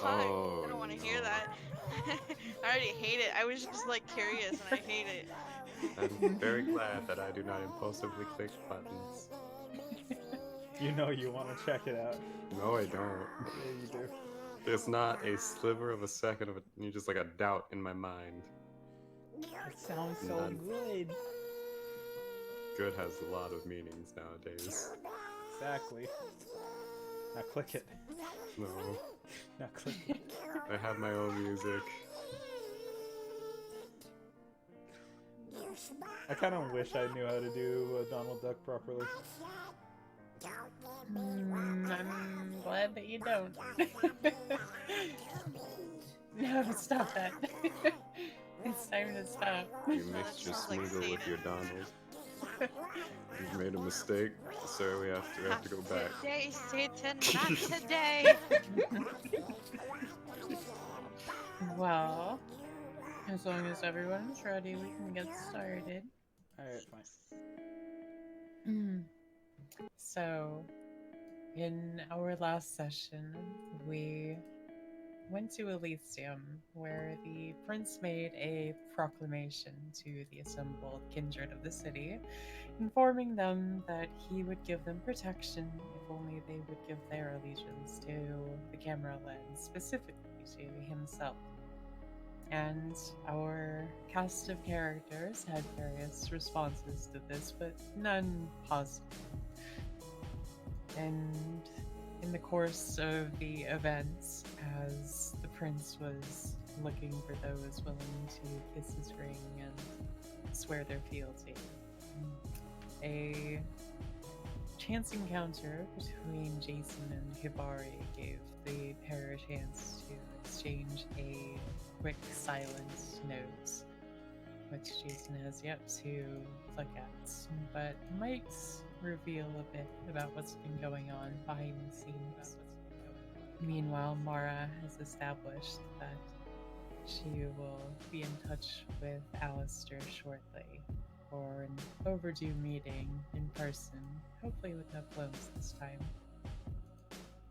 fuck? I Oh, don't want to hear no. that. I already hate it. I was just like curious and I hate it. I'm very glad that I do not impulsively click buttons. You know you want to check it out. No, I don't. Yeah, you do. There's not a sliver of a second of just like a doubt in my mind. It sounds so None. good. Good has a lot of meanings nowadays. Exactly. Now click it. No, Now click it. I have my own music. I kind of wish I knew how to do Donald Duck properly. I'm glad that you don't. No, stop that. It's time to stop. You mixed your Sounds like Smeagol with your Donald. You've made a mistake, sir. We have to go back. Today, Satan, not today. Well, as long as everyone's ready, we can get started. Alright, fine. So, in our last session, we went to Elysium, where the prince made a proclamation to the assembled kindred of the city, informing them that he would give them protection if only they would give their allegiance to the camera lens, specifically to himself. And our cast of characters had various responses to this, but none positive. And in the course of the events, as the prince was looking for those willing to kiss his ring and swear their fealty, a chance encounter between Jason and Hibari gave the pair a chance to exchange a quick silent note, which Jason has yet to look at, but might reveal a bit about what's been going on behind the scenes. Meanwhile, Mara has established that she will be in touch with Alistair shortly for an overdue meeting in person, hopefully with no clones this time.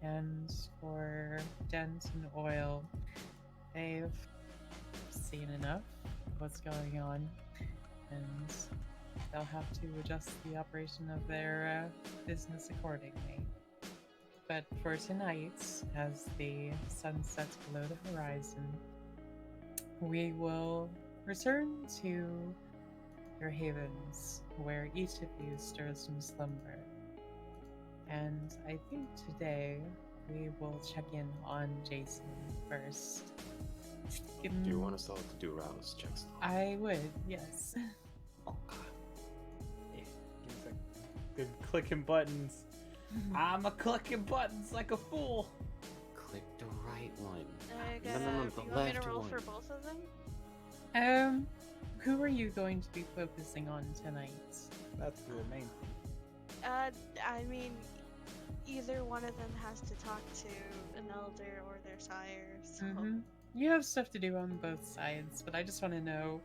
And for Dent and Oil, they've seen enough of what's going on, and they'll have to adjust the operation of their business accordingly. But for tonight, as the sun sets below the horizon, we will return to your havens, where each of you stirs from slumber. And I think today we will check in on Jason first. Do you want us all to do rouse checks? I would, yes. Oh, God. Yeah, give me a second. Good clicking buttons. I'm a clicking buttons like a fool. Click the right one. Do No, you the want me to left roll one. for both of them? Who are you going to be focusing on tonight? That's the main. I mean, either one of them has to talk to an elder or their sire, so... You have stuff to do on both sides, but I just want to know,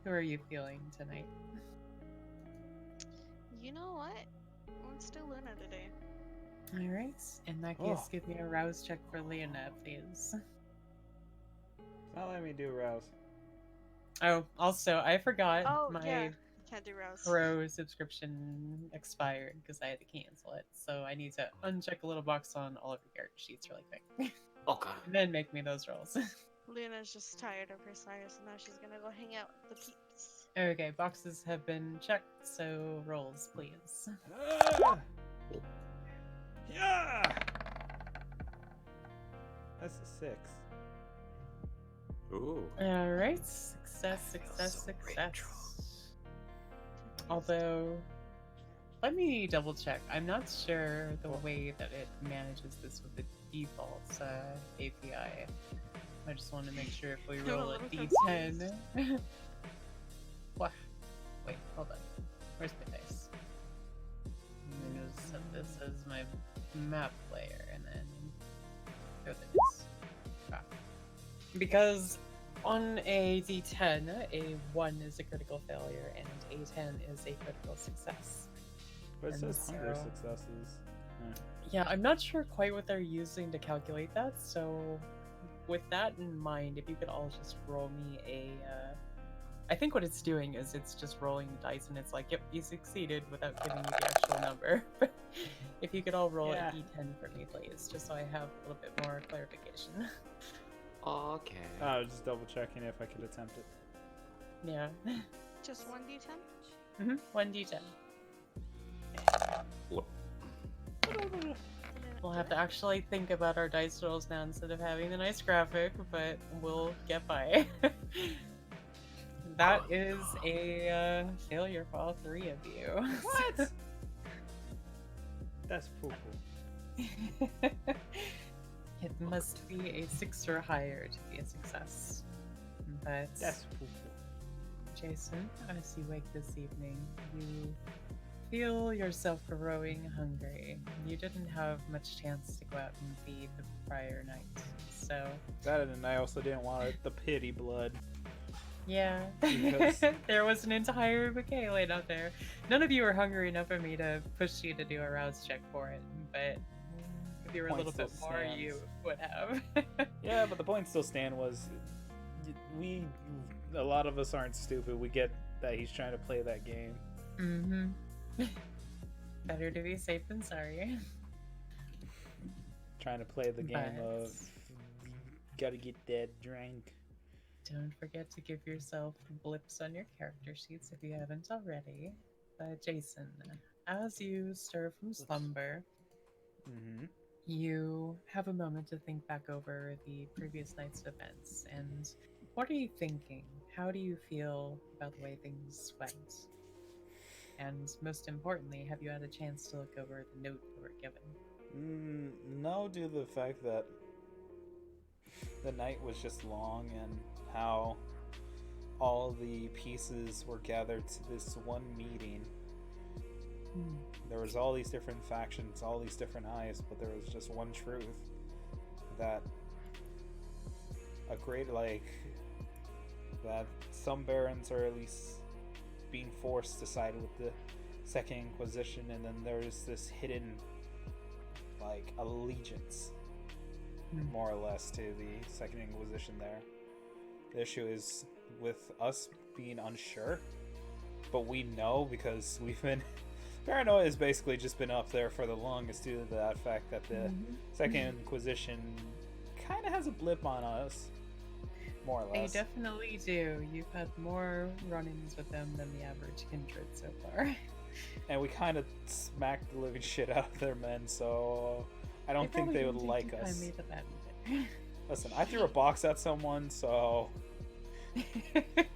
who are you feeling tonight? You know what? Let's do Luna today. Alright, in that case, give me a rouse check for Leona, please. It's not letting me do rouse. Oh, also, I forgot Oh, my yeah. Can't do rouse. Pro subscription expired because I had to cancel it, so I need to uncheck a little box on all of your character sheets really quick. Oh, God. And then make me those rolls. Luna's just tired of her sire, so now she's gonna go hang out with the peeps. Okay, boxes have been checked, so rolls, please. Ah! Yeah! That's a 6. Ooh. Alright, success. Although, let me double check. I'm not sure the way that it manages this with the default API. I just want to make sure if we roll a d10. What? Wait, hold on. Where's my dice? I'm going to set this as my map player and then go to this. Ah. Because on a d10, a 1 is a critical failure and a 10 is a critical success. But it And says 100 so- successes. Yeah, I'm not sure quite what they're using to calculate that, so with that in mind, if you could all just roll me a. I think what it's doing is it's just rolling dice, and it's like, yep, you succeeded without giving me the actual number. If you could all roll Yeah. a d10 for me, please, just so I have a little bit more clarification. Okay. I was just double checking if I could attempt it. Yeah. Just 1d10? 1d10. Look. We'll have to actually think about our dice rolls now instead of having the nice graphic, but we'll get by. That is a failure for all three of you. What? That's poo-poo. It must be a 6 or higher to be a success. But That's poo-poo. Jason, as you wake this evening, you feel yourself growing hungry. You didn't have much chance to go out and feed the prior night, so That and I also didn't want the pity blood. yeah, Because- there was an entire bouquet laid out there. None of you were hungry enough for me to push you to do a rouse check for it, but if you were a Point little bit still more, stands. you would have. Yeah, but the point still stand was, a lot of us aren't stupid. We get that he's trying to play that game. Mm-hmm. Better to be safe than sorry. Trying to play the game But- of, gotta get that drink. Don't forget to give yourself blips on your character sheets if you haven't already. But Jason, as you stir from slumber, Mm-hmm. you have a moment to think back over the previous night's events. And what are you thinking? How do you feel about the way things went? And most importantly, have you had a chance to look over the note you were given? No, due to the fact that the night was just long and how all the pieces were gathered to this one meeting. There was all these different factions, all these different eyes, but there was just one truth that that some barons are at least being forced to side with the Second Inquisition, and then there's this hidden allegiance, more or less, to the Second Inquisition there. The issue is with us being unsure, but we know because we've been paranoia has basically just been up there for the longest due to that fact that the Second Inquisition kind of has a blip on us, more or They less. definitely do. You've had more run-ins with them than the average kindred so far. And we kind of smacked the living shit out of their men, so I don't think probably they would didn't like think I us. made the bad either. Listen, I threw a box at someone, so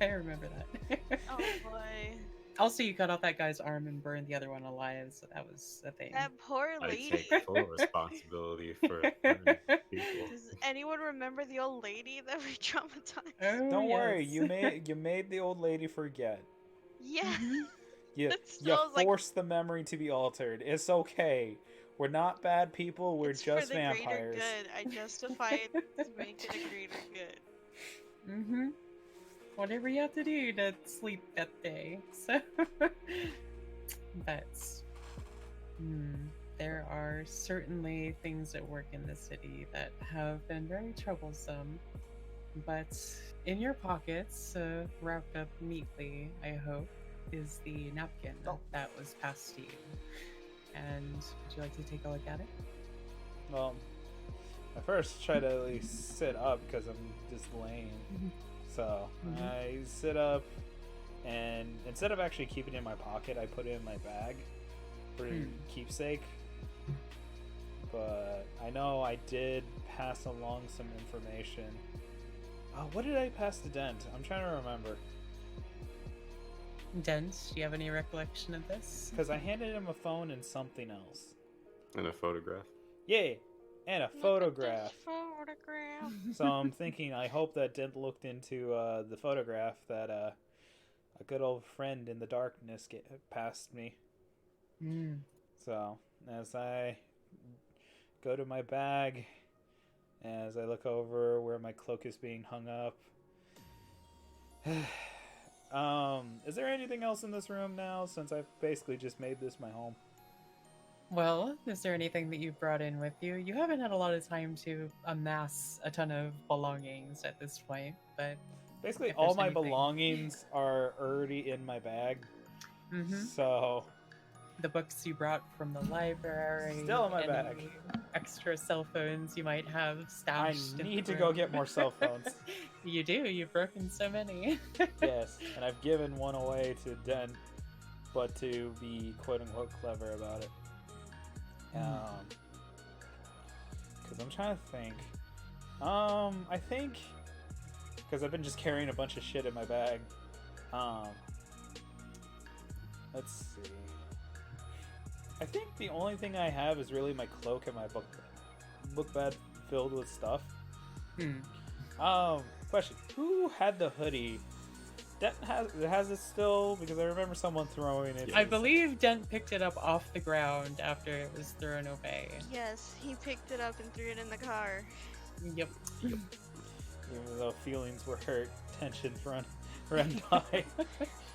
I remember that. Oh boy. Also, you cut off that guy's arm and burned the other one alive, so that was a thing. That poor I lady. take full responsibility for hurting people. Does anyone remember the old lady that we traumatized? Oh, don't worry. yes. You made the old lady forget. Yeah. Mhm. You It still is like- forced the memory to be altered. It's okay. We're not bad people. We're It's just for the greater vampires. good. I justify it to make it a greater good. Mm-hmm. Whatever you have to do to sleep that day. So, but there are certainly things at work in the city that have been very troublesome. But in your pockets, wrapped up neatly, I hope, is the napkin that was passed to you. And would you like to take a look at it? Well, I first try to at least sit up because I'm just laying. So Mhm. I sit up, and instead of actually keeping it in my pocket, I put it in my bag for keepsake. But I know I did pass along some information. What did I pass to Dent? I'm trying to remember. Dent, do you have any recollection of this? Because I handed him a phone and something else. And a photograph. Yeah, and a Look at this photograph. Photograph. So I'm thinking, I hope that Dent looked into the photograph that a good old friend in the darkness passed me. So as I go to my bag, as I look over where my cloak is being hung up, is there anything else in this room now, since I've basically just made this my home? Well, is there anything that you've brought in with you? You haven't had a lot of time to amass a ton of belongings at this point, but Basically, if all there's my anything. belongings are already in my bag. Mm-hmm. So, The books you brought from the library, still in my any bag. extra cell phones you might have I stashed in need the to go room. get more cell phones. You do, you've broken so many. Yes, and I've given one away to Dent, but to be quote unquote clever about it. Because I'm trying to think. I think because I've been just carrying a bunch of shit in my bag. Let's see. I think the only thing I have is really my cloak and my book bag filled with stuff. Question: who had the hoodie? Dent has it still, because I remember someone throwing it. I believe Dent picked it up off the ground after it was thrown away. Yes, he picked it up and threw it in the car. Yep. Even though feelings were hurt, tension ran by.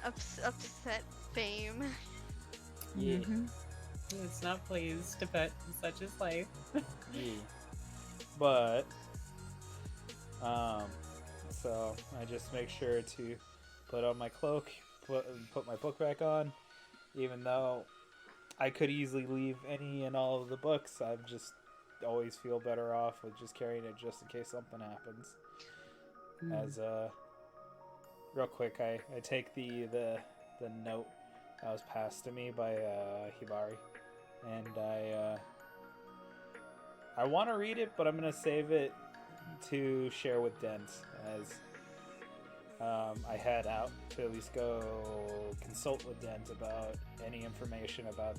Upset fame. Yeah. Mm-hmm. It's not pleased, but such is life. Yeah. But so I just make sure to put on my cloak, put my book back on, even though I could easily leave any and all of the books. I just always feel better off with just carrying it just in case something happens. As real quick, I take the note that was passed to me by Hibari, and I want to read it, but I'm gonna save it to share with Dent as I head out to at least go consult with Dent about any information about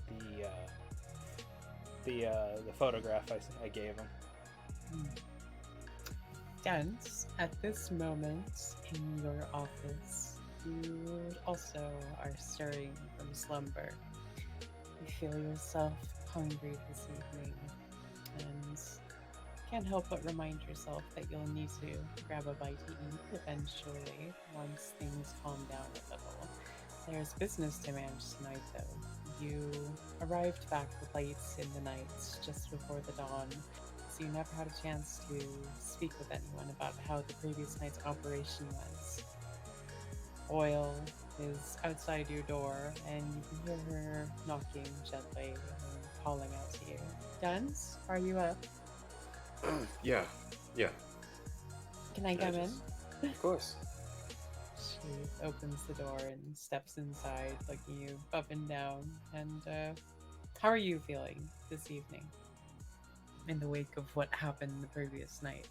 the photograph I gave him. Dent, at this moment in your office, you also are stirring from slumber. You feel yourself hungry this evening, and can't help but remind yourself that you'll need to grab a bite to eat eventually once things calm down a little. There's business to manage tonight, though. You arrived back late in the night, just before the dawn, so you never had a chance to speak with anyone about how the previous night's operation went. Oil is outside your door, and you can hear her knocking gently and calling out to you. Duns, are you up? Yeah. Can I come in? Of course. She opens the door and steps inside, looking you up and down. And how are you feeling this evening? In the wake of what happened the previous night.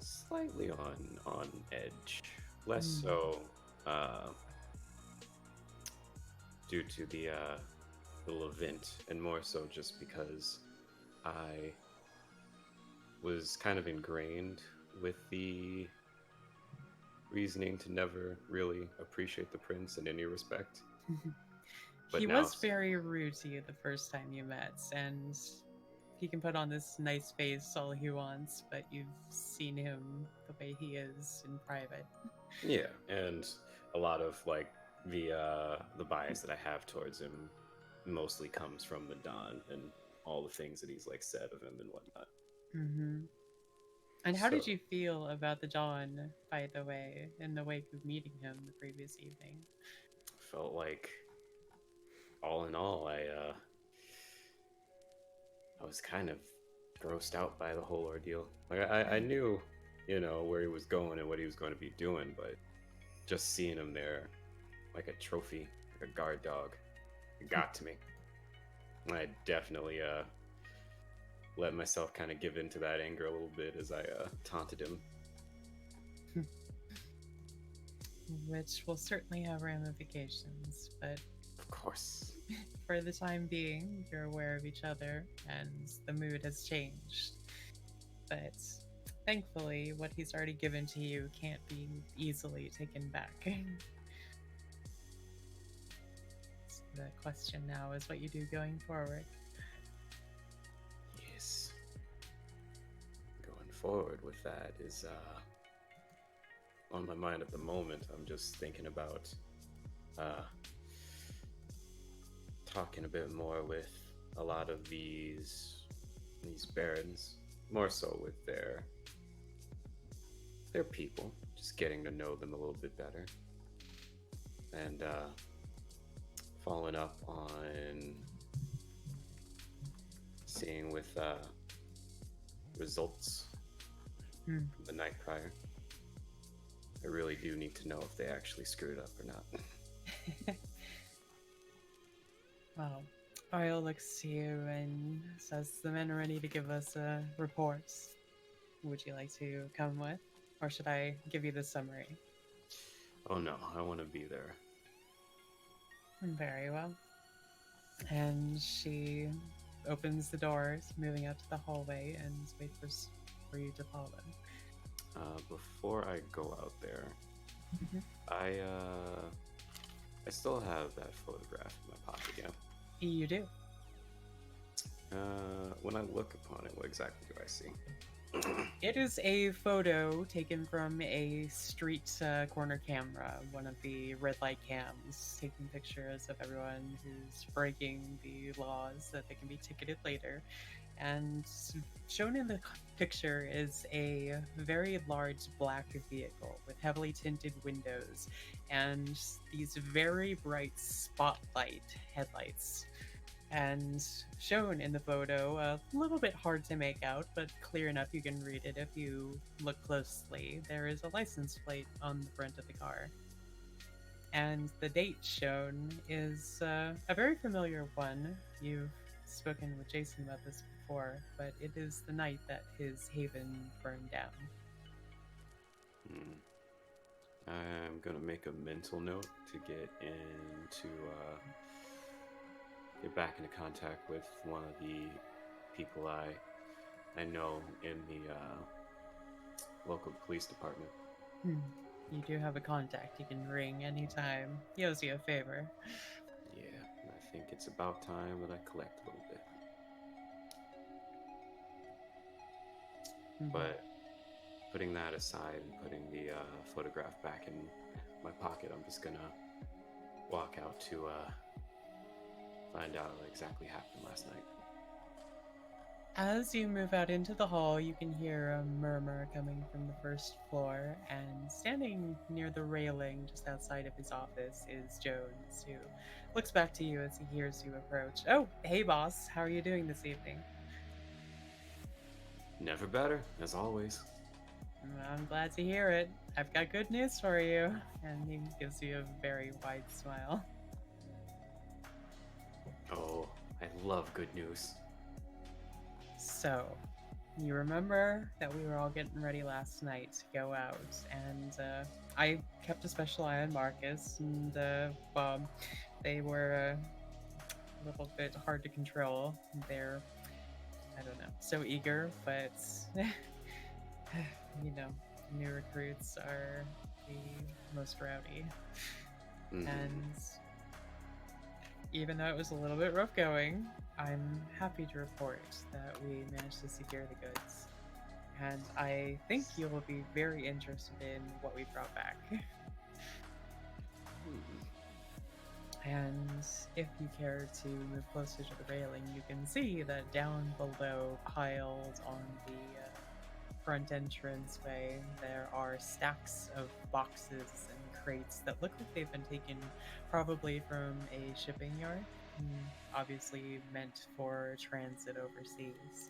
Slightly on edge. Less so due to the event, and more so just because I was kind of ingrained with the reasoning to never really appreciate the prince in any respect. But He now, was very rude to you the first time you met, and he can put on this nice face all he wants, but you've seen him the way he is in private. yeah, and a lot of like the bias that I have towards him mostly comes from the Don and all the things that he's like said of him and whatnot. Mm-hmm. And how did So- you feel about the Don, by the way, in the wake of meeting him the previous evening? Felt like, all in all, I was kind of grossed out by the whole ordeal. Like I knew, where he was going and what he was going to be doing, but just seeing him there, like a trophy, like a guard dog, it got to me. I definitely let myself kind of give in to that anger a little bit as I taunted him. Which will certainly have ramifications, but Of course. for the time being, you're aware of each other, and the mood has changed. But thankfully, what he's already given to you can't be easily taken back. So the question now is what you do going forward. Yes. Going forward with that is on my mind at the moment. I'm just thinking about uh, talking a bit more with a lot of these barons, more so with their people, just getting to know them a little bit better, and following up on seeing with results from the night prior. I really do need to know if they actually screwed up or not. Well, Ariel looks to you and says the men are ready to give us reports. Would you like to come with? Or should I give you the summary? Oh no, I want to be there. Very well. And she opens the doors, moving out to the hallway, and waits for you to follow. Before I go out there, Mhm. I still have that photograph in my pocket. Yeah. You do. When I look upon it, what exactly do I see? It is a photo taken from a street corner camera, one of the red light cams, taking pictures of everyone who's breaking the laws so that they can be ticketed later. And shown in the picture is a very large black vehicle with heavily tinted windows and these very bright spotlight headlights. And shown in the photo, a little bit hard to make out, but clear enough you can read it if you look closely. There is a license plate on the front of the car. And the date shown is a very familiar one. You've spoken with Jason about this before, but it is the night that his haven burned down. I'm gonna make a mental note to get back into contact with one of the people I know in the local police department. You do have a contact you can ring anytime. He owes you a favor. Yeah, I think it's about time that I collect a little bit. But putting that aside and putting the photograph back in my pocket, I'm just gonna walk out to find out what exactly happened last night. As you move out into the hall, you can hear a murmur coming from the first floor, and standing near the railing just outside of his office is Jones, who looks back to you as he hears you approach. Oh, hey boss, how are you doing this evening? Never better, as always. I'm glad to hear it. I've got good news for you. And he gives you a very wide smile. Oh, I love good news. So, you remember that we were all getting ready last night to go out, and I kept a special eye on Marcus and Bob. They were a little bit hard to control. They're, I don't know, so eager, but you know, new recruits are the most rowdy. And even though it was a little bit rough going, I'm happy to report that we managed to secure the goods. And I think you will be very interested in what we brought back. And if you care to move closer to the railing, you can see that down below, piled on the front entranceway, there are stacks of boxes and crates that look like they've been taken probably from a shipping yard, obviously meant for transit overseas.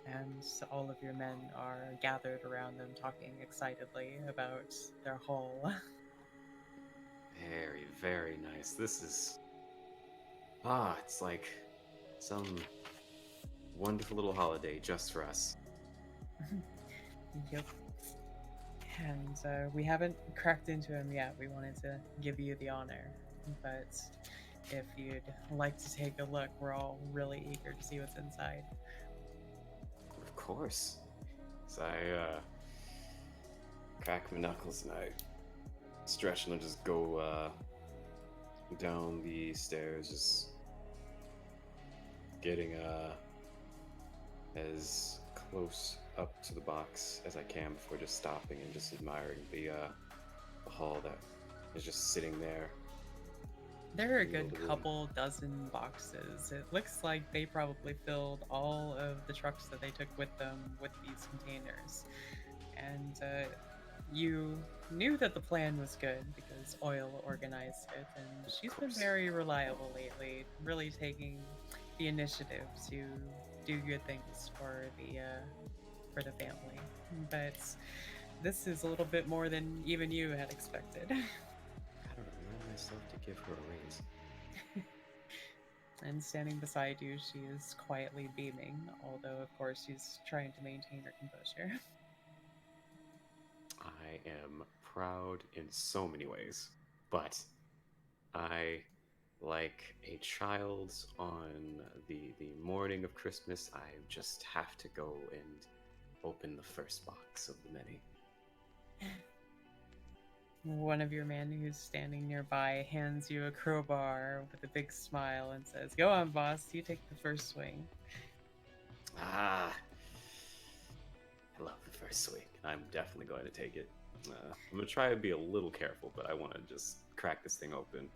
And all of your men are gathered around them talking excitedly about their haul. Very, very nice. This is... it's like some wonderful little holiday just for us. Yep. And we haven't cracked into him yet. We wanted to give you the honor. But if you'd like to take a look, we're all really eager to see what's inside. Of course. So I crack my knuckles and I stretch and I just go down the stairs, just getting as close up to the box as I can before just stopping and just admiring the haul that is just sitting there. There are a in the middle good of the room. couple dozen boxes. It looks like they probably filled all of the trucks that they took with them with these containers. And you knew that the plan was good because Oil organized it, and Of she's been course. very reliable lately, really taking the initiative to do good things for the family. But this is a little bit more than even you had expected. Gotta remind myself to give her a raise. And standing beside you, she is quietly beaming, although, of course, she's trying to maintain her composure. I am proud in so many ways, but I, like a child on the morning of Christmas, I just have to go and open the first box of the many. One of your men who's standing nearby hands you a crowbar with a big smile and says, "Go on, boss, you take the first swing." Ah, I love the first swing. I'm definitely going to take it. I'm gonna try to be a little careful, but I want to just crack this thing open.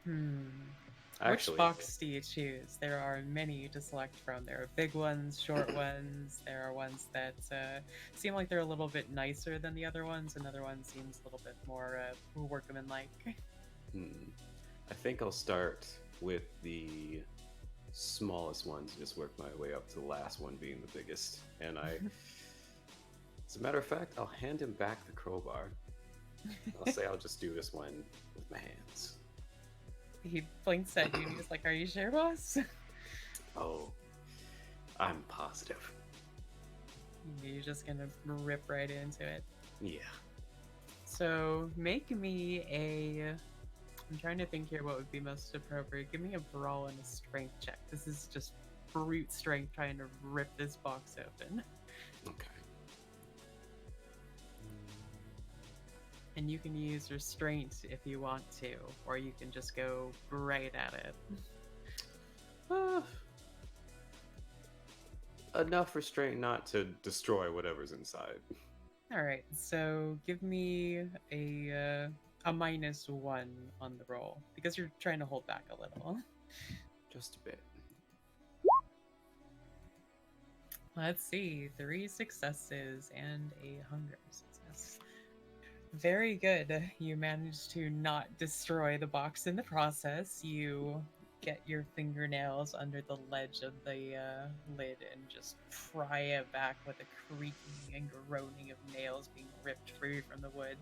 Which Actually, box do you choose? There are many to select from. There are big ones, short ones. There are ones that seem like they're a little bit nicer than the other ones. Another one seems a little bit more workman-like. I think I'll start with the smallest ones and just work my way up to the last one being the biggest. And as a matter of fact, I'll hand him back the crowbar. I'll say I'll just do this one with my hands. He blinks at you and he's like, "Are you sure, boss?" Oh, I'm positive. You're just gonna rip right into it. Yeah. So make me a. I'm trying to think here what would be most appropriate. Give me a brawl and a strength check. This is just brute strength trying to rip this box open. Okay. And you can use restraint if you want to, or you can just go right at it. Enough restraint not to destroy whatever's inside. All right, so give me a -1 on the roll because you're trying to hold back a little. Just a bit. Let's see, 3 successes and a hunger success. Very good. You managed to not destroy the box in the process. You get your fingernails under the ledge of the lid and just pry it back with a creaking and groaning of nails being ripped free from the wood.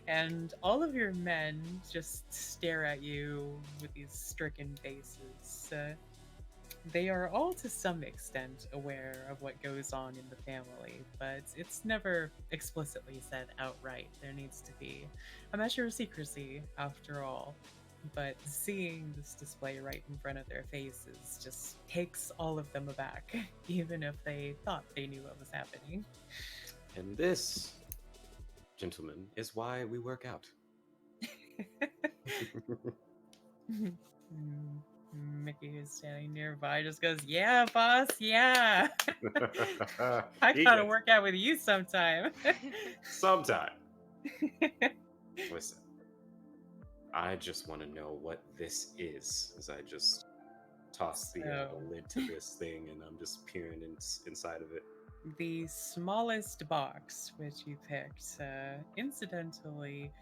And all of your men just stare at you with these stricken faces. They are all to some extent aware of what goes on in the family, but it's never explicitly said outright. There needs to be a measure of secrecy, after all. But seeing this display right in front of their faces just takes all of them aback, even if they thought they knew what was happening. And this, gentlemen, is why we work out. Mickey, who's standing nearby, just goes, "Yeah, boss, yeah. I He gotta gets work out with you sometime." sometime. Listen, I just want to know what this is, as I just toss the So- lid to this thing, and I'm just peering inside of it. The smallest box, which you picked, incidentally,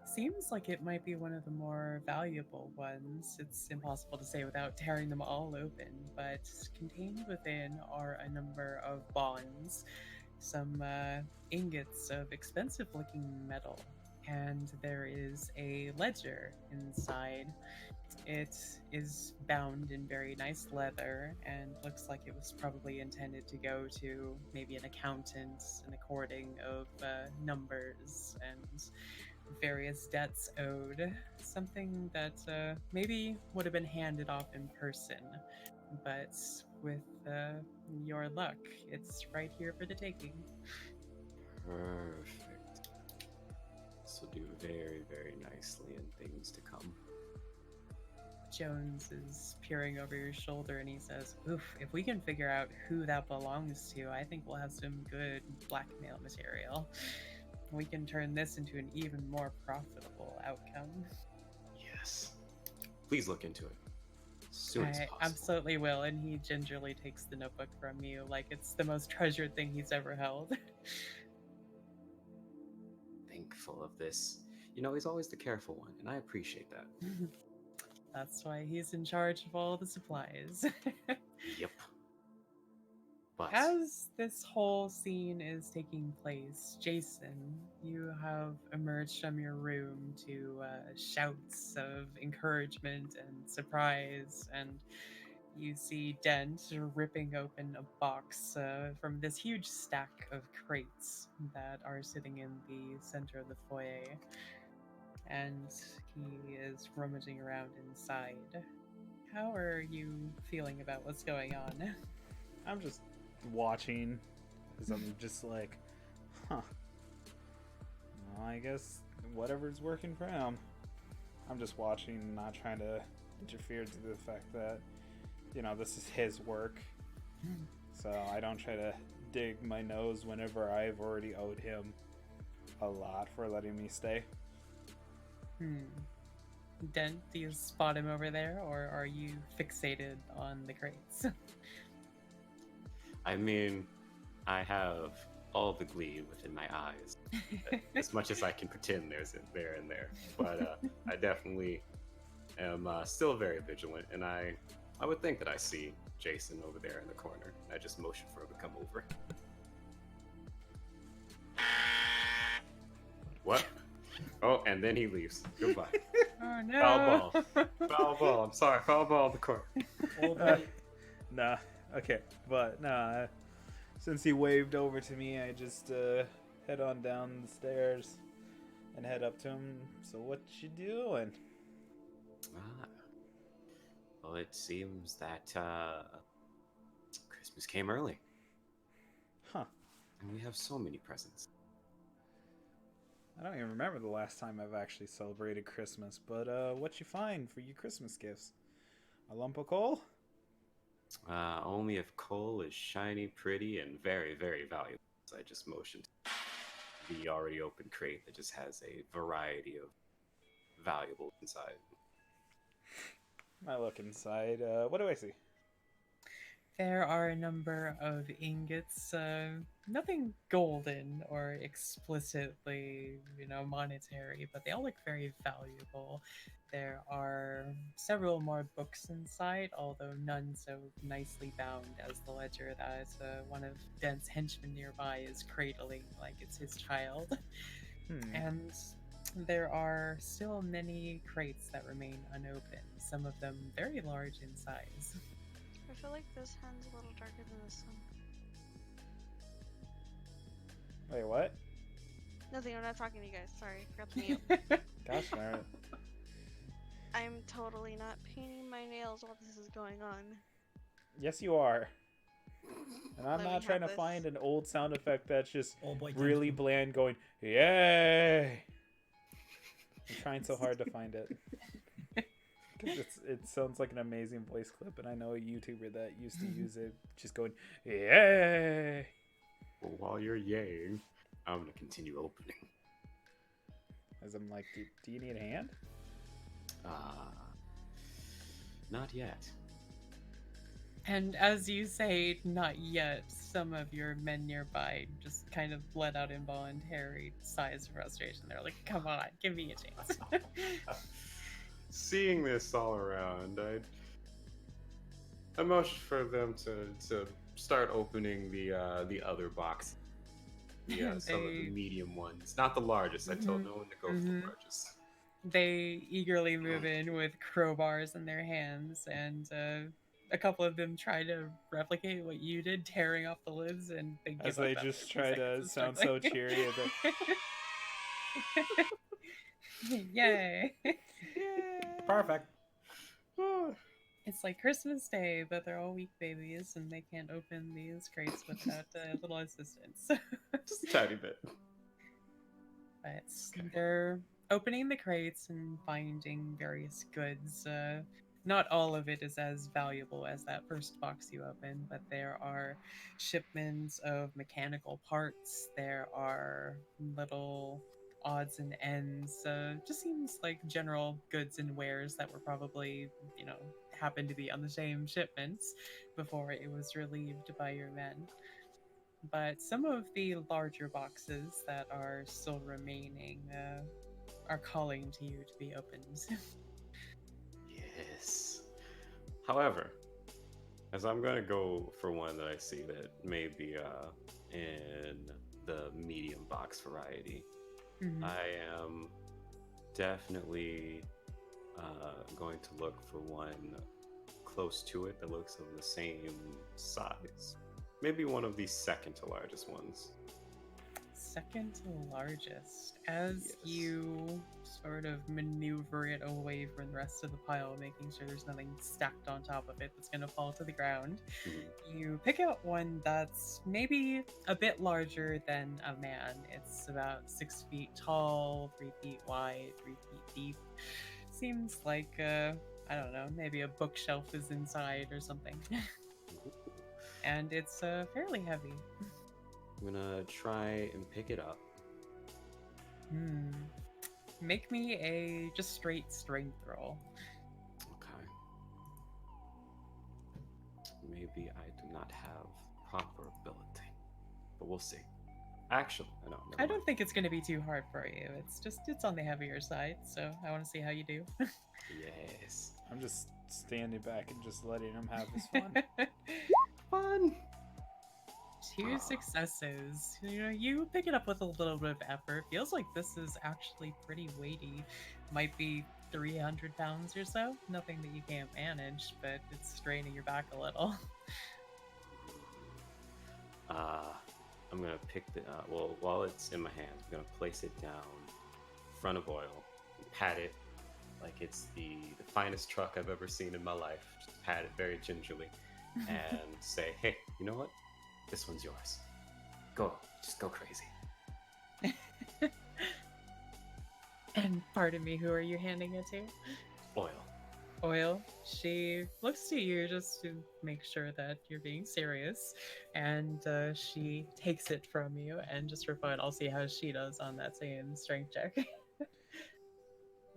seems like it might be one of the more valuable ones. It's impossible to say without tearing them all open, but contained within are a number of bonds, some ingots of expensive looking metal, and there is a ledger inside. It is bound in very nice leather and looks like it was probably intended to go to maybe an accountant, an according of numbers and various debts owed. Something that maybe would have been handed off in person, but with your luck, it's right here for the taking. Perfect. This will do very, very nicely in things to come. Jones is peering over your shoulder and he says, "Oof, if we can figure out who that belongs to, I think we'll have some good blackmail material. We can turn this into an even more profitable outcome." Yes. Please look into it as soon as I possible. absolutely will, and he gingerly takes the notebook from you like it's the most treasured thing he's ever held. Thankful of this. You know, he's always the careful one, and I appreciate that. That's why he's in charge of all the supplies. Yep. But As this whole scene is taking place, Jason, you have emerged from your room to shouts of encouragement and surprise, and you see Dent ripping open a box from this huge stack of crates that are sitting in the center of the foyer. And he is rummaging around inside. How are you feeling about what's going on? I'm just watching because I'm just like, huh. Well, I guess whatever's working for him. I'm just watching, not trying to interfere to the fact that, you know, this is his work. So I don't try to dig my nose whenever I've already owed him a lot for letting me stay. Dent, do you spot him over there, or are you fixated on the crates? I mean, I have all the glee within my eyes, as much as I can pretend there's there and there. But I definitely am still very vigilant, and I would think that I see Jason over there in the corner. I just motion for him to come over. What? Oh, and then he leaves. Goodbye. Oh no! Foul ball. Foul ball. I'm sorry. Foul ball in the court. Nah, okay, but nah. Since he waved over to me, I just head on down the stairs and head up to him. So what you doing? Well, it seems that Christmas came early. Huh. And we have so many presents. I don't even remember the last time I've actually celebrated Christmas, but what you find for your Christmas gifts? A lump of coal? Only if coal is shiny, pretty, and very, very valuable. So I just motioned to the already open crate that just has a variety of valuables inside. I look inside. What do I see? There are a number of ingots, nothing golden or explicitly, monetary, but they all look very valuable. There are several more books inside, although none so nicely bound as the ledger that one of Dent's henchmen nearby is cradling like it's his child. And there are still many crates that remain unopened, some of them very large in size. I feel like this hand's a little darker than this one. Wait, what? Nothing, I'm not talking to you guys. Sorry, forgot to mute. Gosh darn it. I'm totally not painting my nails while this is going on. Yes, you are. And I'm Let not me trying to have this. find an old sound effect that's just Oh boy, really bland going, yay! I'm trying so hard to find it. It sounds like an amazing voice clip, and I know a YouTuber that used to use it, just going, yay! Well, while you're yaying, I'm going to continue opening. As I'm like, do you need a hand? Not yet. And as you say, not yet, some of your men nearby just kind of let out involuntary sighs of frustration. They're like, come on, give me a chance. Seeing this all around, I motioned for them to start opening the other box. Some of the medium ones. Not the largest. I told no one to go for the largest. They eagerly move in with crowbars in their hands, and a couple of them try to replicate what you did, tearing off the lids, and they give As up they after just a few try to seconds of sound so struggling. cheery. Yay! Perfect. It's like Christmas Day, but they're all weak babies, and they can't open these crates without a little assistance. Just a tiny bit. But Okay. they're opening the crates and finding various goods. not all of it is as valuable as that first box you open, but there are shipments of mechanical parts. There are little odds and ends. Just seems like general goods and wares that were probably, happened to be on the same shipments before it was relieved by your men. But some of the larger boxes that are still remaining are calling to you to be opened. Yes. However, as I'm gonna go for one that I see that may be in the medium box variety, Mhm. I am definitely going to look for one close to it that looks of the same size. Maybe one of the second to largest ones. Second to largest. As Yes. you sort of maneuver it away from the rest of the pile, making sure there's nothing stacked on top of it that's going to fall to the ground, Mhm. you pick out one that's maybe a bit larger than a man. It's about 6 feet tall, 3 feet wide, 3 feet deep. Seems like, I don't know, maybe a bookshelf is inside or something. And it's fairly heavy. I'm gonna try and pick it up. Hmm. Make me a just straight strength roll. Okay. Maybe I do not have proper ability, but we'll see. Actually, no, I never don't mind. think it's going to be too hard for you. It's on the heavier side, so I want to see how you do. Yes. I'm just standing back and just letting him have his fun. Fun. Two Ah. successes. You pick it up with a little bit of effort. Feels like this is actually pretty weighty. Might be 300 pounds or so. Nothing that you can't manage, but it's straining your back a little. I'm gonna pick the well while it's in my hands. I'm gonna place it down in front of Oil and pat it like it's the finest truck I've ever seen in my life. Just pat it very gingerly and say, "Hey, you know what? This one's yours. Just go crazy." And pardon me, who are you handing it to? Oil. Oil. She looks to you just to make sure that you're being serious, and she takes it from you. And just for fun, I'll see how she does on that same strength check.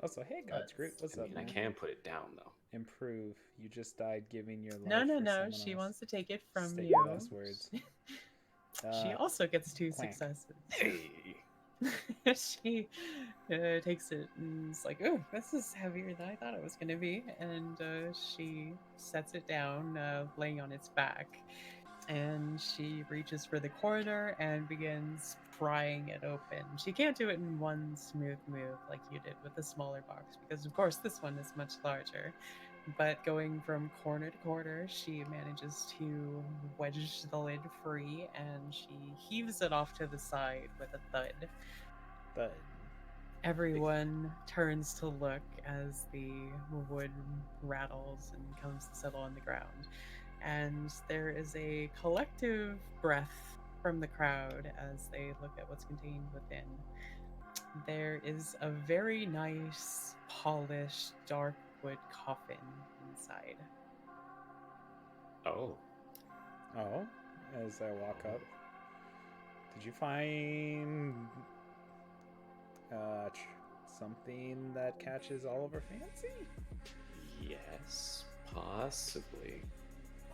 Also, hey, God's Groot, what's I up, mean, I man? can put it down though. Improve. You just died giving your life No, no, for no. someone She else. wants to take it from State you. your last words. She also gets 2 quack. successes. Hey. She takes it and is like, "Oh, this is heavier than I thought it was going to be." And she sets it down, laying on its back. And she reaches for the corner and begins prying it open. She can't do it in one smooth move like you did with the smaller box, because of course this one is much larger. But going from corner to corner, she manages to wedge the lid free and she heaves it off to the side with a thud. But Everyone turns to look as the wood rattles and comes to settle on the ground. And there is a collective breath from the crowd as they look at what's contained within. There is a very nice, polished, dark wood coffin inside. Oh. oh, as I walk up, did you find something that catches Oliver fancy? Yes, possibly.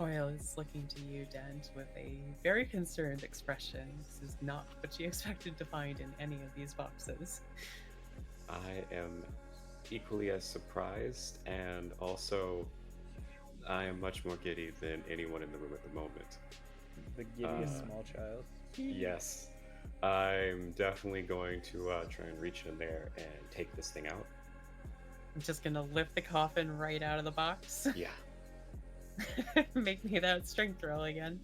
Oil is looking to you, Dent, with a very concerned expression. This is not what you expected to find in any of these boxes. I am equally as surprised, and also I am much more giddy than anyone in the room at the moment. The giddiest small child. Yes, I'm definitely going to try and reach in there and take this thing out. I'm just gonna lift the coffin right out of the box. Yeah. Make me that strength roll again.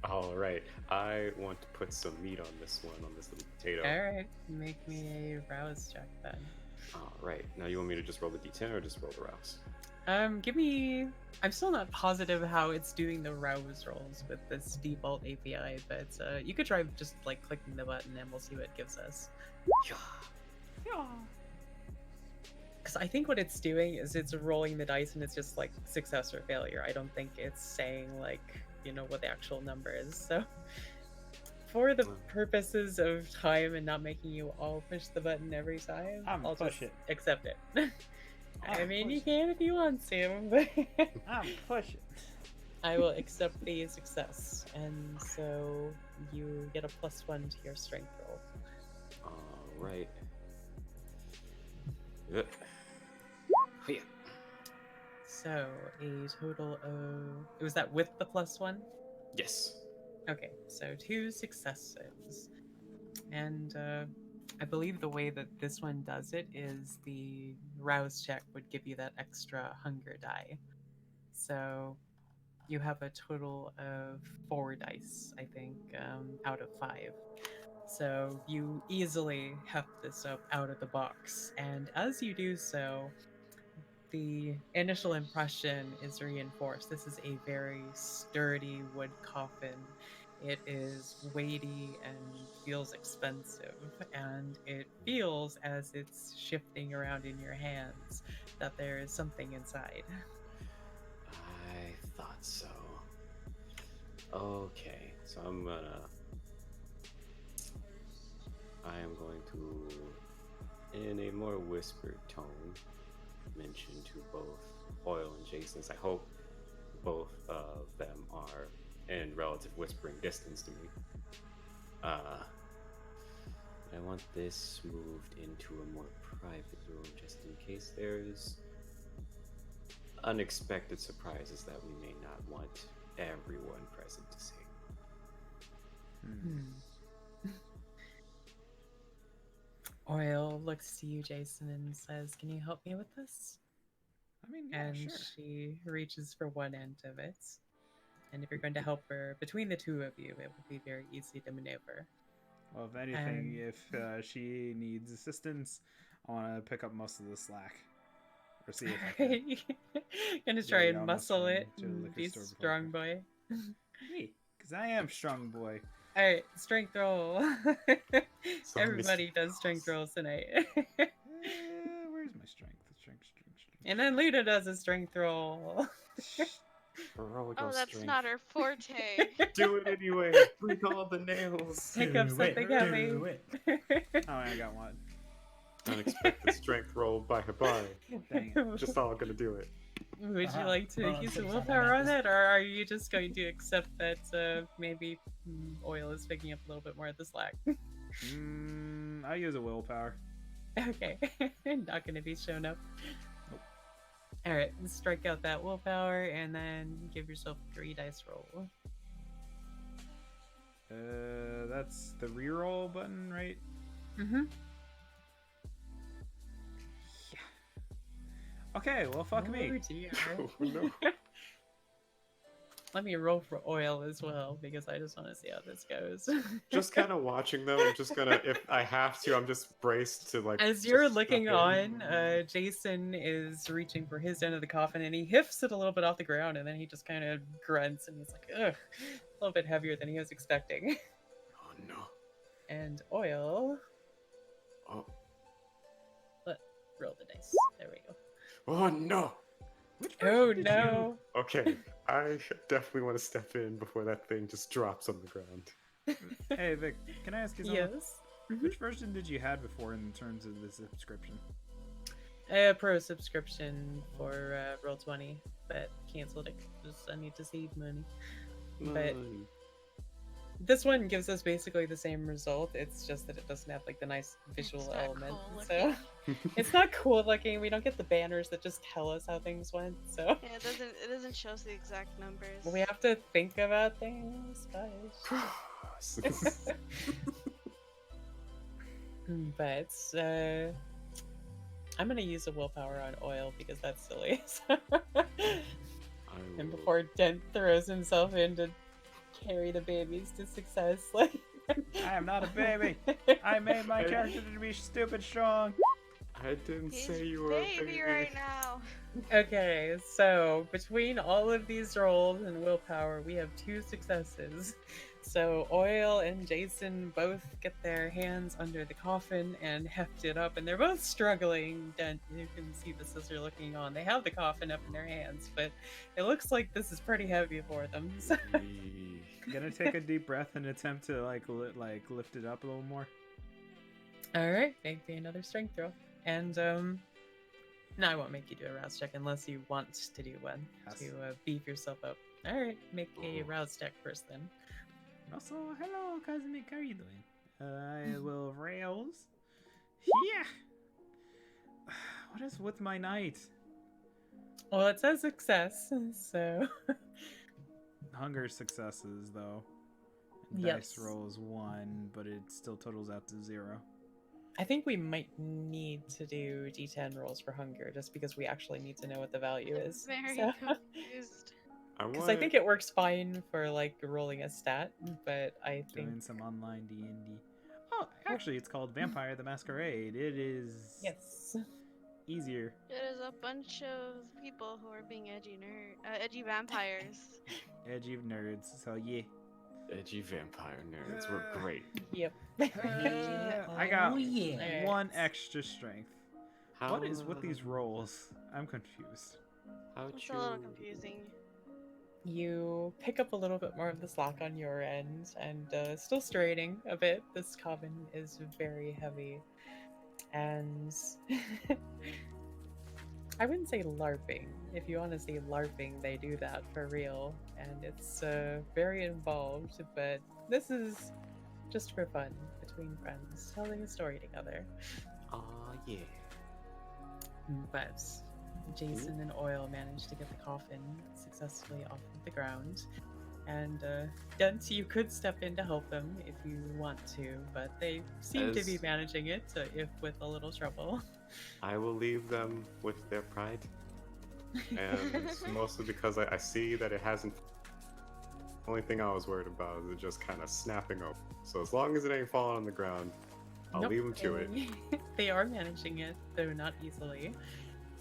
All right. I want to put some meat on this one, on this little potato. Alright, make me a rouse check then. All right. Now you want me to just roll the d10 or just roll the rouse? Give me... I'm still not positive how it's doing the rouse rolls with this default API, but you could try just like clicking the button and we'll see what it gives us. Yeah. Yeah. Because I think what it's doing is it's rolling the dice and it's just like success or failure. I don't think it's saying like, you know, what the actual number is. So for the purposes of time and not making you all push the button every time, I'll push just it. accept it. I mean, you push can if you want to, but I'm pushing. I will accept the success. And so you get a +1 to your strength roll. Alright. Yeah. So a total of... Was that with the +1? Yes. Okay, so 2 successes. And I believe the way that this one does it is the rouse check would give you that extra hunger die. So you have a total of 4 dice, I think, out of 5. So you easily heft this up out of the box. And as you do so, the initial impression is reinforced. This is a very sturdy wood coffin. It is weighty and feels expensive, and it feels as it's shifting around in your hands that there is something inside. I thought so. Okay, so I am going to, in a more whispered tone, mention to both Oil and Jason, I hope both of them are in relative whispering distance to me. I want this moved into a more private room just in case there's unexpected surprises that we may not want everyone present to see. Oil looks to you, Jason, and says, "Can you help me with this?" I mean, yeah, And sure. she reaches for one end of it. And if you're going to help her, between the two of you, it will be very easy to maneuver. Well, if anything, if she needs assistance, I want to pick up most of the slack. Or see if I can. Gonna try Yeah, and almost muscle went it to the and liquor be store before. strong boy. Me, because I am strong boy. Alright, strength roll. Everybody does strength rolls tonight. Where's my strength? Strength. And then Lita does a strength roll. Roll Oh, your that's strength. not her forte. Do it anyway. Break all the nails. Pick up something heavy. Do it. Oh, I got one. Unexpected strength roll by Habari. Dang it. Just all gonna do it. Would you like to Well, use a I'm willpower on this. it, or are you just going to accept that maybe Oil is picking up a little bit more of the slack? I use a willpower. Okay, not going to be shown up. Nope. Alright, strike out that willpower and then give yourself 3 dice roll. That's the reroll button, right? Mm-hmm. Okay, well, fuck me. Oh dear. Oh, no. Let me roll for Oil as well, because I just want to see how this goes. Just kind of watching them. I'm just gonna, if I have to, I'm just braced to like. As you're just looking step in. on, Jason is reaching for his end of the coffin, and he hiffs it a little bit off the ground, and then he just kind of grunts, and he's like, ugh, a little bit heavier than he was expecting. Oh no. And Oil, Oh. roll the dice. There we go. Oh no. Oh no! Okay, I definitely want to step in before that thing just drops on the ground. Hey, Vic, can I ask you something? Yes. Which version did you have before in terms of the subscription? Pro subscription for Roll20, but canceled it because I need to save money. But this one gives us basically the same result. It's just that it doesn't have like the nice visual It's not element. cool So it's not cool looking. We don't get the banners that just tell us how things went. So Yeah, it doesn't show us the exact numbers. we have to think about things, guys. But I'm gonna use a willpower on Oil because that's silly. And before Dent throws himself in to carry the babies to success, like I am not a baby. I made my character to be stupid strong. I didn't He's say you were a baby right now. Okay, so between all of these rolls and willpower, we have 2 successes. So Oil and Jason both get their hands under the coffin and heft it up, and they're both struggling. And you can see the sister looking on. They have the coffin up in their hands, but it looks like this is pretty heavy for them. So Gonna take a deep breath and attempt to lift it up a little more. all right, make me another strength throw. And no, I won't make you do a rouse check unless you want to do one Yes. to beef yourself up. All right, make a rouse check first then. Also, hello, Cosmic. How are you doing? I will rails. Yeah. What is with my knight? Well, it says success, so Hunger successes though. And Yes. Dice rolls 1, but it still totals out to 0. I think we might need to do D10 rolls for hunger, just because we actually need to know what the value is. Very So- confused. Because I think it works fine for like rolling a stat, but I think Doing some online D&D. Oh, actually, it's called Vampire the Masquerade. It is yes. easier. It is a bunch of people who are being edgy vampires. Edgy nerds. So yeah. Edgy vampire nerds were great. Yep. I got Oh, yeah. one extra strength. How, What is with these rolls? I'm confused. How'd It's you... a little confusing. You pick up a little bit more of the slack on your end, and still straining a bit. This coven is very heavy, and I wouldn't say LARPing. If you want to say LARPing, they do that for real, and it's very involved. But this is just for fun between friends, telling a story together. Aw, yeah. But Jason and Oil managed to get the coffin successfully off of the ground. And Dent, you could step in to help them if you want to, but they seem to be As- managing it, if with a little trouble. I will leave them with their pride. And mostly because I see that it hasn't... Only thing I was worried about is it just kind of snapping open. So as long as it ain't falling on the ground, I'll Nope, leave them to it. They are managing it, though not easily.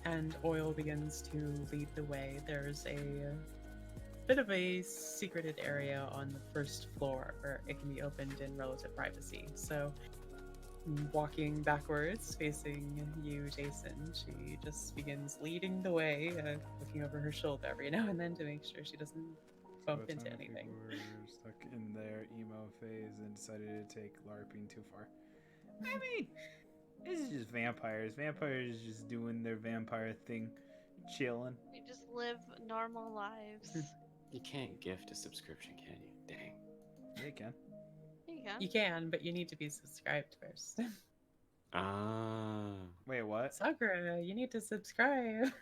And Oil begins to lead the way. There's a bit of a secreted area on the first floor where it can be opened in relative privacy. So, walking backwards, facing you, Jason, she just begins leading the way, looking over her shoulder every now and then to make sure she doesn't bump So a into ton of anything. people were stuck in their emo phase and decided to take LARPing too far. I mean, this is just vampires. Vampires just doing their vampire thing, chilling. We just live normal lives. You can't gift a subscription, can you? Dang. They can. Yeah. You can, but you need to be subscribed first. Ah. Wait, what? Sakura, you need to subscribe.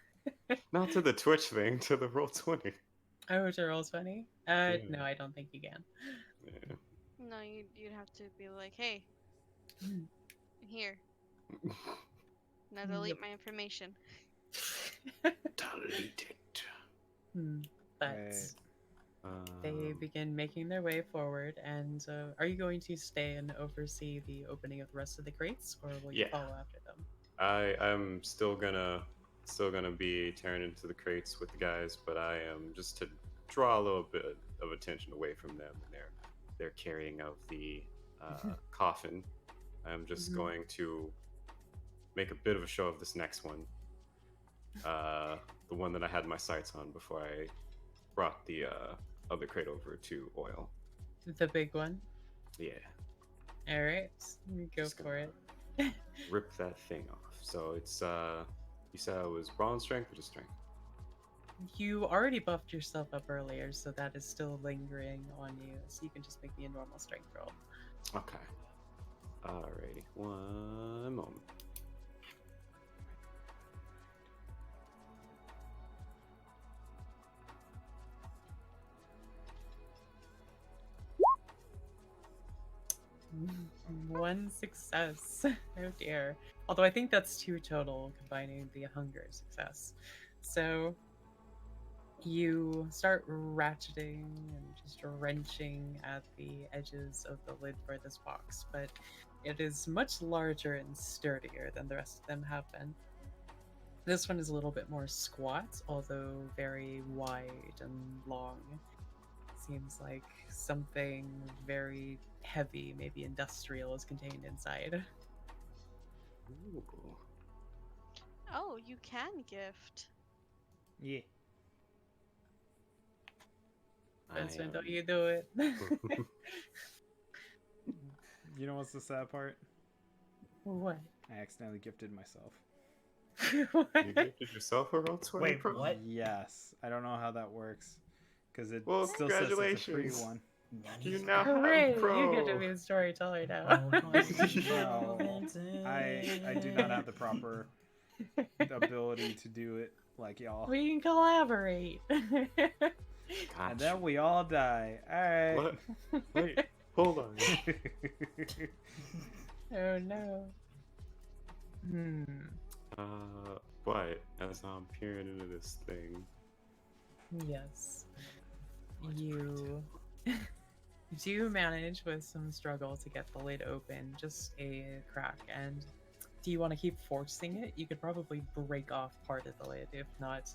Not to the Twitch thing, to the Roll20. Oh, to Roll20? Yeah. No, I don't think you can. Yeah. No, you'd have to be like, hey, I'm here. Now delete my information. Delete it. But Right. they begin making their way forward, and are you going to stay and oversee the opening of the rest of the crates, or will you Yeah. follow after them? I'm still gonna be tearing into the crates with the guys, but I am just to draw a little bit of attention away from them and their carrying of the coffin. I'm just Mhm. going to make a bit of a show of this next one. The one that I had my sights on before I brought the other crate over to Oil. The big one? Yeah, All right, go Just for gonna- it. rip that thing off. So it's you said it was bronze strength or just strength? You already buffed yourself up earlier, so that is still lingering on you, so you can just make me a normal strength roll. Okay. Alrighty. One moment. One success. Oh dear. Although I think that's 2 total, combining the hunger success. So you start ratcheting and just wrenching at the edges of the lid for this box, but it is much larger and sturdier than the rest of them have been. This one is a little bit more squat, although very wide and long. seems like something very heavy, maybe industrial, is contained inside. Ooh. Oh, you can gift. Yeah. Best friend, don't am- you do it? You know what's the sad part? What? I accidentally gifted myself. What? You gifted yourself a roll 20 Wait, pro? what? Yes. I don't know how that works. Because it Well, still says it's a free congratulations. one. You now have Hooray! pro. You get to be a storyteller now. No, I do not have the proper ability to do it like y'all. We can collaborate. Gotcha. And then we all die. Alright. What? Wait, hold on. Oh no. Hmm. But as I'm peering into this thing, Yes. What's You do manage with some struggle to get the lid open, just a crack. And do you want to keep forcing it? You could probably break off part of the lid, if not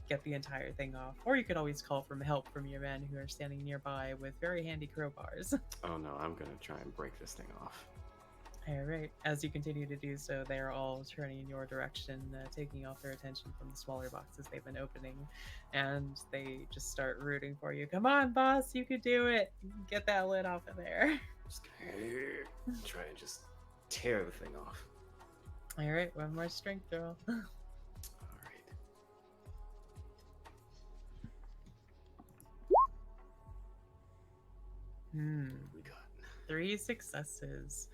get the entire thing off. Or you could always call for help from your men who are standing nearby with very handy crowbars. oh no, I'm gonna try and break this thing off. Alright, as you continue to do so, they are all turning in your direction, taking off their attention from the smaller boxes they've been opening, and they just start rooting for you. Come on, boss, you could do it! Get that lid off of there. Just gonna try and just tear the thing off. Alright, one more strength roll. Alright. We got 3 successes.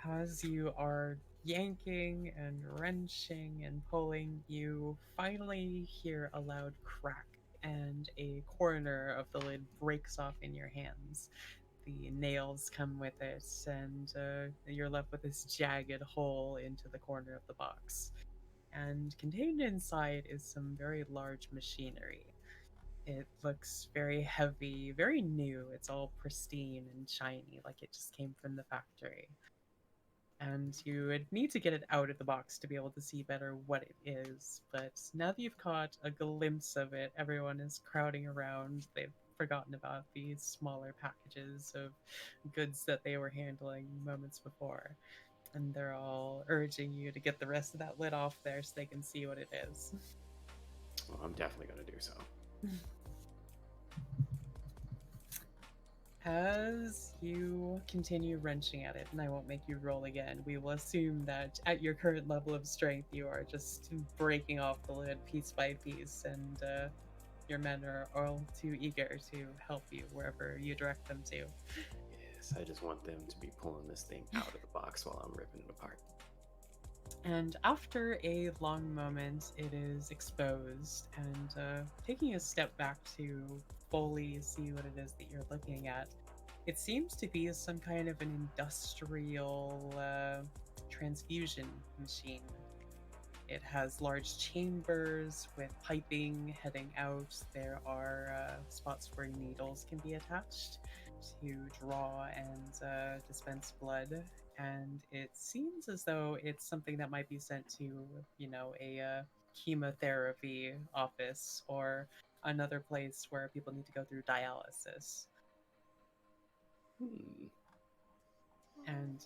As you are yanking and wrenching and pulling, you finally hear a loud crack, and a corner of the lid breaks off in your hands. The nails come with it, and you're left with this jagged hole into the corner of the box. And contained inside is some very large machinery. It looks very heavy, very new. It's all pristine and shiny, like it just came from the factory. And you would need to get it out of the box to be able to see better what it is. But now that you've caught a glimpse of it, everyone is crowding around. They've forgotten about these smaller packages of goods that they were handling moments before. And they're all urging you to get the rest of that lid off there so they can see what it is. Well, I'm definitely gonna do so. As you continue wrenching at it, and I won't make you roll again, we will assume that at your current level of strength, you are just breaking off the lid piece by piece, and your men are all too eager to help you wherever you direct them to. Yes, I just want them to be pulling this thing out of the box while I'm ripping it apart. And after a long moment, it is exposed, and taking a step back to fully see what it is that you're looking at, it seems to be some kind of an industrial transfusion machine. It has large chambers with piping heading out. There are spots where needles can be attached to draw and dispense blood. And it seems as though it's something that might be sent to, a chemotherapy office or another place where people need to go through dialysis. And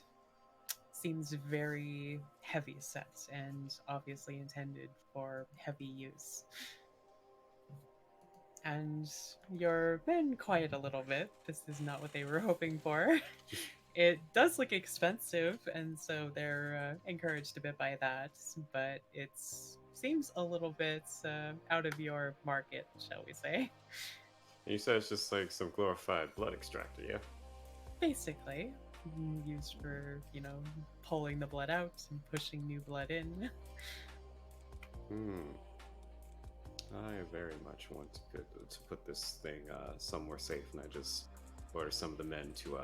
seems very heavy set and obviously intended for heavy use. And you're been quiet a little bit. This is not what they were hoping for. It does look expensive, and so they're encouraged a bit by that, but it seems a little bit out of your market, shall we say. And you said it's just like some glorified blood extractor, yeah? Basically, used for, pulling the blood out and pushing new blood in. I very much want to put this thing somewhere safe, and I just order some of the men to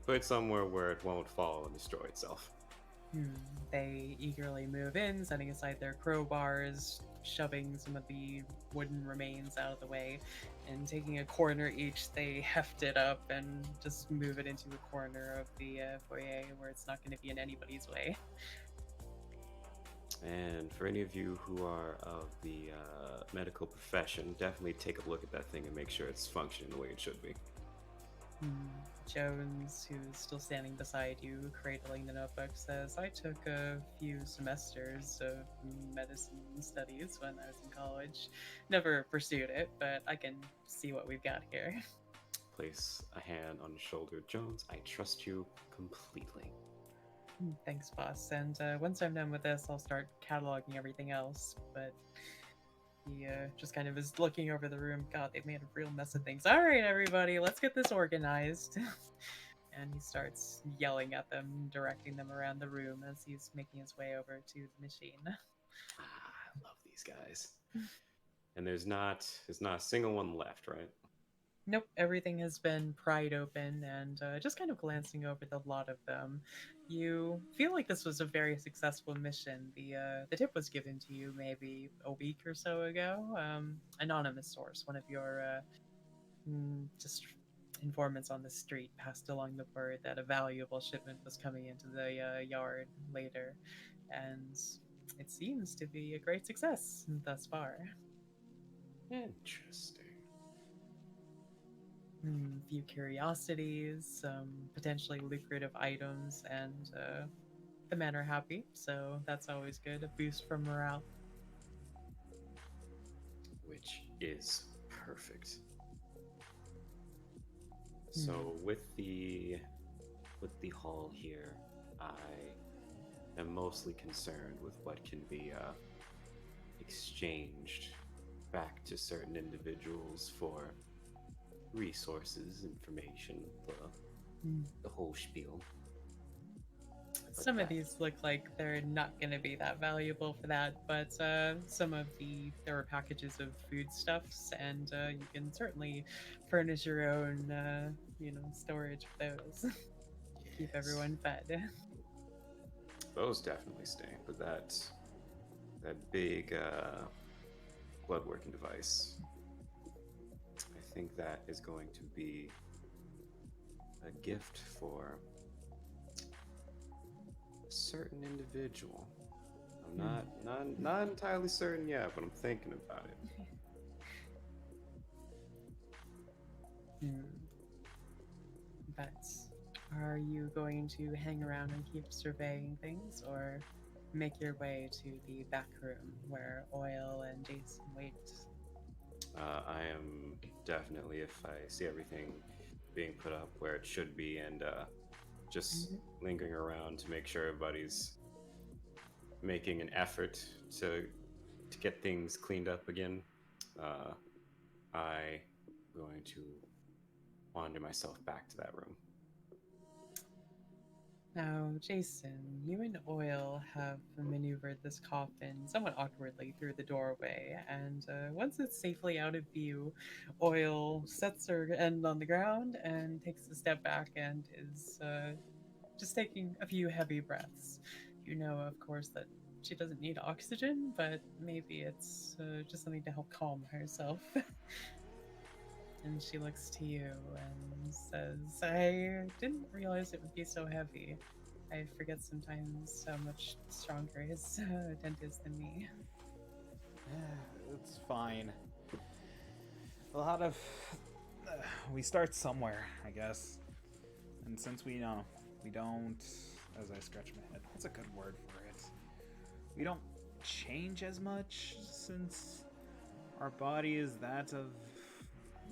put it somewhere where it won't fall and destroy itself. They eagerly move in, setting aside their crowbars, shoving some of the wooden remains out of the way, and taking a corner each, they heft it up and just move it into a corner of the foyer where it's not going to be in anybody's way. And for any of you who are of the medical profession, definitely take a look at that thing and make sure it's functioning the way it should be. Jones, who's still standing beside you, cradling the notebook, says, I took a few semesters of medicine studies when I was in college. Never pursued it, but I can see what we've got here. Place a hand on his shoulder. Jones, I trust you completely. Thanks, boss. And once I'm done with this, I'll start cataloging everything else. But he just kind of is looking over the room. God, they've made a real mess of things. All right, everybody, let's get this organized. And he starts yelling at them, directing them around the room as he's making his way over to the machine. I love these guys. And there's not a single one left, right? Nope, everything has been pried open, and just kind of glancing over the lot of them, you feel like this was a very successful mission. The tip was given to you maybe a week or so ago. Anonymous source, one of your just informants on the street, passed along the word that a valuable shipment was coming into the yard later, and it seems to be a great success thus far. Interesting. Few curiosities, some potentially lucrative items, and the men are happy, so that's always good. A boost for morale. Which is perfect. So with the haul here, I am mostly concerned with what can be exchanged back to certain individuals for resources, information, the whole spiel. But Some of these look like they're not going to be that valuable for that, but some of there were packages of foodstuffs, and you can certainly furnish your own, storage for those. Keep everyone fed. Those definitely stay, but that big blood working device, I think that is going to be a gift for a certain individual. I'm not entirely certain yet, but I'm thinking about it. But are you going to hang around and keep surveying things, or make your way to the back room where Oil and Jason wait? I am definitely, if I see everything being put up where it should be, and just lingering around to make sure everybody's making an effort to get things cleaned up again, I'm going to wander myself back to that room. Now, Jason, you and Oil have maneuvered this coffin somewhat awkwardly through the doorway, and once it's safely out of view, Oil sets her end on the ground and takes a step back and is just taking a few heavy breaths. You know, of course, that she doesn't need oxygen, but maybe it's just something to help calm herself. And she looks to you and says, I didn't realize it would be so heavy. I forget sometimes how much stronger his dent is than me. It's fine. A lot of... we start somewhere, I guess. And since we don't... As I scratch my head, what's a good word for it? We don't change as much since our body is that of...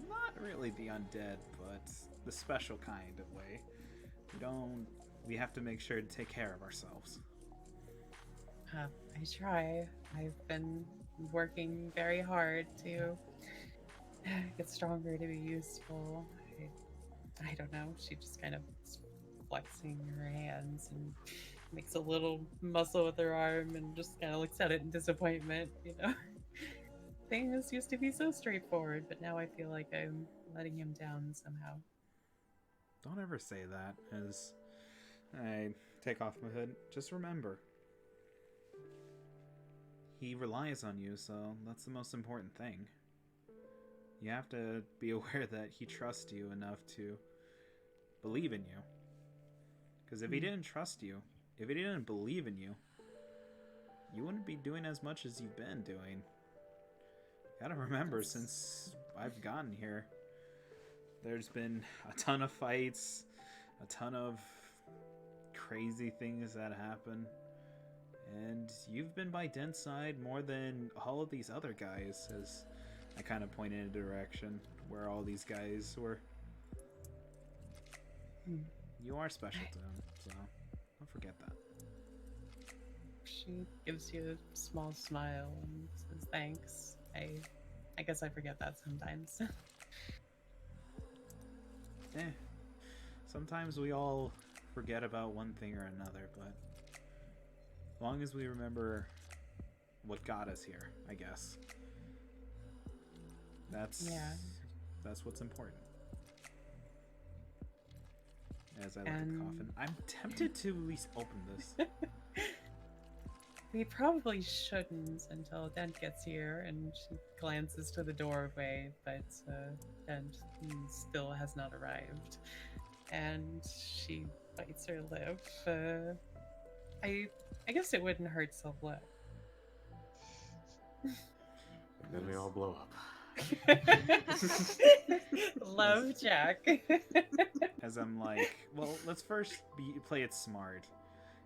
not really the undead, but the special kind of way. We have to make sure to take care of ourselves. I try. I've been working very hard to get stronger to be useful. I don't know. She just kind of flexing her hands and makes a little muscle with her arm and just kind of looks at it in disappointment, Things used to be so straightforward, but now I feel like I'm letting him down somehow. Don't ever say that. As I take off my hood, just remember, he relies on you, so that's the most important thing. You have to be aware that he trusts you enough to believe in you. Because if he didn't trust you, if he didn't believe in you, you wouldn't be doing as much as you've been doing. Gotta remember, since I've gotten here, there's been a ton of fights, a ton of crazy things that happen, and you've been by Dent's side more than all of these other guys, as I kind of pointed in a direction where all these guys were. You are special to him, so don't forget that. She gives you a small smile and says thanks. I guess I forget that sometimes. Sometimes we all forget about one thing or another, but as long as we remember what got us here, I guess. That's what's important. As I look at the coffin, I'm tempted to at least open this. We probably shouldn't until Dent gets here, and she glances to the doorway, but Dent still has not arrived. And she bites her lip. I guess it wouldn't hurt to look. And then we all blow up. Love Jack. As I'm like, well, let's first play it smart.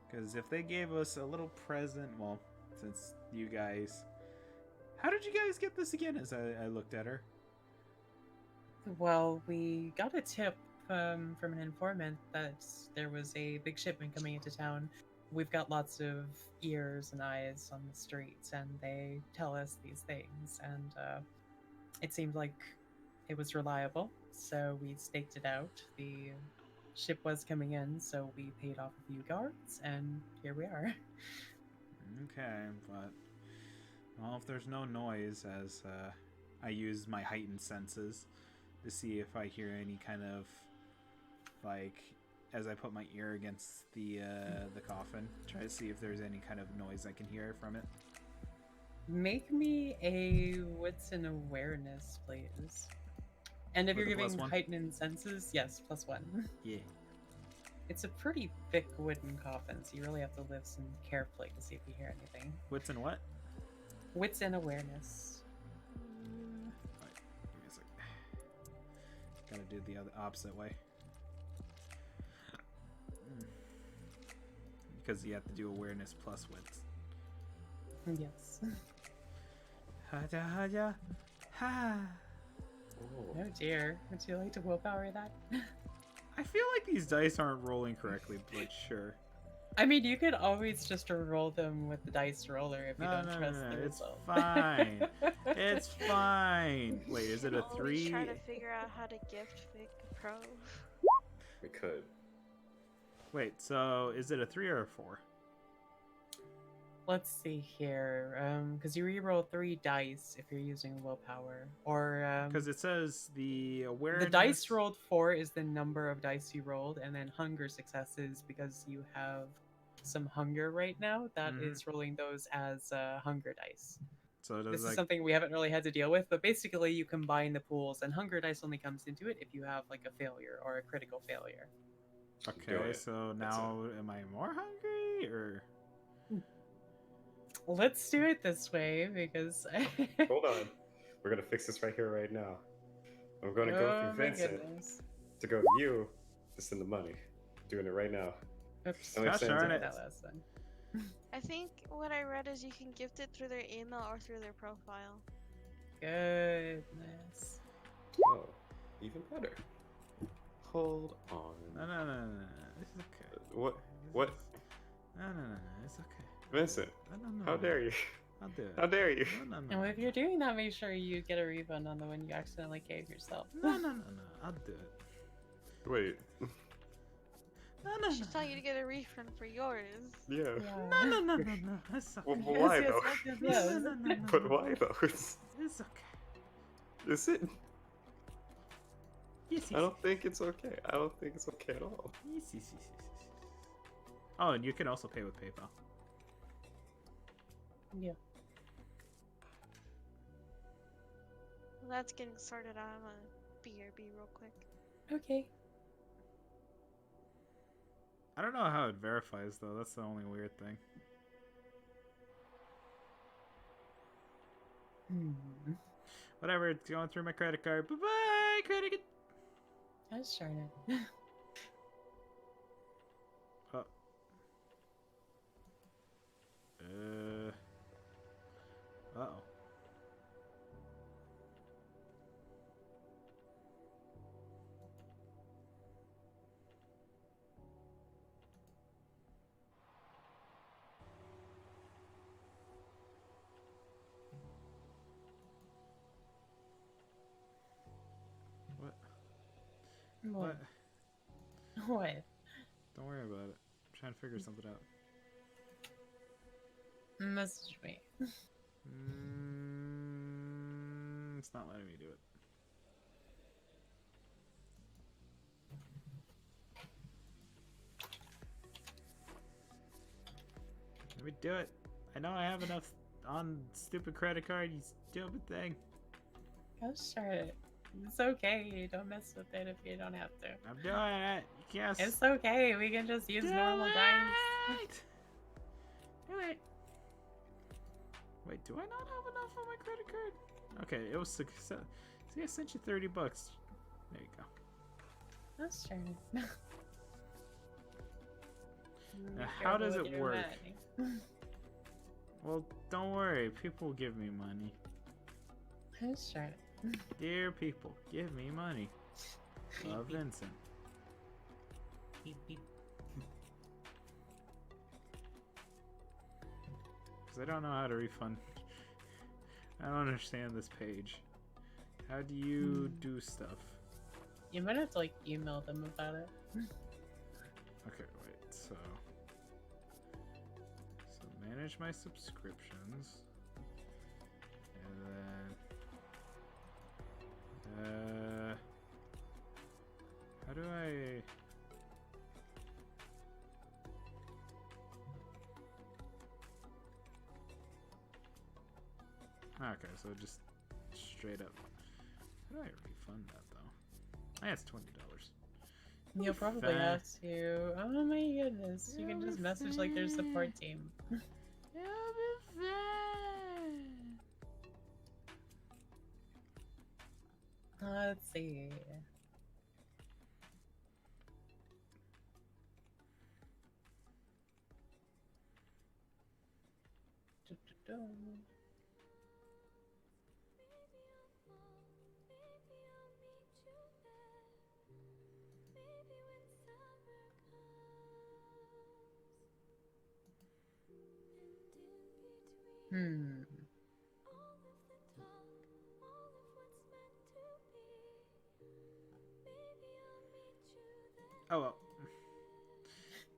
Because if they gave us a little present, well, since you guys... How did you guys get this again, as I looked at her? Well, we got a tip from an informant that there was a big shipment coming into town. We've got lots of ears and eyes on the streets, and they tell us these things. And it seemed like it was reliable, so we staked it out. The ship was coming in, so we paid off a few guards, and here we are. Okay, but... Well, if there's no noise, as I use my heightened senses to see if I hear any kind of, like, as I put my ear against the coffin, try to see if there's any kind of noise I can hear from it. Make me a wits and awareness, please. And if With you're a giving +1? heightened senses, yes, +1. Yeah. It's a pretty thick wooden coffin, so you really have to listen carefully to see if you hear anything. Wits and what? Wits and awareness. Alright, give me a sec. Gotta do the opposite way. Because you have to do awareness plus wits. Yes. Haja haja ha. Oh. Oh dear. Would you like to willpower that? I feel like these dice aren't rolling correctly, but sure. I mean, you could always just roll them with the dice roller if you don't trust the It's result. fine. It's fine. Wait, is it a Always 3? try to figure out how to gift Vic Pro. We could. Wait, so is it a 3 or a 4? Let's see here. Because you reroll 3 dice if you're using willpower, or Because it says the awareness. the dice rolled 4 is the number of dice you rolled, and then hunger successes because you have some hunger right now. That is rolling those as hunger dice. So it does This is like something we haven't really had to deal with, but basically you combine the pools, and hunger dice only comes into it if you have like a failure or a critical failure. Do okay. it. So That's now am I more hungry or? Let's do it this way because. Hold on. We're gonna fix this right here, right now. I'm gonna go Oh through my Vincent goodness. to go you to send the money. Doing it right now. Oops. That makes Gosh sense. darn it. That last one. I think what I read is you can gift it through their email or through their profile. Goodness. Oh, even better. Hold on. No. This is okay. What? What? No. It's okay. Vincent, No. how dare you? I'll do it. How dare you? No. Now, if you're doing that, make sure you get a refund on the one you accidentally gave yourself. No. I'll do it. Wait. No. She's telling you to get a refund for yours. Yeah. Yeah. No. It's okay. Well, but why Yes, though? yes. No. But why though? It's okay. Is it? Yes. I don't think it's okay. I don't think it's okay at all. Yes. Oh, and you can also pay with PayPal. Yeah. Well, that's getting sorted out. I'm gonna BRB real quick. Okay. I don't know how it verifies though. That's the only weird thing. Whatever, it's going through my credit card. Bye-bye, credit. Let's start it. Oh. Uh-oh. What? What? What? Don't worry about it. I'm trying to figure something out. Message me. It's not letting me do it. Let me do it. I know I have enough on stupid credit card, you stupid thing. Go start it. It's okay. Don't mess with it if you don't have to. I'm doing it. Yes. It's okay. We can just use normal dice. Do it. Wait, do I not have enough on my credit card? Okay, it was success. See, I sent you $30. There you go. Go start it. Now, how does Careful it with your work? money. Well, don't worry. People will give me money. Go start it. Dear people, give me money. Love, Vincent. Beep, beep. Because I don't know how to refund. I don't understand this page. How do you do stuff? You might have to like email them about it. Okay, wait. So manage my subscriptions, and then how do I? Okay, so just straight up. How do I refund that though? It's $20. You'll probably have to. Oh my goodness. You can just message like their support team. Let's see. Oh well.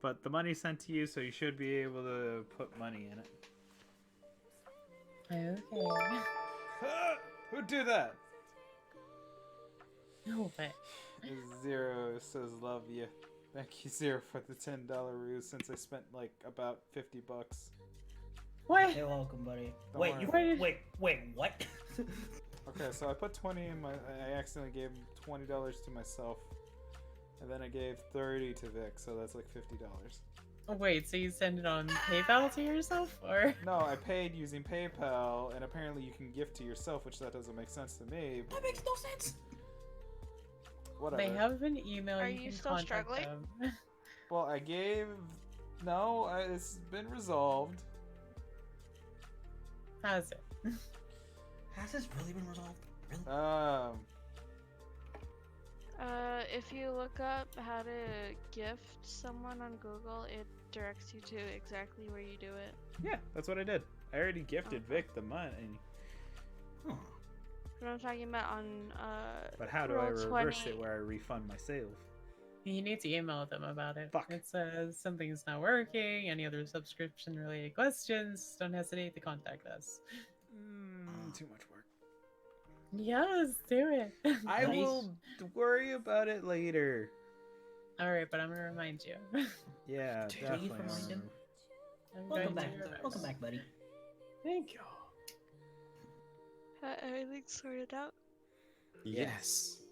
But the money's sent to you, so you should be able to put money in it. Okay. Who'd do that? No, but Zero says love you. Thank you, Zero, for the $10 ruse since I spent like about $50. what? You're welcome, buddy. Don't Wait, worry. you wait, what? Okay, so I put 20 in my. I accidentally gave $20 to myself, and then I gave 30 to Vic, so that's like $50. Oh, wait, so you send it on PayPal to yourself, or? No, I paid using PayPal, and apparently you can gift to yourself, which that doesn't make sense to me. But That makes no sense. whatever. They have an email. Are you you can still contact struggling? them. Well, I gave. No, it's been resolved. How's it? Has this really been resolved? Really? If you look up how to gift someone on Google, it directs you to exactly where you do it. Yeah, that's what I did. I already gifted Okay. Vic the money. Huh. What I'm talking about on But how do I reverse Roll20. it where I refund myself? You need to email them about it. Fuck. It says something's not working. Any other subscription-related questions? Don't hesitate to contact us. Too much work. Yes, do it. I Nice. will worry about it later. All right, but I'm gonna remind you. Yeah, Please definitely. remind him. I'm Welcome going back. to reverse. Welcome back, buddy. Thank you. Everything sorted out. Yes.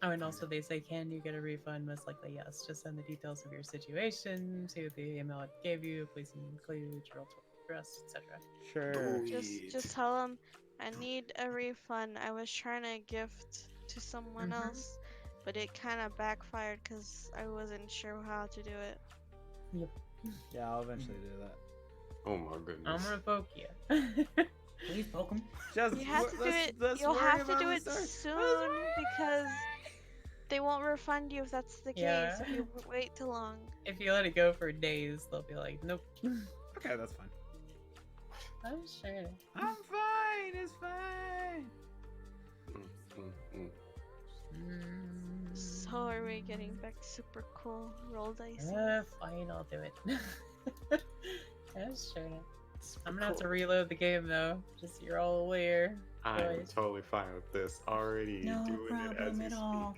Oh, and also they say, can you get a refund? Most likely, yes. Just send the details of your situation to the email it gave you. Please include your rest, etc. Sure. Just tell them I need a refund. I was trying to gift to someone Mhm. else, but it kind of backfired because I wasn't sure how to do it. Yeah, I'll eventually do that. Oh my I'm goodness. gonna poke you. Please poke him. Just You have to do it. let's You'll worry have to about do the it story. soon because they won't refund you if that's the case. Yeah. If you wait too long. If you let it go for days, they'll be like, nope. Okay, that's fine. I'm sure. I'm fine. It's fine. So are we getting back to super cool roll dice? Fine, I'll do it. Yeah, sure. I'm gonna have to reload the game though, just so you're all aware. I'm Boys. totally fine with this. Already No doing it as problem we at speak. all.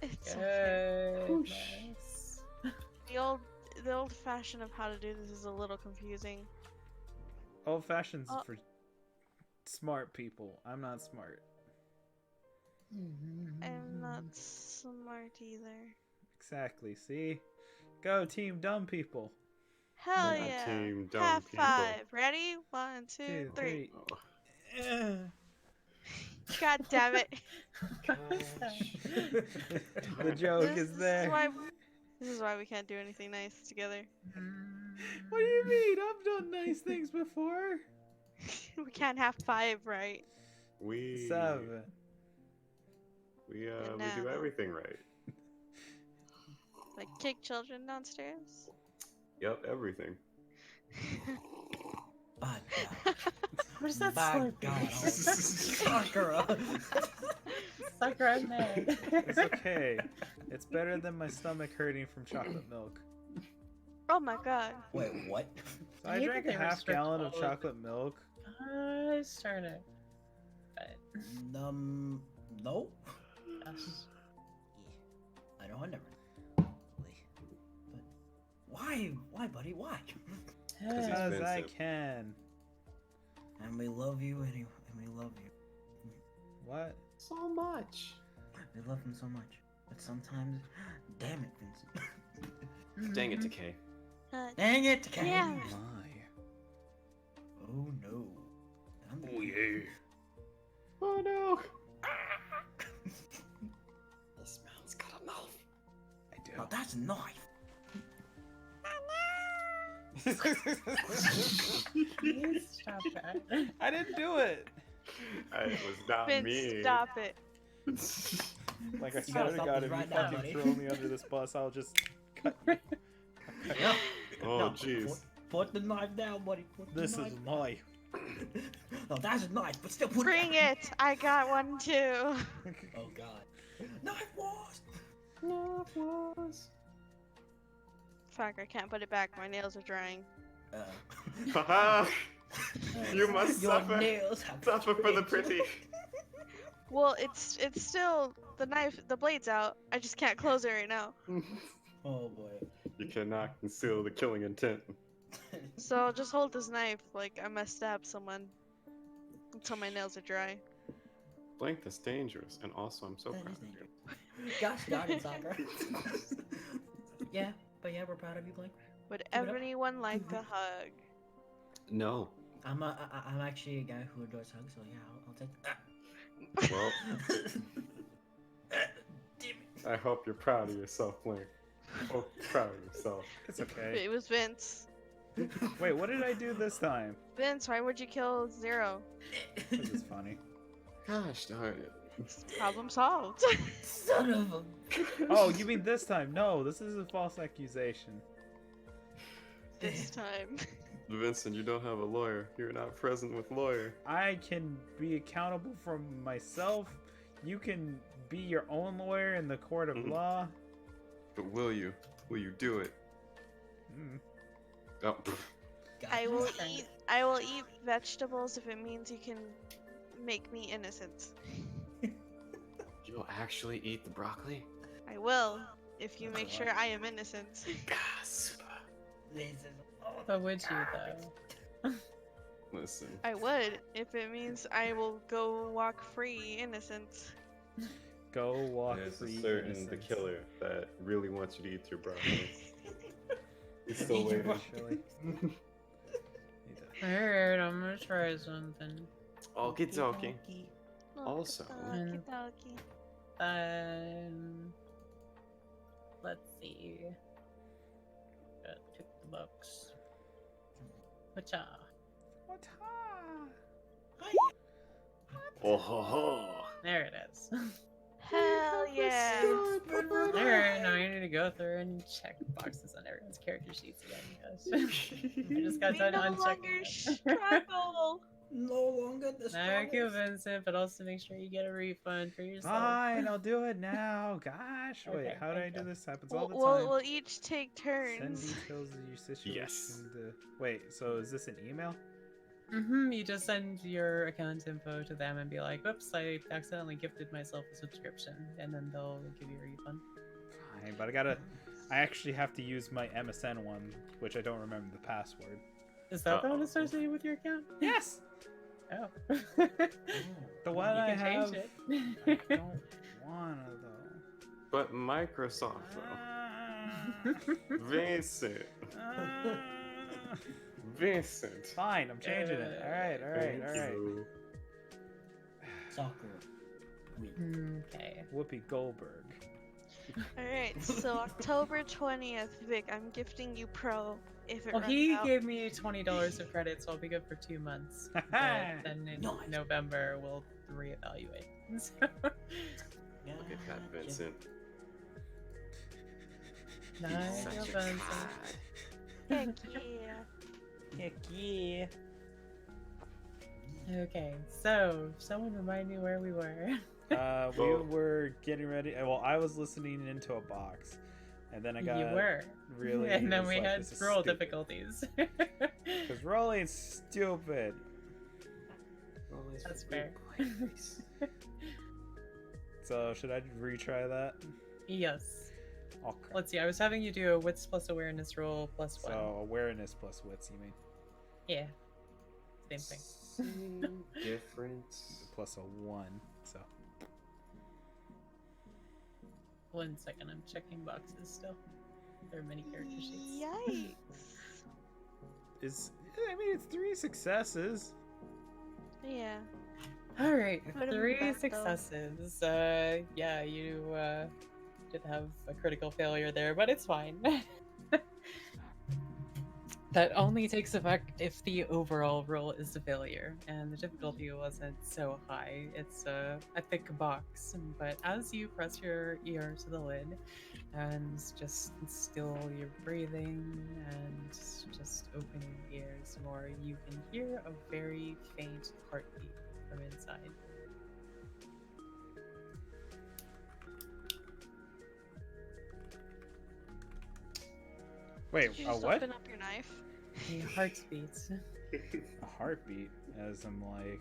It's okay. Good. Whoosh. Nice. The old fashion of how to do this is a little confusing. Old fashions Oh. for smart people. I'm not smart. I'm not smart either. Exactly. See? Go team dumb people. Hell My yeah! team, dumb Half people. five. Ready? 1, 2, 2, 3. 3. Oh, God damn it! The joke is This there. is why we can't do anything nice together. What do you mean? I've done nice things before. We can't have 5, right? we 7. we And do now- everything right. Like kick children downstairs. Yep, everything. By God. Where's that By slurp? God. Sakura. Sakura man. It's okay. It's better than my stomach hurting from chocolate milk. Oh my god. Wait, what? So I I hate drank that a they half restrict gallon of all of chocolate milk. Darn it. But, No. gosh. I know I never. But why? Why, buddy? Why? It's Because I expensive. can. And we love you anyway. And we love you. What? So much. We love him so much. But sometimes, damn it, Vincent. Dang it, Decay. Dang it, Kane. Yeah. My. Oh no. I'm the yeah. Oh no. This man's got a mouth. I do. Now that's a knife. Please stop that. I didn't do it. It was not Vince, me. stop it. Like I You swear gotta to stop God, this if right you now, fucking buddy. throw me under this bus, I'll just cut you. No. Oh, No, jeez. Put the knife down, buddy. Put the This is knife a knife. No, that's a knife, but still put Bring it. I got one too. Oh god. Knife was. Fuck, I can't put it back. My nails are drying. Haha. You must Your suffer. nails have Suffer for the pricked. pretty. Well, it's still the knife. The blade's out. I just can't close it right now. Oh boy. You cannot conceal the killing intent. So I'll just hold this knife like I must stab someone until my nails are dry. Blank is dangerous, and also I'm so That proud is of you. dangerous. Gosh darn it, Sakura. Yeah, but yeah, we're proud of you, Blake. Would Keep it up. anyone like a hug? No. I'm actually a guy who adores hugs, so yeah, I'll take. Well, Damn it. I hope you're proud of yourself, Blank. Hope you're proud of yourself. It's okay. It was Vince. Wait, what did I do this time? Vince, why would you kill Zero? This is funny. Gosh darn it. Problem solved. Son of a. Oh, you mean this time? No, this is a false accusation. This time. Vincent, you don't have a lawyer. You're not present with lawyer. I can be accountable for myself. You can be your own lawyer in the court of Mhm. law. But will you? Will you do it? Mm. Oh, I will eat vegetables if it means you can make me innocent. you'll actually eat the broccoli? I will if you make sure I am innocent. Gasp. This is. Oh, But would you though? Listen. I would if it means I will go walk free innocent. Go walk There's a free. certain the innocence. killer that really wants you to eat your broccoli. He's still Eat your waiting. Actually. He does. try something. Okie dokie. Look, Also- Okie dokie. Let's see. Pick the box. Whatcha? Oh ho ho. There it is. Hell yeah. Alright, now I need to go through and check boxes on everyone's character sheets again, guys. I just got We done no unchecking longer it. struggle. No longer the Thank you, struggles. Vincent, but also make sure you get a refund for yourself. Fine, I'll do it now. Gosh, wait, Okay, how do I thank do you. this? Happens all the We'll, time. we'll each take Send turns. details of your situation. Yes. Wait, so is this an email? You just send your account info to them and be like, "Oops, I accidentally gifted myself a subscription," and then they'll give you a refund. Fine, but I actually have to use my MSN one, which I don't remember the password. Is that the one Uh-oh. associated with your account? Yes! Oh. The one You I can change have. it. I don't wanna though. But Microsoft though. Vincent. Vincent. Fine, I'm changing it. Alright, Thank alright. you. Soccer. Win. Okay. Whoopi Goldberg. Alright, so October 20th, Vic, I'm gifting you Pro if it Well, runs he out. gave me $20 of credit, so I'll be good for 2 months. But then in Nice. November, we'll reevaluate. So, Yeah, Look at that, Vincent. nice, Such a Vincent. guy. Heck yeah. Heck yeah. Okay, so someone remind me where we were. We Whoa. were getting ready. Well, I was listening into a box, and then I got You were. really. And then was we like, had this is roll stupid. difficulties. Because rolling's stupid. That's fair. So should I retry that? Yes. Oh crap. Let's see, I was having you do a wits plus awareness roll plus 1. So awareness plus wits, you mean? Yeah. Same thing. Same difference. Plus a 1. So 1 second, I'm checking boxes still. There are many character sheets. Yikes. I mean it's 3 successes. Yeah. Alright, Would've been 3 bad, though. successes. Yeah, you did have a critical failure there, but it's fine. That only takes effect if the overall roll is a failure, and the difficulty wasn't so high. It's a thick box, but as you press your ear to the lid and just still your breathing and just open your ears more, you can hear a very faint heartbeat from inside. Wait, Did you a just what? open up your knife? A heartbeat. A heartbeat. As I'm like,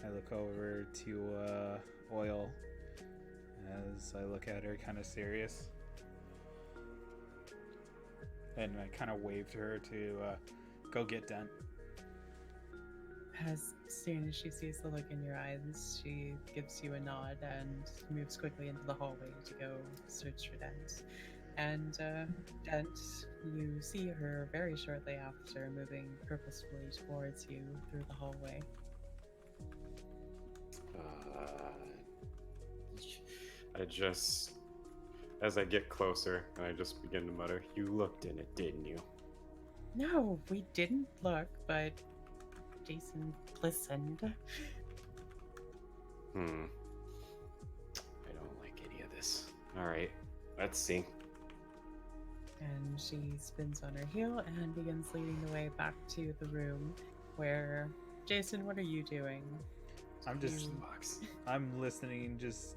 I look over to Oil. As I look at her, kind of serious. And I kind of wave to her to go get Dent. As soon as she sees the look in your eyes, she gives you a nod and moves quickly into the hallway to go search for Dent. And Dent, you see her very shortly after, moving purposefully towards you through the hallway. I just, as I get closer, I just begin to mutter, "You looked in it, didn't you?" No, we didn't look, but Jason listened. I don't like any of this. Alright, let's see. And she spins on her heel and begins leading the way back to the room where... Jason, what are you doing? I'm just, Box. I'm listening, just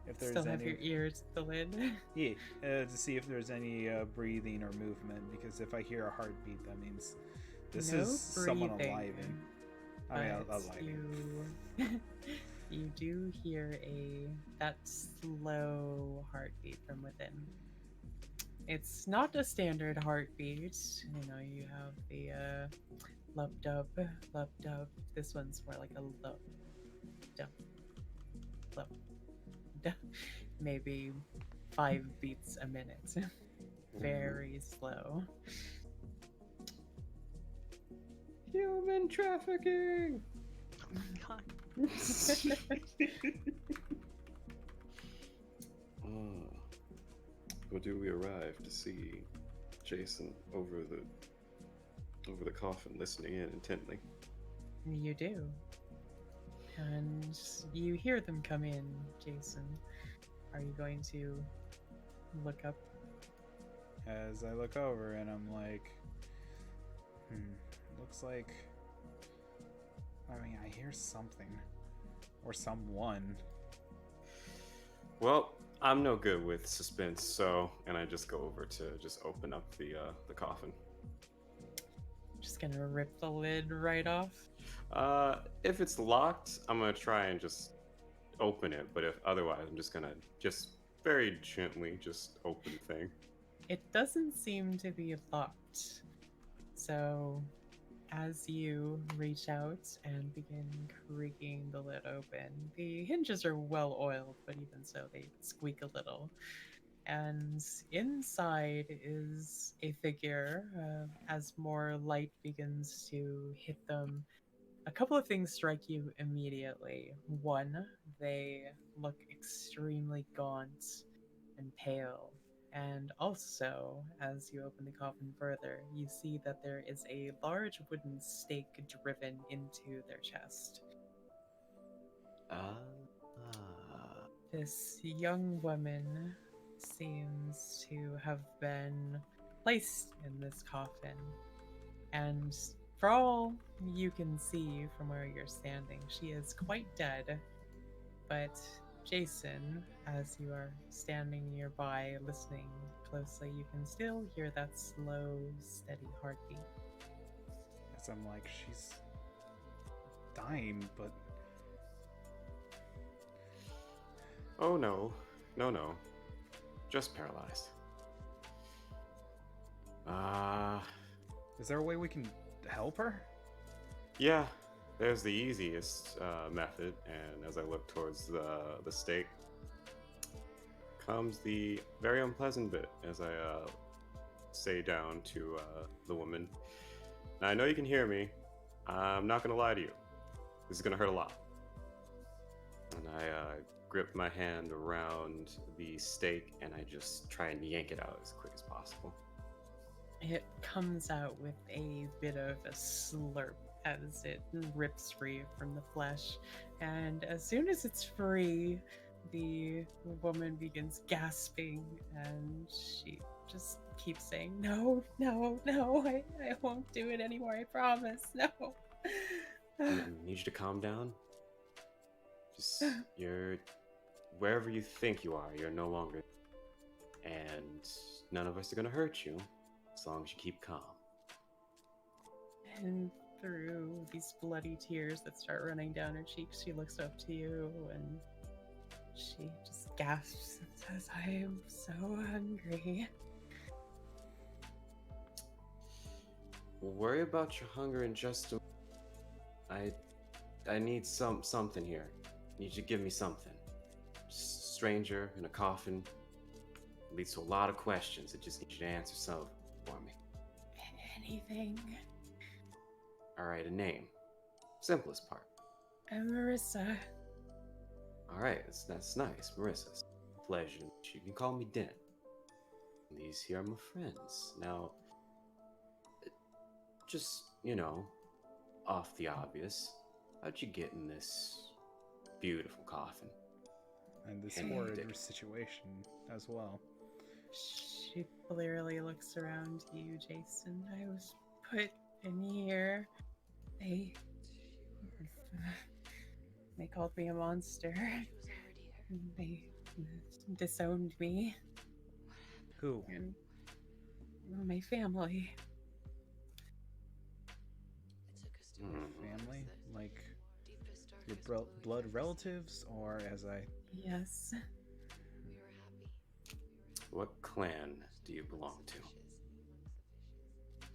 if there's Still have any, your ears to the lid? yeah, to see if there's any breathing or movement. Because if I hear a heartbeat, that means this No is someone breathing, aliving. I mean, but aliving. you do hear that slow heartbeat from within. It's not a standard heartbeat. You know, you have the lub dub. This one's more like a lub dub. Maybe 5 beats a minute. Very slow. Human trafficking! Oh my god. Well, do we arrive to see Jason over the coffin, listening in intently? You do. And you hear them come in, Jason. Are you going to look up? As I look over and I'm like, looks like. I mean, I hear something. Or someone. Well, I'm no good with suspense, and I just go over to just open up the coffin. Just gonna rip the lid right off. If it's locked, I'm gonna try and just open it, but if otherwise, I'm just gonna just very gently just open the thing. It doesn't seem to be locked. So, as you reach out and begin creaking the lid open, the hinges are well oiled, but even so, they squeak a little. And inside is a figure. As more light begins to hit them, a couple of things strike you immediately. One, they look extremely gaunt and pale. And also, as you open the coffin further, you see that there is a large wooden stake driven into their chest. This young woman seems to have been placed in this coffin, and for all you can see from where you're standing, she is quite dead. But Jason, as you are standing nearby listening closely, you can still hear that slow, steady heartbeat. As I'm like, she's dying, but Oh no, no, just paralyzed. is there a way we can help her? Yeah, there's the easiest method, and as I look towards the stake, comes the very unpleasant bit as I say down to the woman. Now, I know you can hear me. I'm not gonna lie to you. This is gonna hurt a lot. And I grip my hand around the stake, and I just try and yank it out as quick as possible. It comes out with a bit of a slurp as it rips free from the flesh. And as soon as it's free, the woman begins gasping and she just keeps saying, No, I won't do it anymore, I promise, no. I need you to calm down. Just, you're wherever you think you are, you're no longer. And none of us are gonna hurt you as long as you keep calm. And through these bloody tears that start running down her cheeks, she looks up to you and she just gasps and says, I am so hungry. We'll worry about your hunger in just a. I need something here. I need you to give me something. Stranger in a coffin leads to a lot of questions. I just need you to answer some for me. Anything. All right, a name. Simplest part. I'm Marissa. All right, that's nice, Marissa. Pleasure. You can call me Den. These here are my friends. Now, just, off the obvious, how'd you get in this beautiful coffin? And this Hey, horrid Dick. situation as well. She clearly looks around you, Jason. I was put in here. They called me a monster. They disowned me. Who? And my family. Family? Like your blood relatives? Or as I... Yes. What clan do you belong to?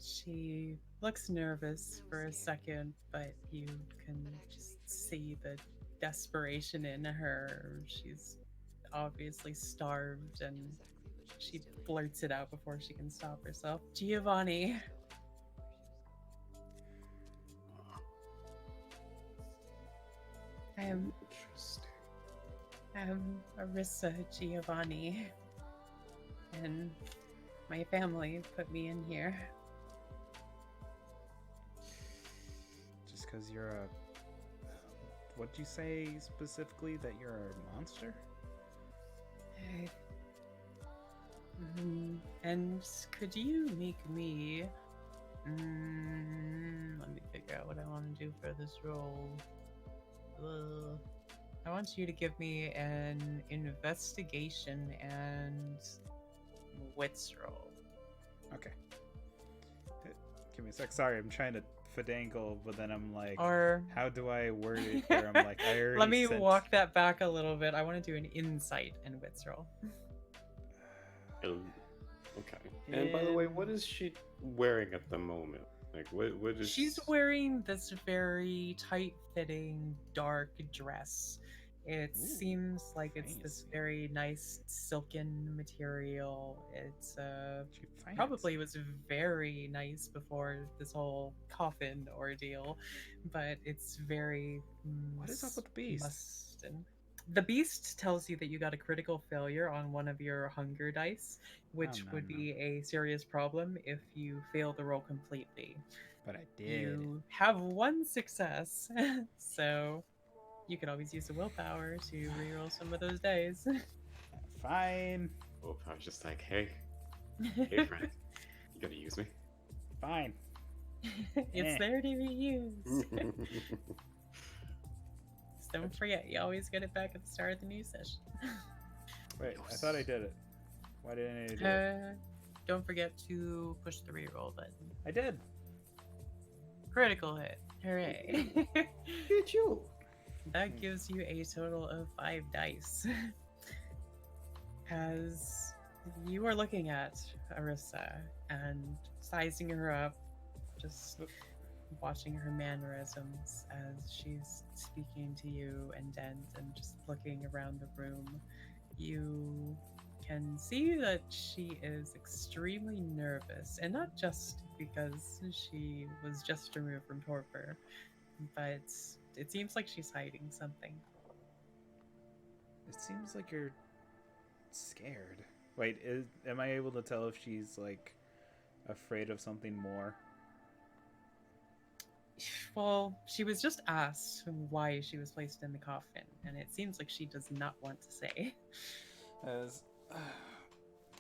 She looks nervous for a second, but you can just see the desperation in her. She's obviously starved and she blurts it out before she can stop herself. Giovanni. I'm Interesting. Arissa Giovanni, and my family put me in here. Just because you're a... What'd you say specifically? That you're a monster? And could you make me... let me figure out what I want to do for this role. I want you to give me an investigation and wits roll. Okay. Give me a sec. Sorry, I'm trying to finagle, but then I'm like, Or how do I word it where I'm like, I already let me sent... walk that back a little bit. I want to do an insight and wits roll. Okay. And by the way, what is she wearing at the moment? Like, what is... She's wearing this very tight-fitting dark dress. It Ooh, seems like it's this fancy. very nice silken material. It's She fancy. probably was very nice before this whole coffin ordeal, but it's very What is up with the beast? mustin'. The beast tells you that you got a critical failure on one of your hunger dice, which no, would no. be a serious problem if you fail the roll completely. But I did. You have one success, so you could always use the willpower to reroll some of those days. Fine. Oh, I was just like, hey, hey, friend, you gonna use me? Fine. It's Eh. there to be used. Just don't forget, you always get it back at the start of the new session. Wait, I thought I did it. Why didn't I do it? Don't forget to push the reroll button. I did. Critical hit. Hooray. Did you? That gives you a total of 5 dice. As you are looking at Arissa and sizing her up, just watching her mannerisms as she's speaking to you and Dent and just looking around the room, you can see that she is extremely nervous, and not just because she was just removed from torpor, but it seems like she's hiding something. It seems like you're scared. Wait, am I able to tell if she's like afraid of something more? Well, she was just asked why she was placed in the coffin, and it seems like she does not want to say. As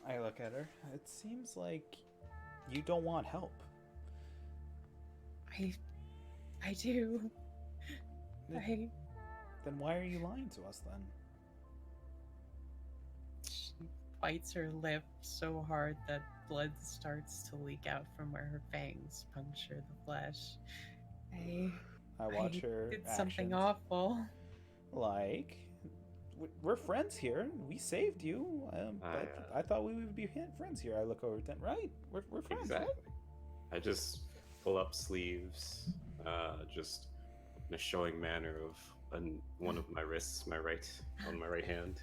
I look at her, it seems like you don't want help. I do. Then why are you lying to us then? She bites her lip so hard that blood starts to leak out from where her fangs puncture the flesh. I watch her did actions. something awful. Like, we're friends here. We saved you. I thought we would be friends here. I look over at them. Right? We're friends. Exactly. Right? I just pull up sleeves, just in a showing manner of one of my wrists, on my right hand.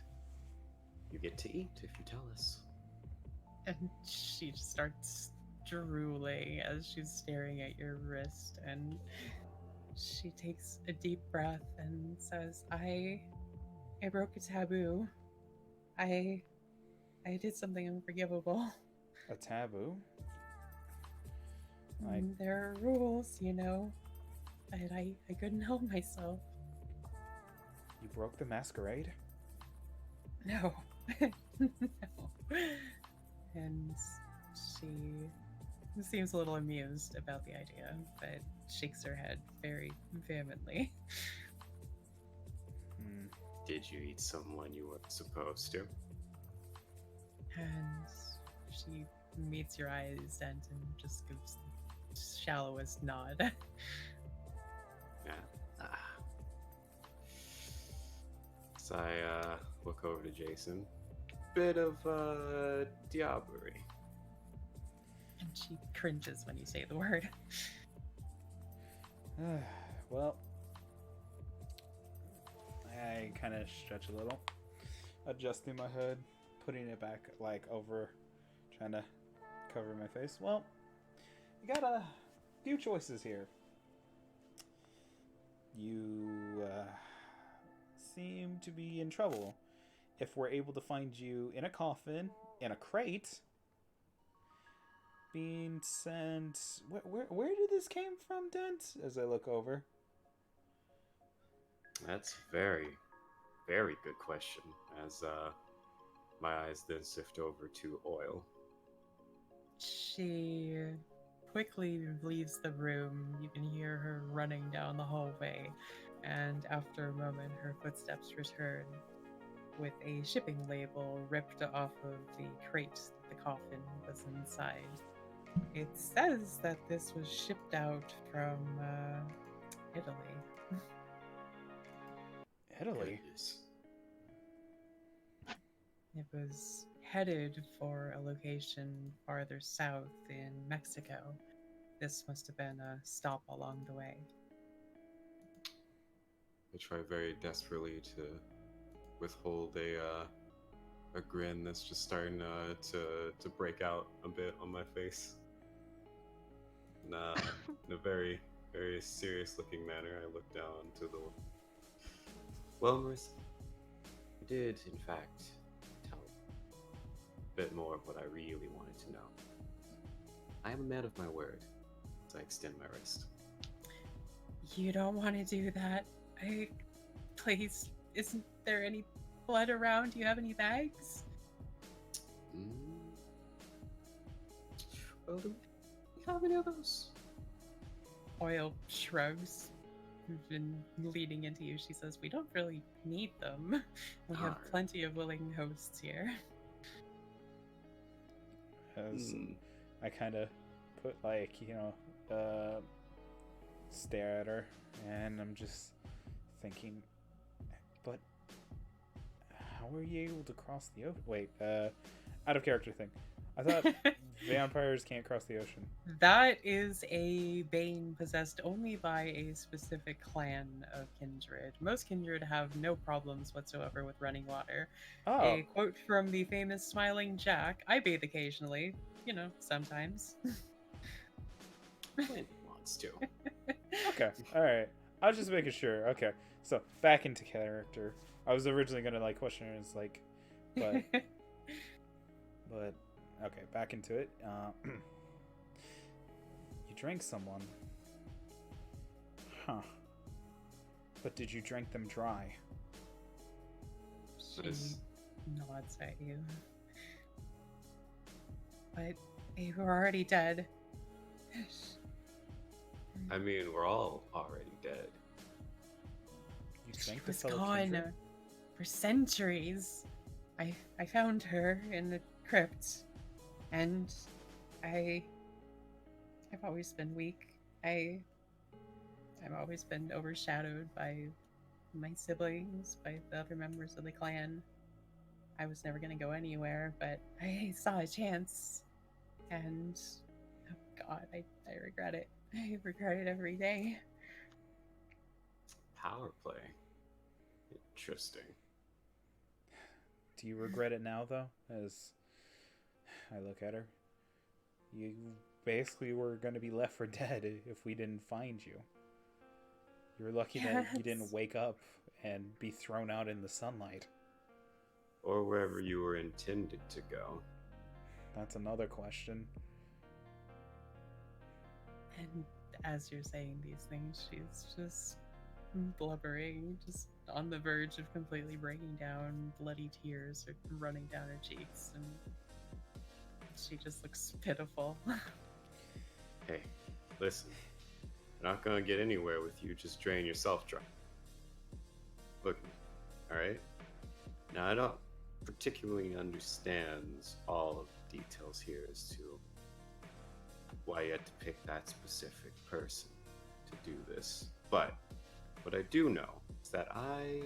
You get to eat if you tell us. And she just starts drooling as she's staring at your wrist, and she takes a deep breath and says, I broke a taboo. I did something unforgivable. A taboo? There are rules, you know, and I couldn't help myself. You broke the masquerade? No. No. And she seems a little amused about the idea, but shakes her head very vehemently. Did you eat someone you weren't supposed to? And she meets your eyes and just gives the shallowest nod. Yeah. So I look over to Jason. Bit of diablerie. And she cringes when you say the word. Well, I kind of stretch a little, adjusting my hood, putting it back like over, trying to cover my face. Well, you got a few choices here. You seem to be in trouble. If we're able to find you in a coffin, in a crate, being sent... Where did this came from, Dent? As I look over. That's very, very good question. As my eyes then sift over to Oil. She quickly leaves the room. You can hear her running down the hallway, and after a moment, her footsteps return with a shipping label ripped off of the crate that the coffin was inside. It says that this was shipped out from Italy. Italy? Goodness. It was headed for a location farther south in Mexico. This must have been a stop along the way. I try very desperately to withhold a grin that's just starting to break out a bit on my face. And, in a very, very serious looking manner, I look down to the... Well, Marissa, you did, in fact, tell a bit more of what I really wanted to know. I am a man of my word, as I extend my wrist. You don't want to do that. Please, isn't there any blood around? Do you have any bags? Well, do we have any of those? Oil shrugs. We've been leading into you. She says, we don't really need them. We have Darn. plenty of willing hosts here. As I kind of put, like, stare at her, and I'm just thinking, but how were you able to cross the ocean? Wait, out of character thing. I thought vampires can't cross the ocean. That is a bane possessed only by a specific clan of kindred. Most kindred have no problems whatsoever with running water. Oh, A quote from the famous Smiling Jack, I bathe occasionally, sometimes. Clint wants to. okay, all right. I was just making sure. Okay, so back into character. I was originally gonna question her, as but okay, back into it. You drank someone, huh? But did you drink them dry? She nods at you. But they were already dead. I mean, we're all already dead. You She drank the was fellow gone kindred? for centuries. I found her in the crypt, and I've always been weak. I've always been overshadowed by my siblings, by the other members of the clan. I was never gonna go anywhere, but I saw a chance, and oh God, I regret it. I regret it every day. Power play. Interesting. Do you regret it now, though? As I look at her, you basically were going to be left for dead if we didn't find you. You were lucky that you didn't Yes. wake up and be thrown out in the sunlight. Or wherever you were intended to go. That's another question. And as you're saying these things, she's just blubbering, just on the verge of completely breaking down. Bloody tears are running down her cheeks, and she just looks pitiful. Hey, listen. We're not gonna get anywhere with you just drain yourself dry. Look, alright? Now, I don't particularly understand all of the details here as to why you had to pick that specific person to do this. But what I do know is that I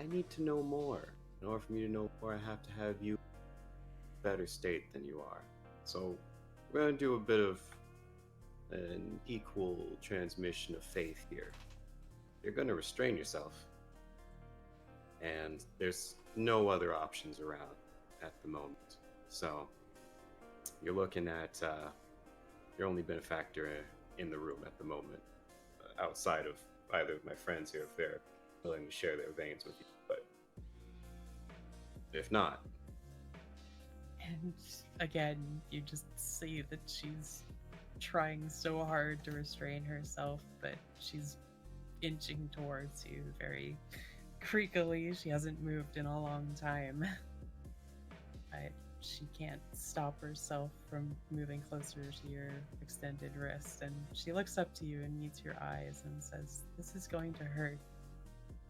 need to know more. In order for me to know more, I have to have you in a better state than you are. So we're going to do a bit of an equal transmission of faith here. You're going to restrain yourself. And there's no other options around at the moment. So you're looking at your only benefactor in the room at the moment, outside of either of my friends here, if they're willing to share their veins with you. But if not, And again, you just see that she's trying so hard to restrain herself, but she's inching towards you very creakily. She hasn't moved in a long time. But she can't stop herself from moving closer to your extended wrist. And she looks up to you and meets your eyes and says, "This is going to hurt."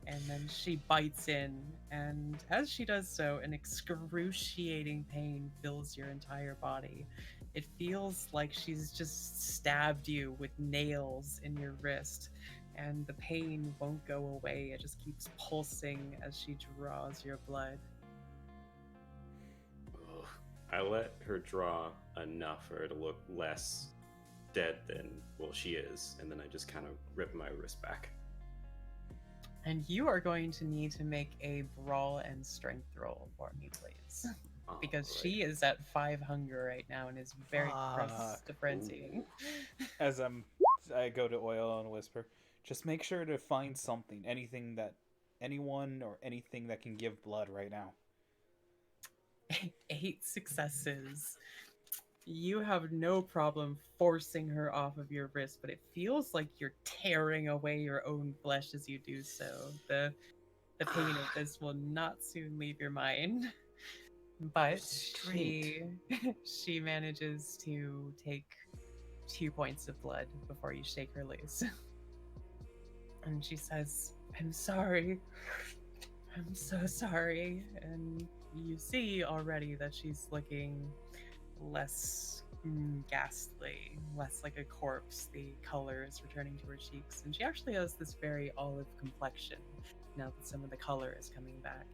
And then she bites in, and as she does so, an excruciating pain fills your entire body. It feels like she's just stabbed you with nails in your wrist, and the pain won't go away. It just keeps pulsing as she draws your blood. ugh, I let her draw enough for her to look less dead than, well, she is, and then I just kind of rip my wrist back. And you are going to need to make a brawl and strength roll for me, please. Because Alright. she is at 5 hunger right now and is very close Fuck. to frenzying. As I go to Oil and whisper, just make sure to find something, anyone or anything that can give blood right now. 8 successes. You have no problem forcing her off of your wrist, but it feels like you're tearing away your own flesh as you do so. The pain of this will not soon leave your mind. But she manages to take 2 points of blood before you shake her loose. And she says, "I'm sorry. I'm so sorry." And you see already that she's looking less ghastly, less like a corpse. The color is returning to her cheeks, and she actually has this very olive complexion now that some of the color is coming back.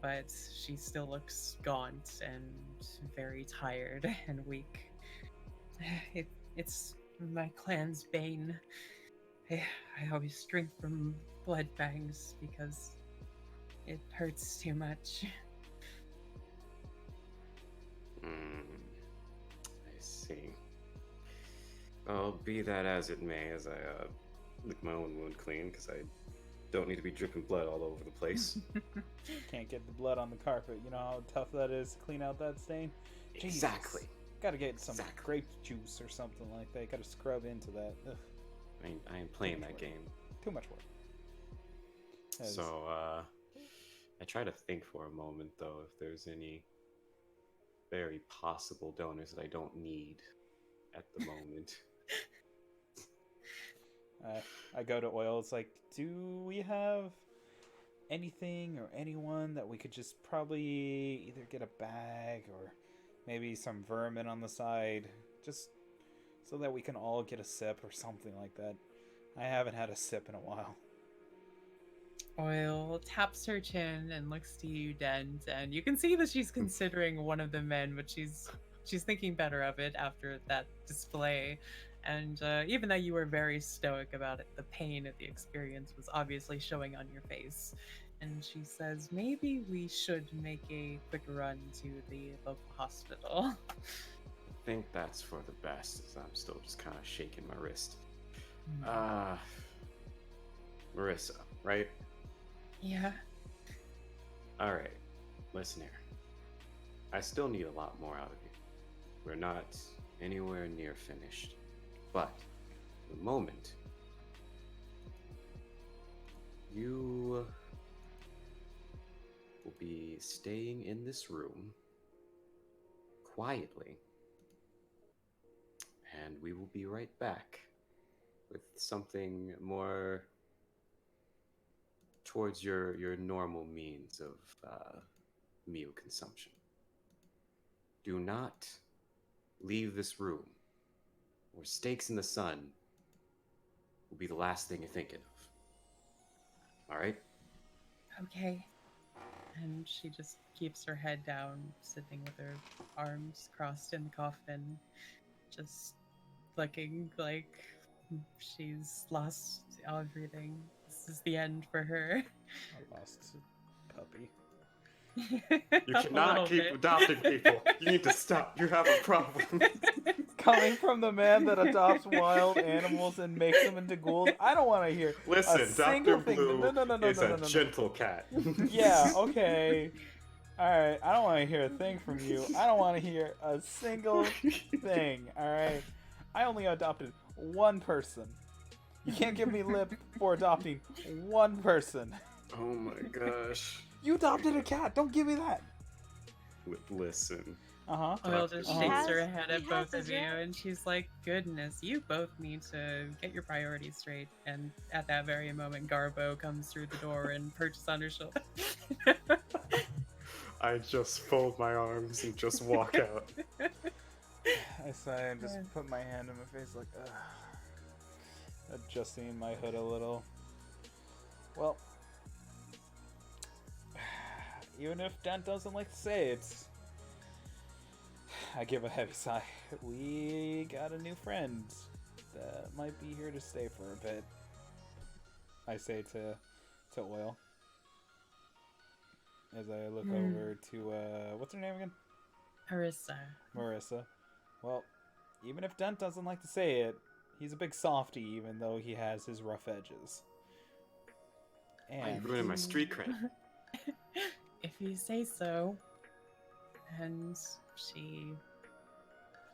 But she still looks gaunt and very tired and weak. It's my clan's bane. I always drink from blood fangs because it hurts too much. I see. Well, be that as it may, as I lick my own wound clean, because I don't need to be dripping blood all over the place. Can't get the blood on the carpet. You know how tough that is to clean out that stain? Jesus. Exactly. Gotta get some Exactly. grape juice or something like that. Gotta scrub into that. Ugh, I ain't playing that game. too much work. As- So, I try to think for a moment, though, if there's any very possible donors that I don't need at the moment. I go to Oil. It's like, do we have anything or anyone that we could just probably either get a bag or maybe some vermin on the side, just so that we can all get a sip or something like that. I haven't had a sip in a while. Oil taps her chin and looks to you, Dent, and you can see that she's considering one of the men, but she's thinking better of it after that display. And even though you were very stoic about it, the pain of the experience was obviously showing on your face. And she says, "Maybe we should make a quick run to the local hospital." I think that's for the best, as I'm still just kind of shaking my wrist. Marissa, right? Yeah. Alright, listen here. I still need a lot more out of you. We're not anywhere near finished. But, the moment you will be staying in this room quietly, and we will be right back with something more towards your normal means of meal consumption. Do not leave this room, or stakes in the sun will be the last thing you're thinking of. All right? Okay. And she just keeps her head down, sitting with her arms crossed in the coffin, just looking like she's lost everything. This is the end for her. I lost a puppy. You cannot keep adopting people. You need to stop. You have a problem. Coming from the man that adopts wild animals and makes them into ghouls, I don't want to hear a Listen, single Dr. thing. Blue is No, a no. gentle cat. Yeah, okay. Alright, I don't want to hear a thing from you. I don't want to hear a single thing, alright? I only adopted one person. You can't give me lip for adopting one person. Oh my gosh. You adopted a cat, don't give me that. Listen. Uh-huh. Oil just Uh-huh. shakes her Has- head he at both has of a you, jet. and she's like, "Goodness, you both need to get your priorities straight." And at that very moment, Garbo comes through the door and perches on her shoulder. I just fold my arms and just walk out. I sigh and just put my hand in my face like, ugh. Adjusting my hood a little. Well, even if Dent doesn't like to say it, I give a heavy sigh. We got a new friend that might be here to stay for a bit. I say to Oil. As I look over to, what's her name again? Marissa. Well, even if Dent doesn't like to say it, he's a big softy, even though he has his rough edges. Why are you And ruining my street cred? If you say so. And she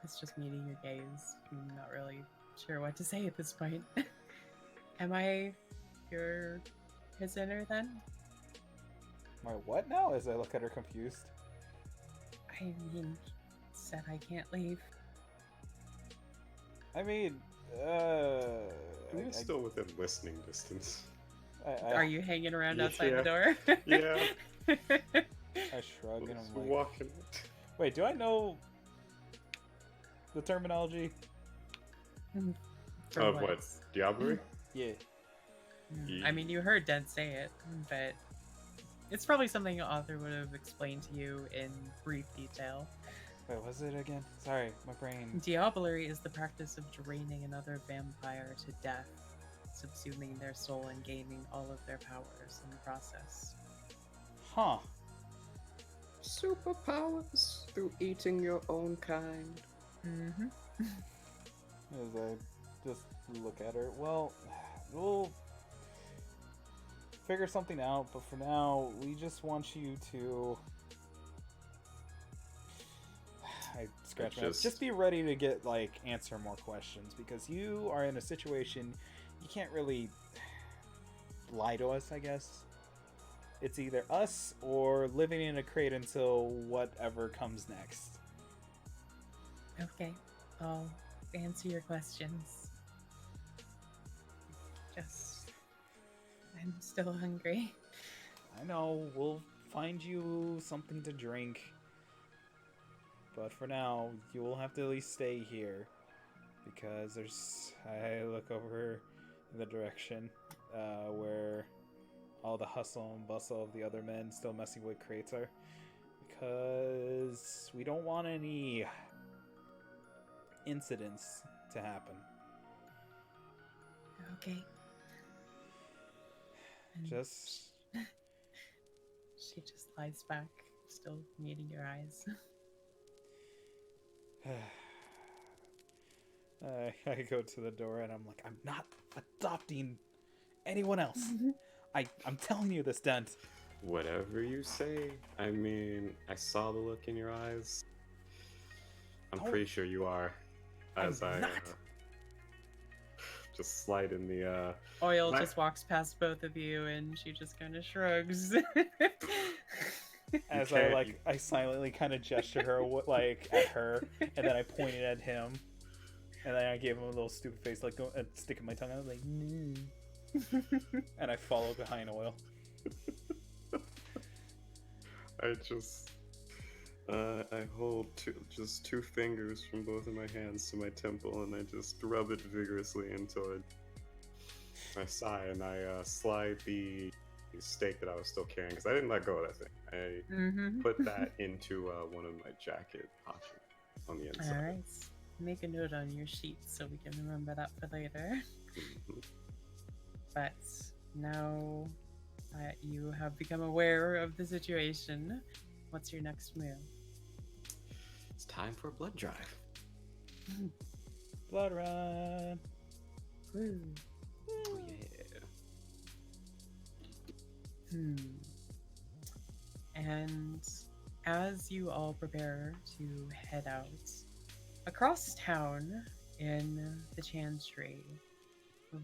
is just meeting your gaze. I'm not really sure what to say at this point. Am I your prisoner then? my what now? As I look at her confused. I mean, said I can't leave. I mean, We're still within listening distance. Are you hanging around outside Yeah. the door? Yeah. I shrug and Just I'm like, walking. wait, do I know the terminology? For Of what? Diablerie? Yeah. I mean, you heard Dent say it, but it's probably something the author would have explained to you in brief detail. Wait, what was it again? Sorry, my brain. Diablerie is the practice of draining another vampire to death, subsuming their soul and gaining all of their powers in the process. Huh. Superpowers through eating your own kind. Mm-hmm. As I just look at her. Well, we'll figure something out, but for now, we just want you to... I scratch my head. Just be ready to get, like, answer more questions, because you are in a situation you can't really lie to us, I guess. It's either us or living in a crate until whatever comes next. Okay, I'll answer your questions. Just, I'm still hungry. I know, we'll find you something to drink. But for now, you will have to at least stay here. Because I look over in the direction where all the hustle and bustle of the other men still messing with crates are. Because we don't want any incidents to happen. Okay. And Just... she just lies back, still meeting your eyes. I go to the door and I'm like, I'm not adopting anyone else. I'm telling you this, Dent. Whatever you say. I mean, I saw the look in your eyes. I'm Don't- pretty sure you are. As I'm I not. just slide in the Oil My- just walks past both of you and she just kind of shrugs. As can't- I silently kind of gesture her like at her, and then I pointed at him, and then I gave him a little stupid face, like sticking my tongue out, like, and I follow behind Oil. I just I hold just two fingers from both of my hands to my temple, and I just rub it vigorously until I sigh, and I slide the stake that I was still carrying, because I didn't let go of that thing. I put that into one of my jacket pockets on the inside. Alright. Make a note on your sheet so we can remember that for later. Mhm. But now You have become aware of the situation. What's your next move? It's time for a blood drive. Blood run. Woo. Oh, yeah. And as you all prepare to head out, across town in the Chantry,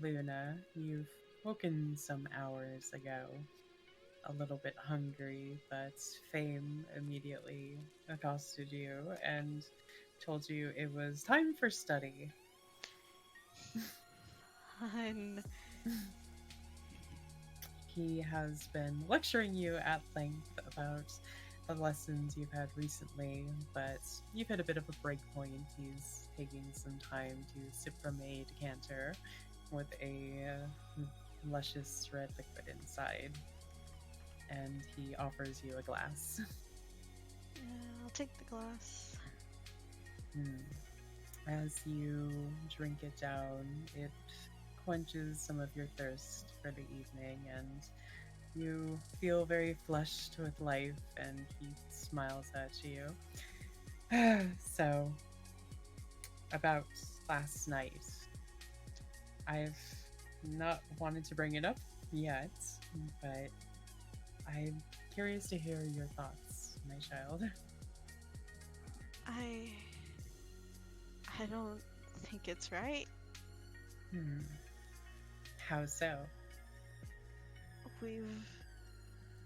Luna, you've woken some hours ago, a little bit hungry, but Fame immediately accosted you and told you it was time for study. Fun. He has been lecturing you at length about the lessons you've had recently, but you've hit a bit of a break point. He's taking some time to sip from a decanter with a luscious red liquid inside, and he offers you a glass. Yeah, I'll take the glass. As you drink it down, it quenches some of your thirst for the evening, and you feel very flushed with life, and he smiles at you. So, about last night, I've not wanted to bring it up yet, but I'm curious to hear your thoughts, my child. I don't think it's right. How so?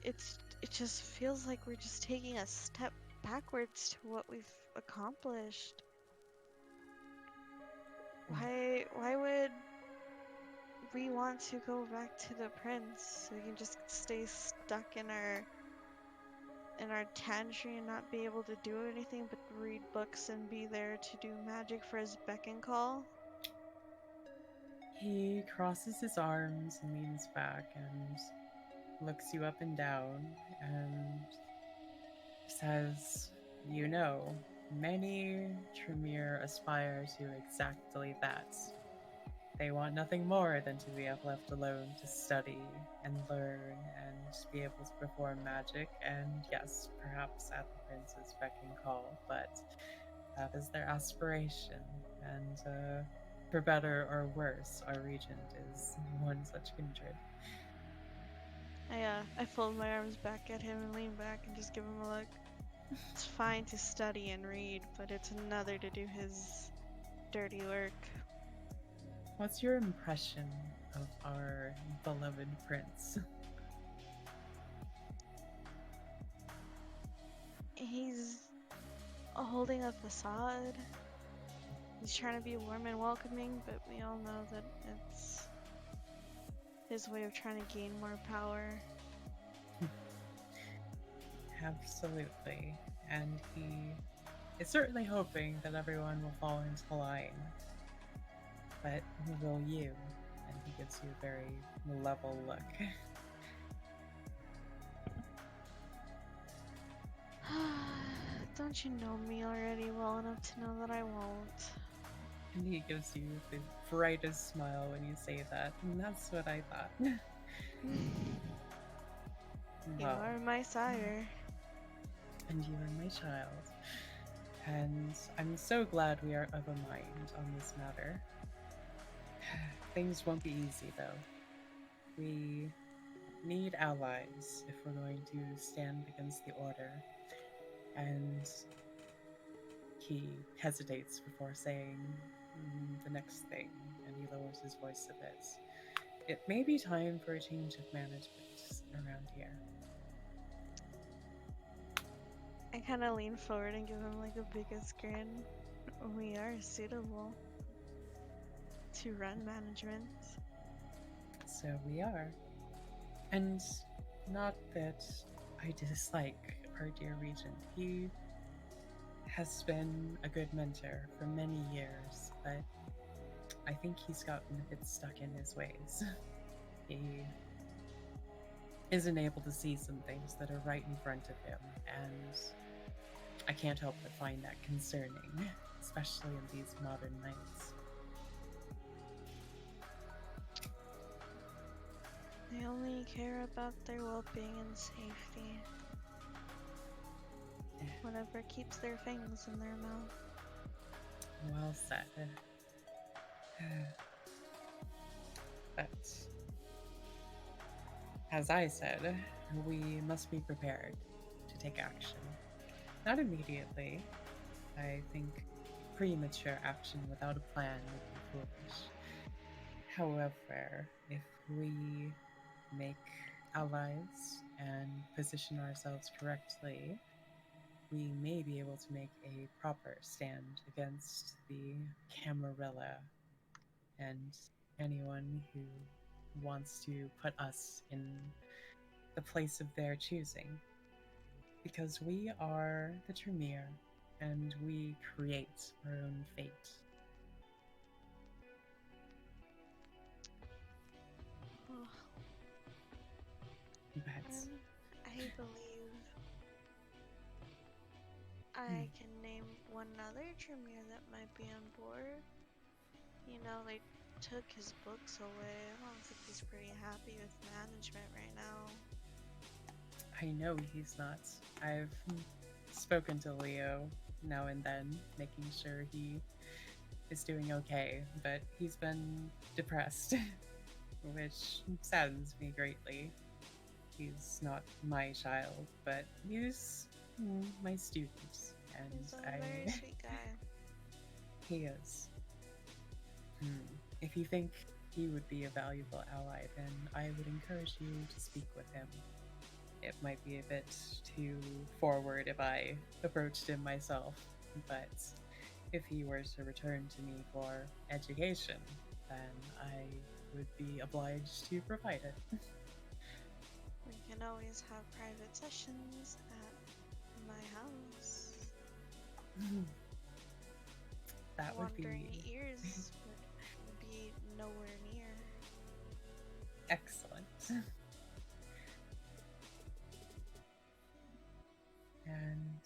It just feels like we're just taking a step backwards to what we've accomplished. Why would we want to go back to the prince so we can just stay stuck in our tantry and not be able to do anything but read books and be there to do magic for his beck and call? He crosses his arms and leans back and looks you up and down and says, "You know, many Tremere aspire to exactly that. They want nothing more than to be left alone to study and learn and be able to perform magic, and yes, perhaps at the prince's beck and call, but that is their aspiration, and for better or worse, our regent is one such kindred." I fold my arms back at him and lean back and just give him a look. It's fine to study and read, but it's another to do his dirty work. What's your impression of our beloved prince? He's holding a facade. He's trying to be warm and welcoming, but we all know that it's his way of trying to gain more power. Absolutely. And he is certainly hoping that everyone will fall into line. But will you? And he gives you a very level look. Don't you know me already well enough to know that I won't? And he gives you the brightest smile when you say that. And that's what I thought. You are my sire. And you are my child. And I'm so glad we are of a mind on this matter. Things won't be easy, though. We need allies if we're going to stand against the Order. And he hesitates before saying the next thing, and he lowers his voice a bit. It may be time for a change of management around here. I kind of lean forward and give him like the biggest grin. We are suitable to run management. So we are. And not that I dislike our dear regent. He has been a good mentor for many years, but I think he's gotten a bit stuck in his ways. He isn't able to see some things that are right in front of him, and I can't help but find that concerning, especially in these modern nights. I only care about their well-being and safety. Whatever keeps their fangs in their mouth. Well said. But as I said, we must be prepared to take action. Not immediately. I think premature action without a plan would be foolish. However, if we make allies and position ourselves correctly, we may be able to make a proper stand against the Camarilla and anyone who wants to put us in the place of their choosing. Because we are the Tremere, and we create our own fate. Oh, But I believe I can name one other Tremere that might be on board. You know, they took his books away. I don't think he's pretty happy with management right now. I know he's not. I've spoken to Leo now and then, making sure he is doing okay, but he's been depressed, which saddens me greatly. He's not my child, but he's my student, and He's a very sweet guy. he is. If you think he would be a valuable ally, then I would encourage you to speak with him. It might be a bit too forward if I approached him myself, but if he were to return to me for education, then I would be obliged to provide it. We can always have private sessions at my house. That would Wandering be ears would be nowhere near. excellent. And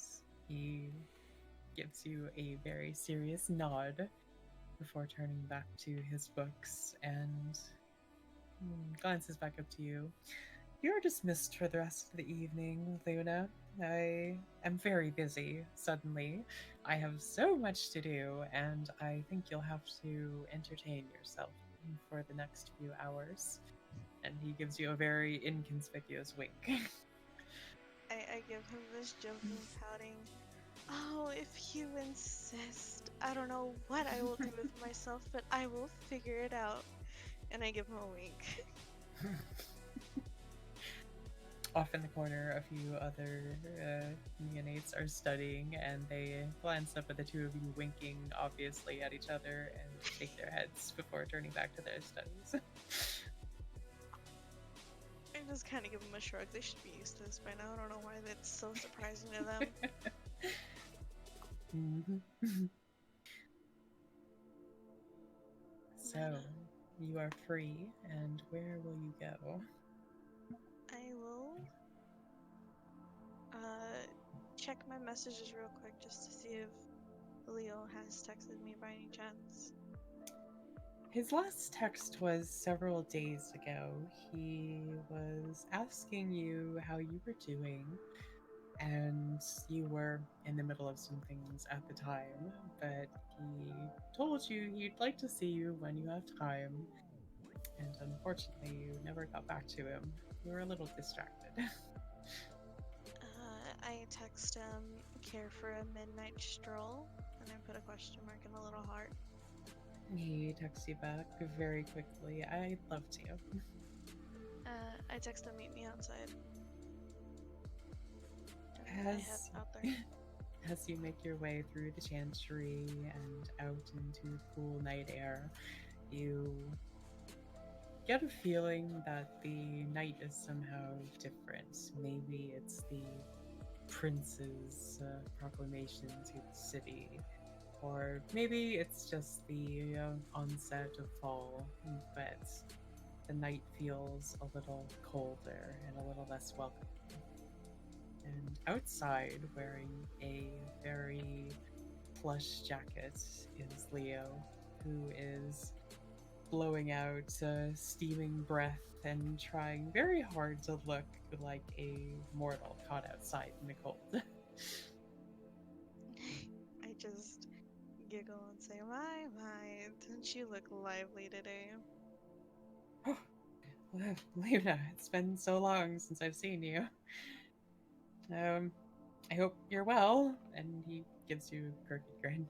he gives you a very serious nod before turning back to his books and glances back up to you. You're dismissed for the rest of the evening, Luna. I am very busy, suddenly. I have so much to do, and I think you'll have to entertain yourself for the next few hours. And he gives you a very inconspicuous wink. I give him this joking, pouting, "Oh, if you insist. I don't know what I will do with myself, but I will figure it out." And I give him a wink. Off in the corner, a few other neonates are studying, and they glance up at the two of you winking, obviously, at each other, and shake their heads before turning back to their studies. I just kind of give them a shrug. They should be used to this by now. I don't know why that's so surprising to them. So, you are free, and where will you go? I will check my messages real quick just to see if Leo has texted me by any chance. His last text was several days ago. He was asking you how you were doing, and you were in the middle of some things at the time, but he told you he'd like to see you when you have time, and unfortunately you never got back to him. You were a little distracted. I text him, care for a midnight stroll, and I put a question mark and a little heart. He texts you back very quickly. I'd love to. I text him, meet me outside. As, I head out there. as you make your way through the chantry and out into the cool night air, you get a feeling that the night is somehow different. Maybe it's the prince's proclamation to the city, or maybe it's just the onset of fall, but the night feels a little colder and a little less welcoming. And outside, wearing a very plush jacket, is Leo, who is blowing out steaming breath and trying very hard to look like a mortal caught outside in the cold. I just giggle and say, my, didn't you look lively today? Luna, it's been so long since I've seen you. I hope you're well. And he gives you a crooked grin.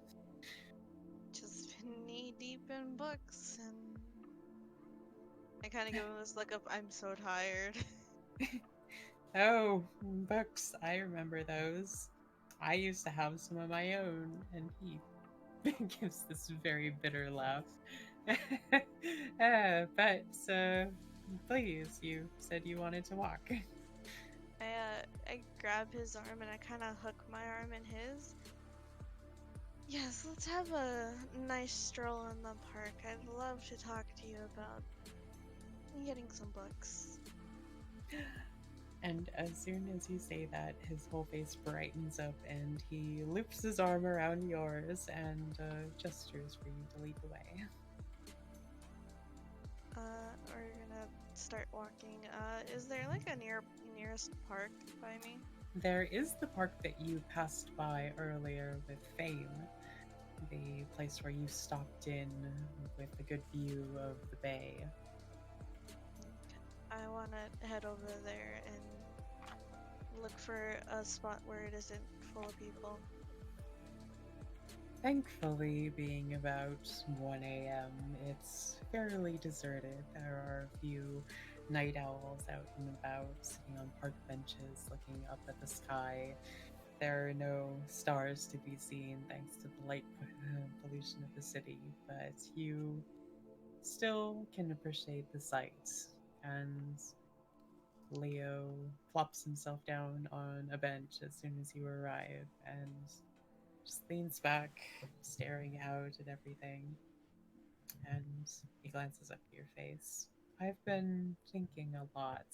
Just been knee deep in books, and I kind of give him this look of, I'm so tired. Oh, books. I remember those. I used to have some of my own, and he gives this very bitter laugh. But please, you said you wanted to walk. I grab his arm and I kind of hook my arm in his. Yes, let's have a nice stroll in the park. I'd love to talk to you about getting some books. And as soon as you say that, his whole face brightens up and he loops his arm around yours and gestures for you to lead the way. We're gonna start walking. Is there like a nearest park by me? There is the park that you passed by earlier with Fame, the place where you stopped in with a good view of the bay. I want to head over there and look for a spot where it isn't full of people. Thankfully, being about 1 a.m., it's fairly deserted. There are a few night owls out and about, sitting on park benches, looking up at the sky. There are no stars to be seen thanks to the light pollution of the city, but you still can appreciate the sights. And Leo plops himself down on a bench as soon as you arrive and just leans back, staring out at everything. And he glances up at your face. I've been thinking a lot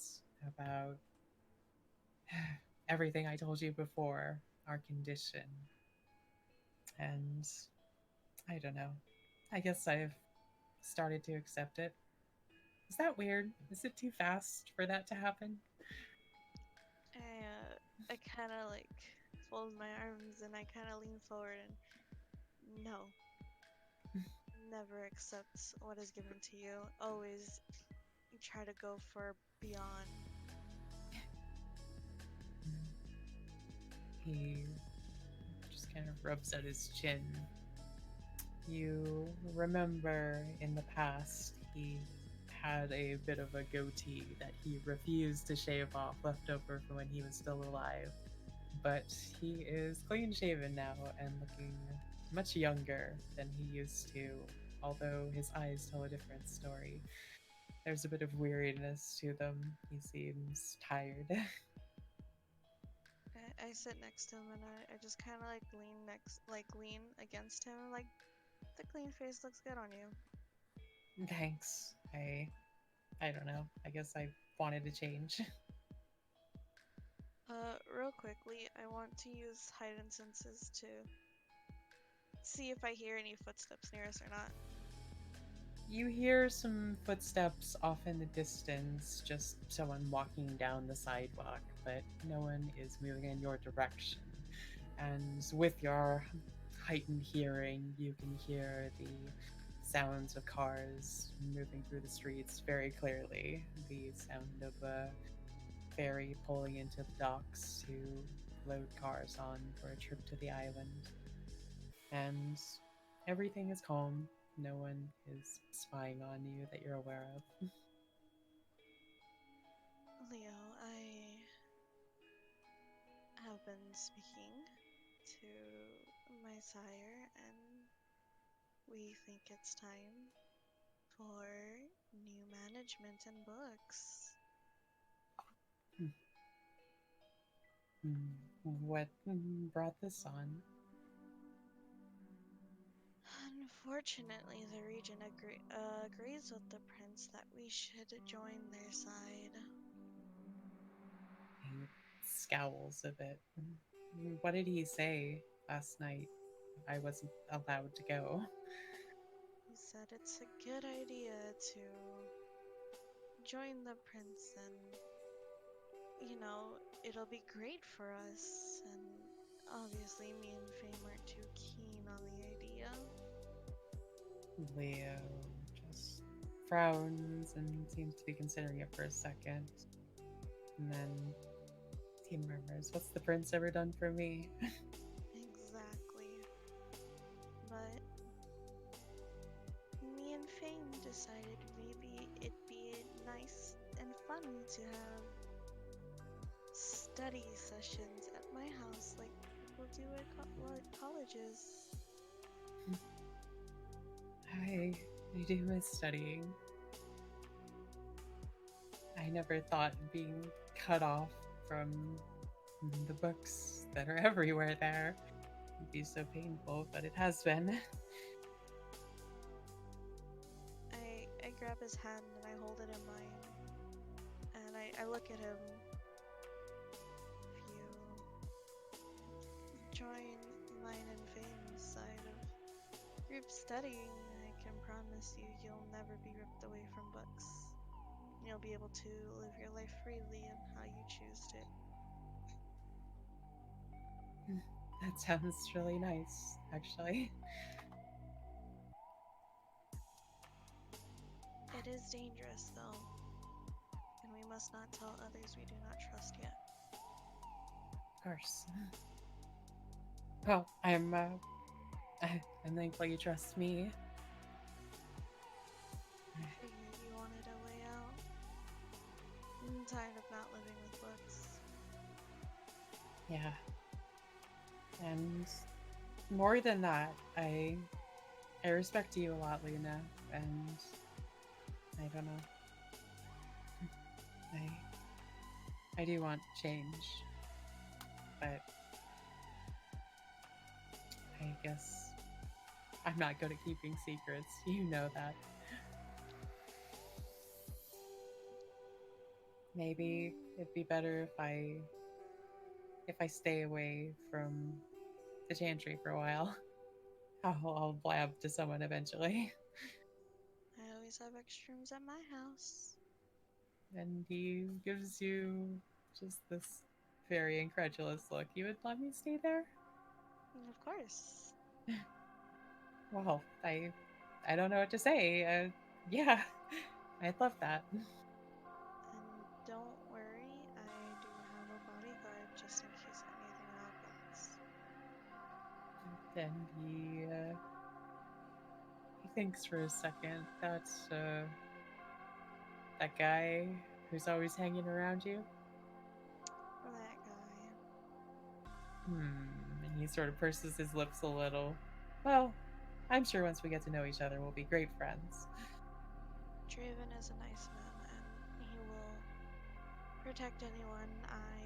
about everything I told you before, our condition. And I don't know. I guess I've started to accept it. Is that weird? Is it too fast for that to happen? I kind of like fold my arms and I kind of lean forward and no, never accept what is given to you. Always try to go for beyond. He just kind of rubs out his chin. You remember in the past, he had a bit of a goatee that he refused to shave off, left over from when he was still alive. But he is clean shaven now and looking much younger than he used to, although his eyes tell a different story. There's a bit of weariness to them. He seems tired. I sit next to him and I just kind of lean against him. Like, the clean face looks good on you. Thanks. I don't know. I guess I wanted to change. Real quickly, I want to use heightened senses to see if I hear any footsteps near us or not. You hear some footsteps off in the distance, just someone walking down the sidewalk, but no one is moving in your direction. And with your heightened hearing, you can hear the sounds of cars moving through the streets very clearly. The sound of a ferry pulling into the docks to load cars on for a trip to the island. And everything is calm. No one is spying on you that you're aware of. Leo, I have been speaking to my sire, and we think it's time for new management and books. What brought this on? Unfortunately, the regent agrees with the prince that we should join their side. He scowls a bit. What did he say last night? I wasn't allowed to go. He said it's a good idea to join the prince, and it'll be great for us. And obviously, me and Fame aren't too keen on the idea. Leo just frowns and seems to be considering it for a second. And then he murmurs, "What's the prince ever done for me?" Exactly. But me and Fame decided maybe it'd be nice and fun to have study sessions at my house like people do at colleges. I do miss studying. I never thought being cut off from the books that are everywhere there would be so painful, but it has been. I grab his hand and I hold it in mine, and I look at him. If you join mine and Fame's side of group studying, I can promise you'll never be ripped away from books. You'll be able to live your life freely and how you choose to. That sounds really nice, actually. It is dangerous, though, and we must not tell others we do not trust yet. Of course. Well, I'm thankful you trust me. Figured you wanted a way out. I'm tired of not living with books. Yeah. And more than that, I respect you a lot, Lena, and I don't know. I do want change, but I guess I'm not good at keeping secrets. You know that. Maybe it'd be better if I stay away from the chantry for a while. I'll blab to someone eventually. I always have extra rooms at my house. And he gives you just this very incredulous look. You would let me stay there? Of course. Well, I don't know what to say. Yeah, I'd love that. And don't worry, I do have a bodyguard just in case anything happens. And he thinks for a second. That's that guy who's always hanging around you. That guy. And he sort of purses his lips a little. Well, I'm sure once we get to know each other, we'll be great friends. Draven is a nice man, and he will protect anyone I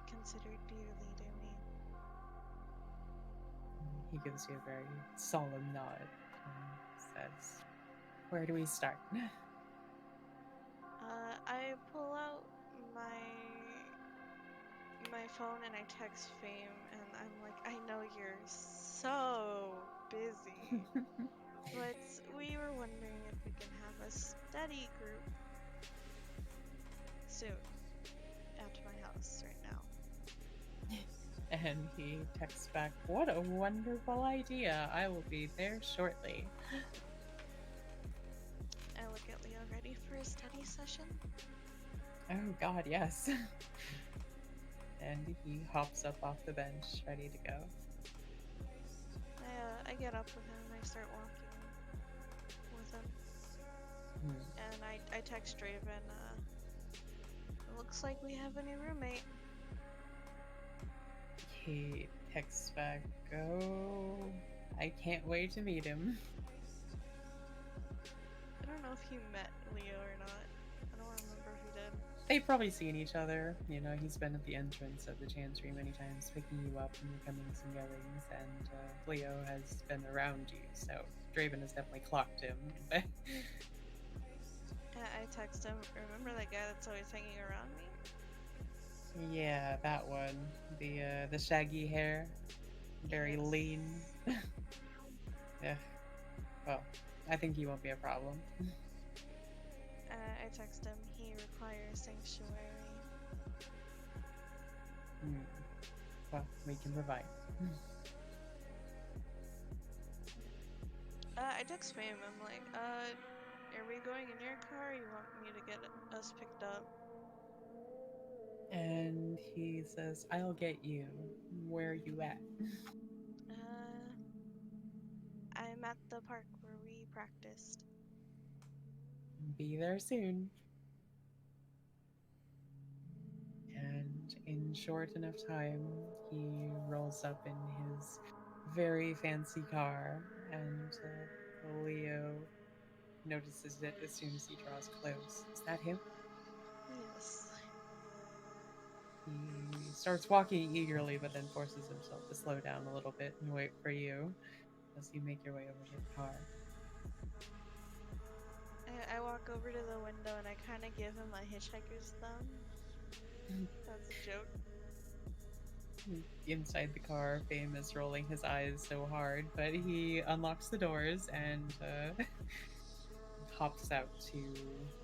consider dearly to me. He gives you a very solemn nod and says, "Where do we start?" I pull out my phone and I text Fame, and I'm like, I know you're so busy, but we were wondering if we can have a study group soon at my house right now. And he texts back, "What a wonderful idea. I will be there shortly." I look at Leo, ready for a study session? Oh god, yes. And he hops up off the bench, ready to go. I get up with him and I start walking with him. And I text Draven, it looks like we have a new roommate. He texts back, "Oh, I can't wait to meet him." I don't know if he met Leo or not. I don't remember if he did. They've probably seen each other. You know, he's been at the entrance of the chantry many times, picking you up when you're coming to some gatherings, and Leo has been around you, so Draven has definitely clocked him. I text him, remember that guy that's always hanging around me? Yeah, that one. The shaggy hair, very Yes. lean. Yeah. Well, I think he won't be a problem. I text him. He requires sanctuary. Hmm. Well, we can provide. I text Fame. I'm like, are we going in your car? Or you want me to get us picked up? And he says, I'll get you. Where are you at? I'm at the park where we practiced. Be there soon. And in short enough time, he rolls up in his very fancy car, and Leo notices it as soon as he draws close. Is that him? Yes. He starts walking eagerly, but then forces himself to slow down a little bit and wait for you as you make your way over to the car. I walk over to the window and I kind of give him a hitchhiker's thumb. That's a joke. Inside the car, Fame is rolling his eyes so hard, but he unlocks the doors and hops out to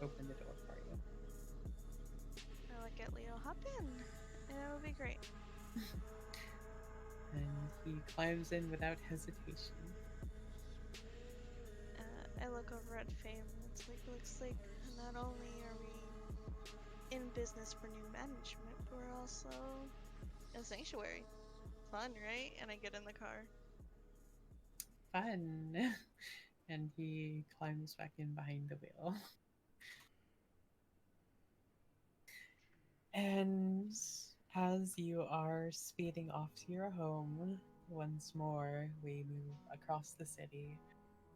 open the door for you. I look at Leo. Hop in. It'll be great. And he climbs in without hesitation. I look over at Fame. It's like, looks like not only are we in business for new management, but we're also a sanctuary. Fun, right? And I get in the car. Fun. And he climbs back in behind the wheel. And as you are speeding off to your home, once more we move across the city.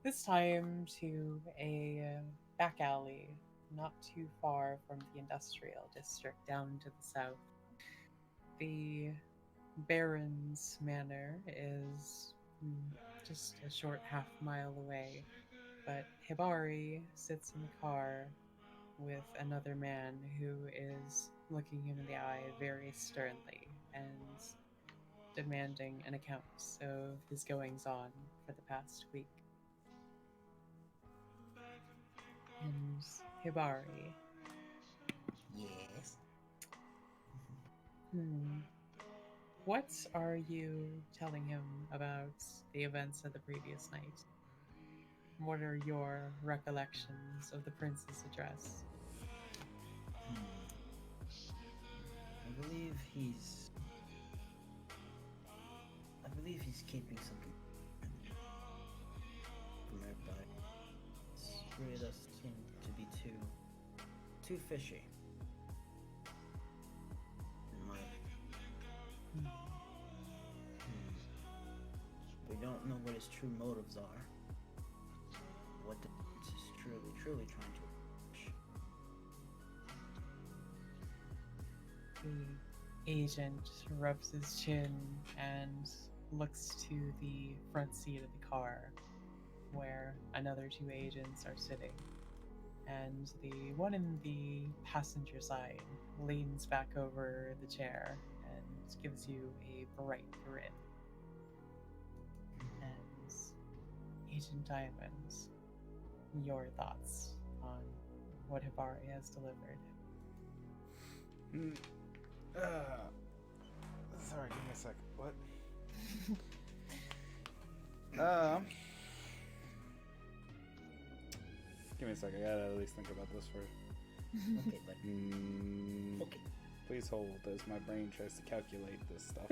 This time to a back alley, not too far from the industrial district down to the south. The Baron's Manor is just a short half-mile away, but Hibari sits in the car with another man who is looking him in the eye very sternly and demanding an account of his goings-on for the past week. And Hibari, Yes. what are you telling him about the events of the previous night? What are your recollections of the prince's address? I believe he's. Keeping something from everybody. This really does seem to be too fishy. In my We don't know what his true motives are. What the prince is truly trying to accomplish. The agent rubs his chin and looks to the front seat of the car where another two agents are sitting. And the one in the passenger side leans back over the chair and gives you a bright grin. And Agent Diamond, your thoughts on what Hibari has delivered? Sorry, give me a sec. What? Give me a sec. I gotta at least think about this first. Okay, but okay. Please hold as my brain tries to calculate this stuff.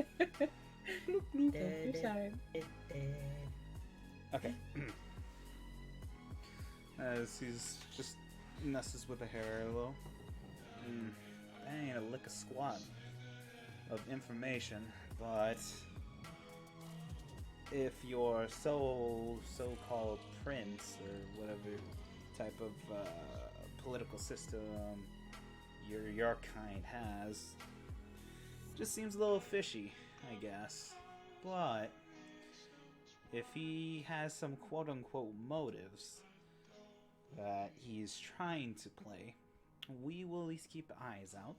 Take your time. Okay. As he's just messes with the hair a little. That ain't a lick of squat of information, but if your so-called prince or whatever type of political system your kind has, just seems a little fishy, I guess. But if he has some quote-unquote motives that he's trying to play, we will at least keep eyes out.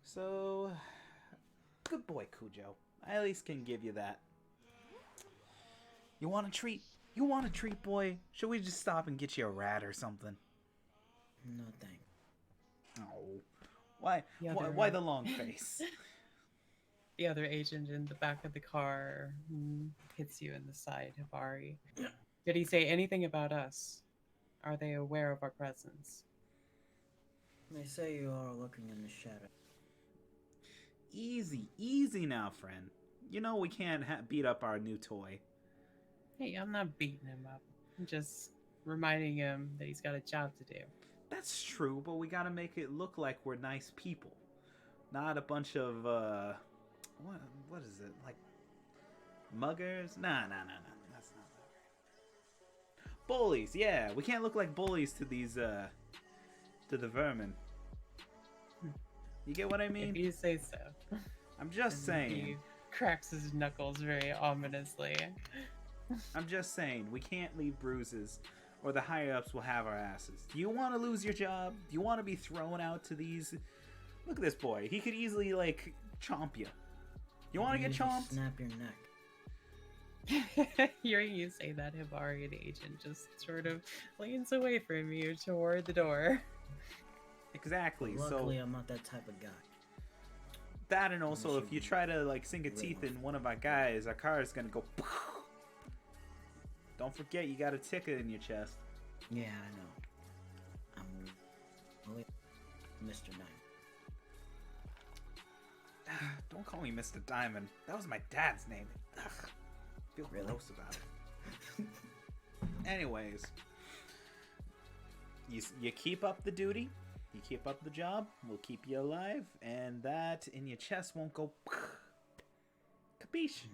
So, good boy, Cujo. I at least can give you that. You want a treat? You want a treat, boy? Should we just stop and get you a rat or something? No thanks. Oh, why? The Why other- the long face? The other agent in the back of the car hits you in the side, Hibari. Did he say anything about us? Are they aware of our presence? They say you are lurking in the shadow. Easy now, friend. You know we can't beat up our new toy. Hey, I'm not beating him up. I'm just reminding him that he's got a job to do. That's true, but we gotta make it look like we're nice people, not a bunch of what is it, like muggers? Nah. That's not that. Bullies, yeah. We can't look like bullies to these to the vermin. You get what I If mean? you say so. I'm just And saying. He cracks his knuckles very ominously. I'm just saying, we can't leave bruises, or the higher-ups will have our asses. Do you want to lose your job? Do you want to be thrown out to these... Look at this boy. He could easily, like, chomp you. You want to get Usually chomped? Snap your neck. Hearing you say that, Hibari, the agent, just sort of leans away from you toward the door. Exactly, Luckily, so... I'm not that type of guy. That and also, Unless if you you try to, like, sink a really teeth want in one of our guys, our car is gonna go... Don't forget, you got a ticket in your chest. Yeah, I know. I'm really Mr. Knight. Don't call me Mr. Diamond. That was my dad's name. Ugh. I feel Really? gross about it. Anyways, you keep up the duty, you keep up the job, we'll keep you alive, and that in your chest won't go... Capiche?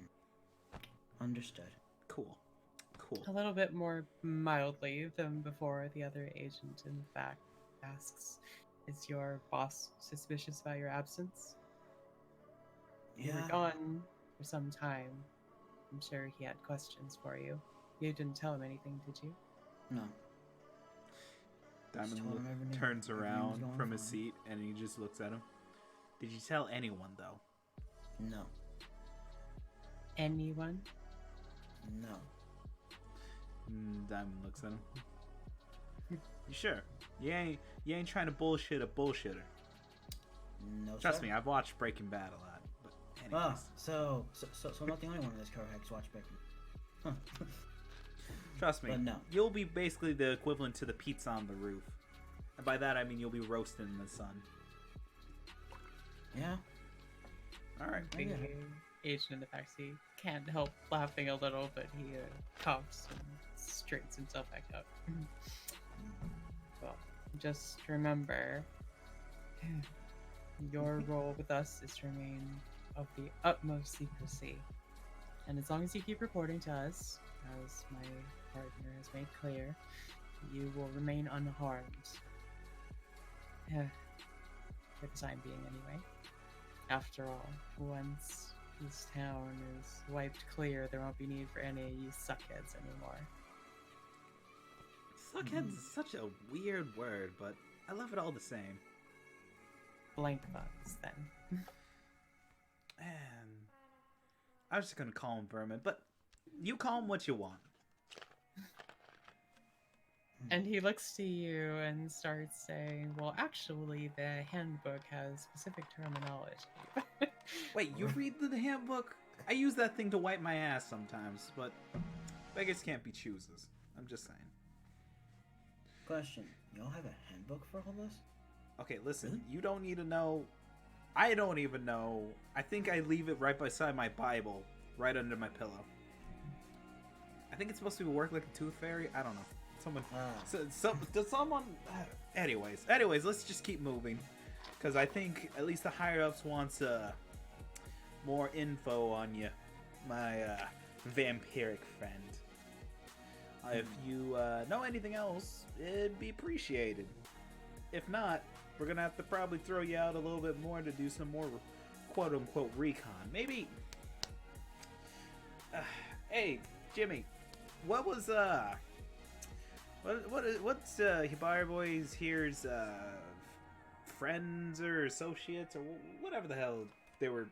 Understood. Cool. A little bit more mildly than before, the other agent, in fact, asks, is your boss suspicious about your absence? You were Yeah. gone for some time. I'm sure he had questions for you. You didn't tell him anything, did you? No. Diamond told him everything- turns everything was around going from his fine. seat, and he just looks at him. Did you tell anyone, though? No. Anyone? No. Diamond looks at him. You sure? You ain't trying to bullshit a bullshitter. No. Trust sir. me, I've watched Breaking Bad a lot. But anyways, Ah, so I'm not the only one in this car who's watched Breaking. Huh. trust me, but no. you'll be basically the equivalent to the pizza on the roof. And by that I mean you'll be roasted in the sun. Yeah. All right. I The get it. agent in the backseat can't help laughing a little, but he coughs and straightens himself back up. Well, just remember, your role with us is to remain of the utmost secrecy. And as long as you keep reporting to us, as my partner has made clear, you will remain unharmed. For the time being, anyway. After all, once this town is wiped clear, there won't be need for any of you suckheads anymore. Suckhead's such a weird word, but I love it all the same. Blank bugs, then. And I was just gonna call him Vermin, but you call him what you want. And he looks to you and starts saying, well, actually, the handbook has specific terminology. Wait, you read the handbook? I use that thing to wipe my ass sometimes, but beggars can't be choosers. I'm just saying. Question: y'all have a handbook for all this? Okay, listen, Really? you don't need to know. I don't even know. I think I leave it right beside my Bible, right under my pillow. I think it's supposed to work like a tooth fairy. I don't know. Someone. Does someone? Anyways, let's just keep moving, because I think at least the higher ups wants more info on you, my vampiric friend. If you know anything else, it'd be appreciated. If not, we're gonna have to probably throw you out a little bit more to do some more quote-unquote recon. Maybe. Hey, Jimmy, what was what's Hibari Boys here's friends or associates or whatever the hell they were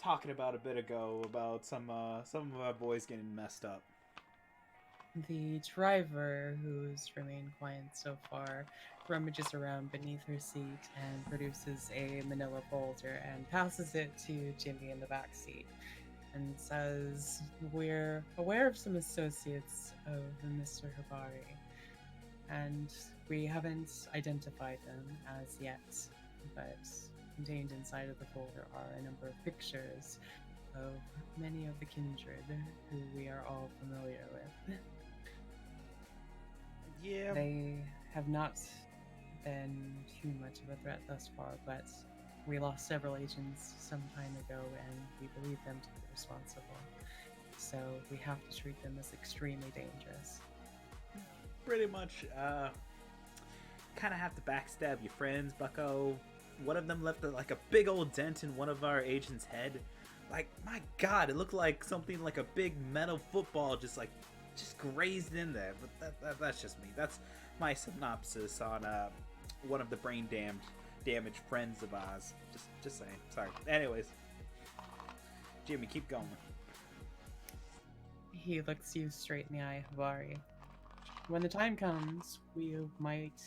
talking about a bit ago about some of our boys getting messed up. The driver, who's remained quiet so far, rummages around beneath her seat and produces a manila folder and passes it to Jimmy in the back seat and says, "We're aware of some associates of Mr. Hibari, and we haven't identified them as yet, but contained inside of the folder are a number of pictures of many of the kindred who we are all familiar with. Yeah. They have not been too much of a threat thus far, but we lost several agents some time ago and we believe them to be responsible. So we have to treat them as extremely dangerous." Pretty much, kind of have to backstab your friends, bucko. One of them left like a big old dent in one of our agents' head. Like, my god, it looked like something like a big metal football just grazed in there. But that's just me. That's my synopsis on one of the brain damaged friends of ours. Just saying. Sorry. Anyways, Jimmy, keep going. He looks you straight in the eye, Hibari. "When the time comes, we might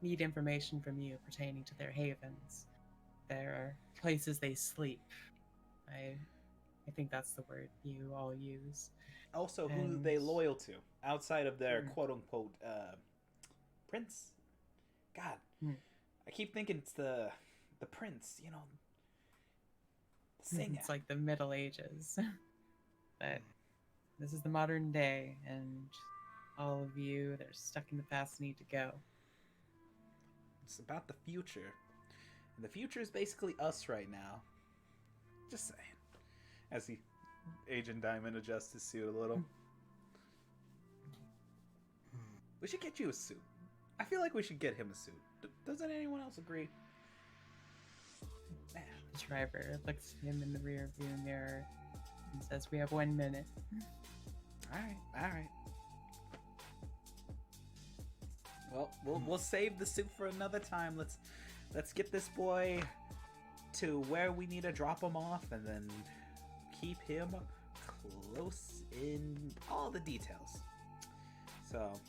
need information from you pertaining to their havens, their places they sleep. I think that's the word you all use. Also, who And- they loyal to outside of their Hmm. quote unquote prince. God, Hmm. I keep thinking it's the prince. You know, the singer. It's like the Middle Ages. But this is the modern day, and all of you that are stuck in the past need to go. It's about the future, and the future is basically us right now. Just saying. As the Agent Diamond adjusts his suit a little. We should get you a suit. I feel like we should get him a suit. Doesn't anyone else agree? Man. The driver looks at him in the rear view mirror and says, "We have 1 minute." Alright. Well, we'll save the suit for another time. Let's get this boy to where we need to drop him off, and then keep him close in all the details. So,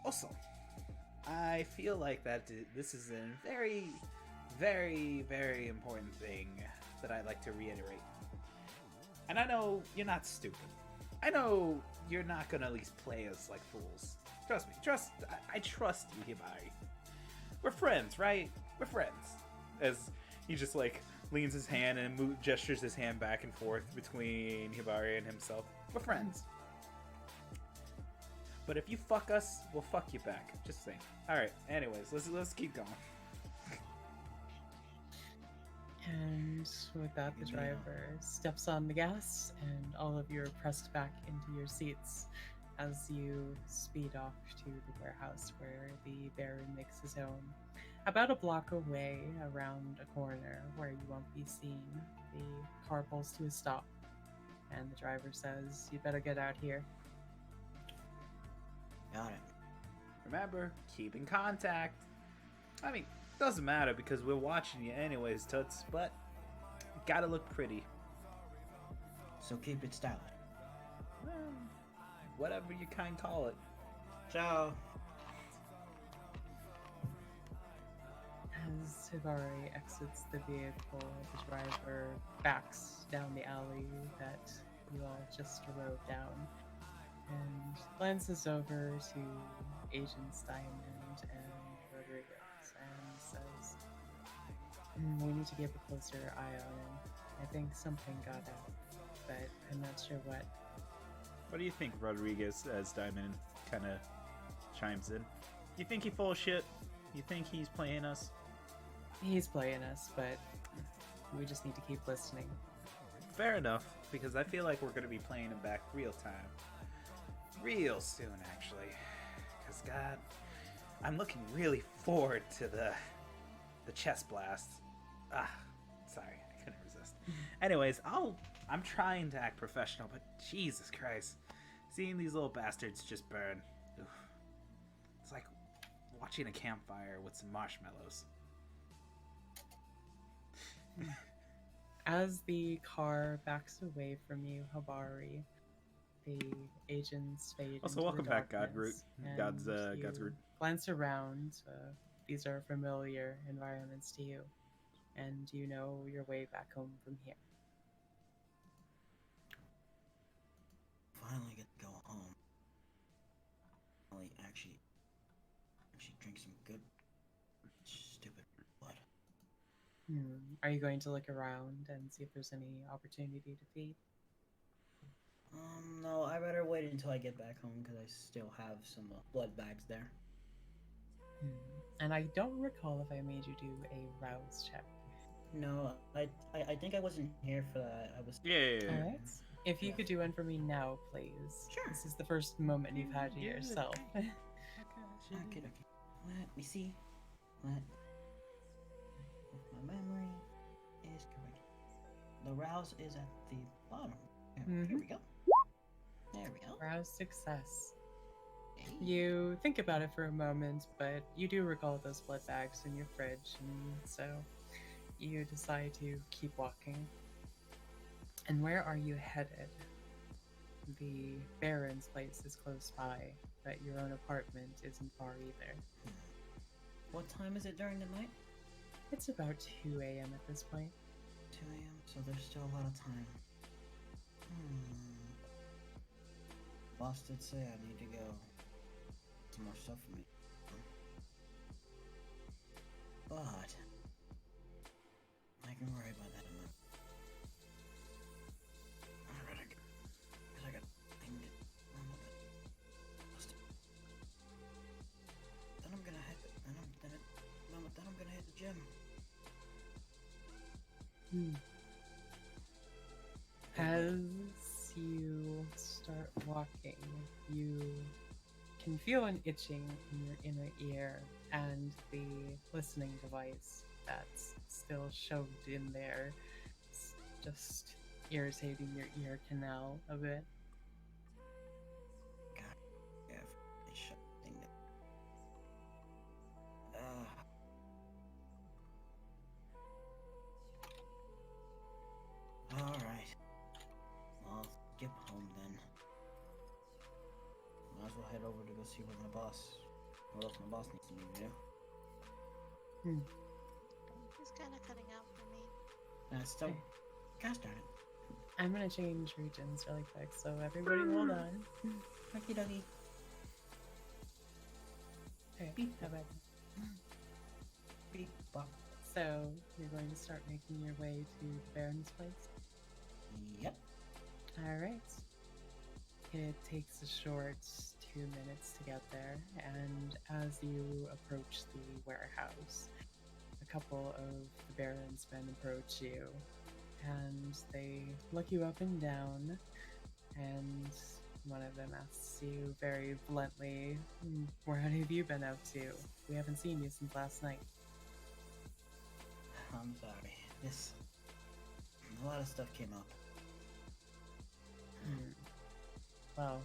also, I feel like that this is a very, very, very important thing that I'd like to reiterate. And I know you're not stupid. I know you're not gonna at least play us like fools. Trust me. I trust you, Hibari. We're friends, right? We're friends. As he just like leans his hand and gestures his hand back and forth between Hibari and himself. We're friends. But if you fuck us, we'll fuck you back. Just saying. All right. Anyways, let's keep going. And with that, the driver steps on the gas, and all of you are pressed back into your seats as you speed off to the warehouse where the Baron makes his home. About a block away, around a corner where you won't be seen, the car pulls to a stop, and the driver says, "You better get out here." Got it. Remember, keep in contact. I mean, doesn't matter because we're watching you anyways, Toots, but gotta look pretty. So keep it stylish. Well, whatever you kind call it. Ciao. As Hibari exits the vehicle, the driver backs down the alley that you all just rode down and glances over to Agents Diamond and Rodriguez and says, "We need to keep a closer eye on him. I think something got out, but I'm not sure what." What do you think, Rodriguez, as Diamond kind of chimes in? You think he full of shit? You think he's playing us? He's playing us, but we just need to keep listening. Fair enough, because I feel like we're going to be playing him back real time. Real soon, actually. Because, God, I'm looking really forward to the chest blast. Sorry, I couldn't resist. Anyways, I'm trying to act professional, but Jesus Christ. Seeing these little bastards just burn. Oof. It's like watching a campfire with some marshmallows. As the car backs away from you, Hibari, The agents fade Also, into welcome the back, darkness, God's and God's you Groot. glance around. These are familiar environments to you, and you know your way back home from here. Finally get to go home. Finally, actually drink some good, stupid blood. Are you going to look around and see if there's any opportunity to feed? No, I better wait until I get back home because I still have some blood bags there. And I don't recall if I made you do a rouse check. No, I think I wasn't here for that. I was. Yeah. All right. If you Yeah. could do one for me now, please. Sure. This is the first moment you've had to yourself. Okay. Let me see. What? If my memory is correct. The rouse is at the bottom. Here we go. There we go. Rouse success. Hey. You think about it for a moment, but you do recall those blood bags in your fridge, and so you decide to keep walking. And where are you headed? The Baron's place is close by, but your own apartment isn't far either. What time is it during the night? It's about 2 a.m. at this point. 2 a.m. So there's still a lot of time. Boss did say I need to go. Some more stuff for me. But I can worry about that in a minute. Cause I got thing to then I'm gonna hit then I'm gonna hit the gym. As you start walking, you can feel an itching in your inner ear, and the listening device that's still shoved in there is just irritating your ear canal a bit. God, yeah, it's shut thing. All right. I'll skip home then. Might as well head over to go see what else my boss needs me to do. He's kind of cutting out for me. That's still. Okay. Gosh darn it. I'm gonna change regions really quick, so everybody hold on. Okie dokie. Okay, Beep. how about Beep bop. so you're going to start making your way to the Baron's place? Yep. Alright. It takes a short 2 minutes to get there, and as you approach the warehouse, a couple of the Baron's men approach you, and they look you up and down, and one of them asks you very bluntly, "Where have you been up to? We haven't seen you since last night." I'm sorry. A lot of stuff came up. Well,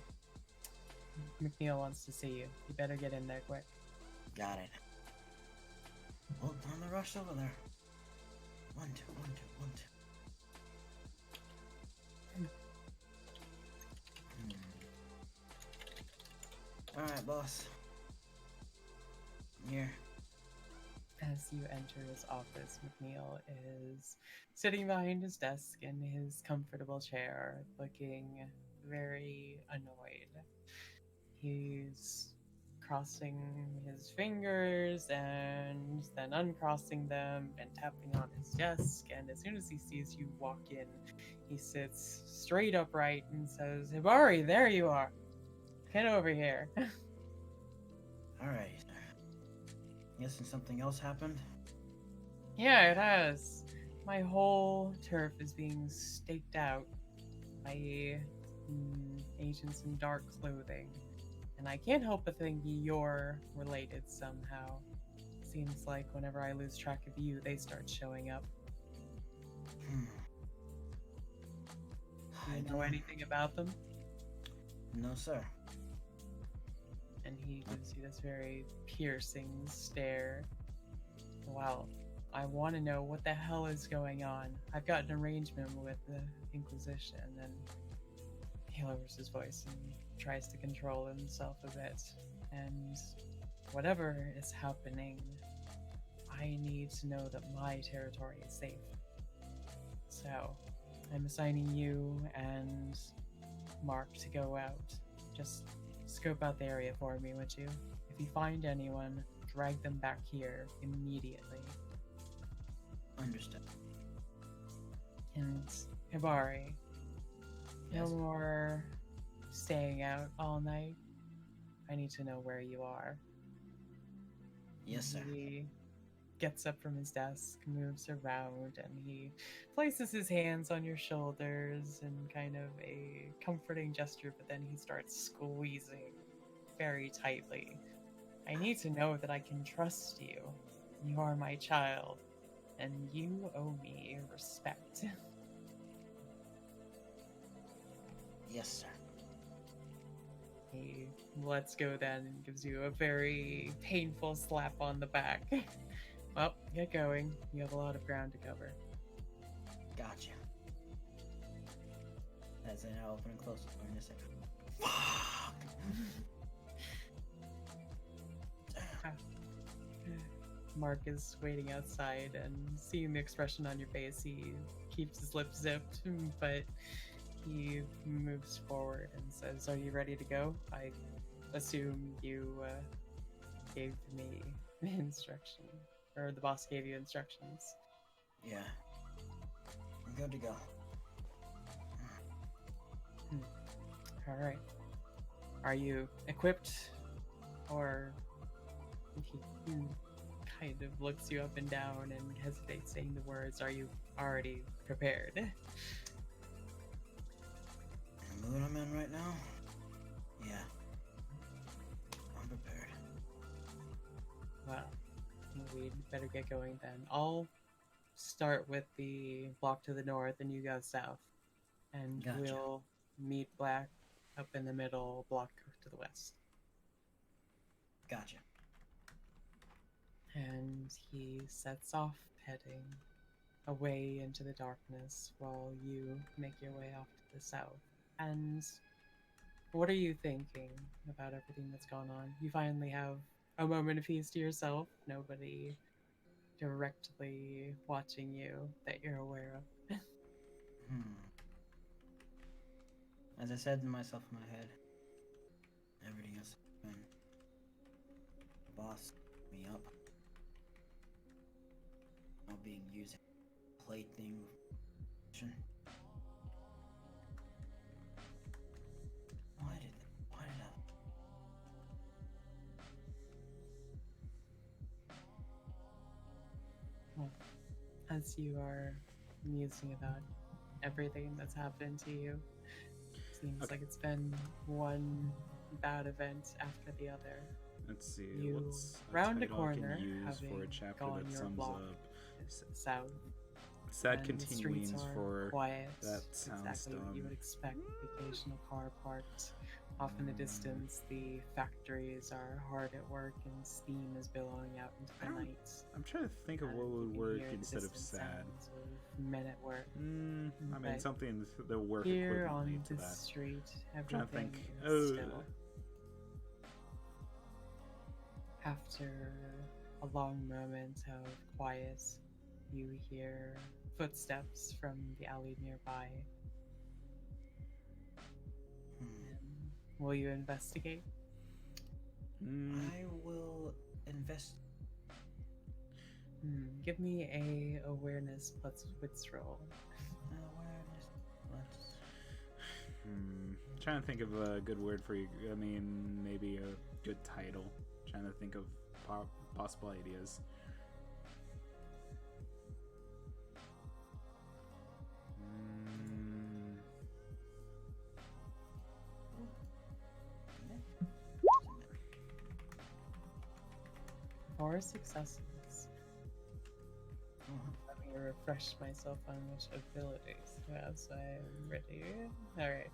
McNeil wants to see you. You better get in there quick. Got it. Well, on the rush over there. 1, 2, 1, 2, 1, 2. Alright, boss. I'm here. As you enter his office, McNeil is sitting behind his desk in his comfortable chair, looking very annoyed. He's crossing his fingers and then uncrossing them and tapping on his desk, and as soon as he sees you walk in, he sits straight upright and says, "Hibari, there you are. Get over here." Alright. Guessing something else happened? Yeah, it has. My whole turf is being staked out by agents in dark clothing, and I can't help but think you're related somehow. Seems like whenever I lose track of you, they start showing up. Do you know anything about them? No, sir. And he gives you this very piercing stare. Well, I want to know what the hell is going on. I've got an arrangement with the Inquisition, and he lowers his voice and tries to control himself a bit. And whatever is happening, I need to know that my territory is safe. So, I'm assigning you and Mark to go out. Just scope out the area for me, would you? If you find anyone, drag them back here immediately. Understood. And Hibari, no Yes. more staying out all night. I need to know where you are. Yes, sir. He gets up from his desk, moves around, and he places his hands on your shoulders in kind of a comforting gesture, but then he starts squeezing very tightly. I need to know that I can trust you. You are my child, and you owe me respect. Yes, sir. He lets go then and gives you a very painful slap on the back. Well, get going. You have a lot of ground to cover. Gotcha. As I now open and close the door in a second. Fuck! Mark is waiting outside and seeing the expression on your face. He keeps his lips zipped, but he moves forward and says, "Are you ready to go? I assume you gave me instruction, or the boss gave you instructions." Yeah. I'm good to go. All right. Are you equipped, or he kind of looks you up and down and hesitates saying the words, "Are you already prepared?" The mood I'm in right now? Yeah. I'm prepared. Well, we'd better get going then. I'll start with the block to the north and you go south. And Gotcha. we'll meet Black up in the middle, block to the west. Gotcha. And he sets off, heading away into the darkness while you make your way off to the south. And what are you thinking about everything that's gone on? You finally have a moment of peace to yourself. Nobody directly watching you that you're aware of. As I said to myself in my head, everything has been. The boss me up. Now being used as a plaything. Why did I? Well, as you are musing about everything that's happened to you, seems Okay. like it's been one bad event after the other. Let's see. You What's round a title I can corner, use for a having chapter gone that your sums block up south. sad And the streets continuings are for quiet. that sounds Exactly what you dumb. would expect. The occasional car parked off in the distance. The factories are hard at work, and steam is billowing out into the night. I'm trying to think of And what you would can work hear the instead of distant sad. sounds of men at work. I mean, But something that will work Here equivalently on to this that. street, trying to everything think. is still. After a long moment of quiet, you hear footsteps from the alley nearby. Will you investigate? I will invest. Give me a awareness plus wits roll. Awareness. Let's. Trying to think of a good word for you. I mean, maybe a good title. Trying to think of possible ideas. Four successes. Let me refresh myself on which abilities to have, so I'm ready. Alright.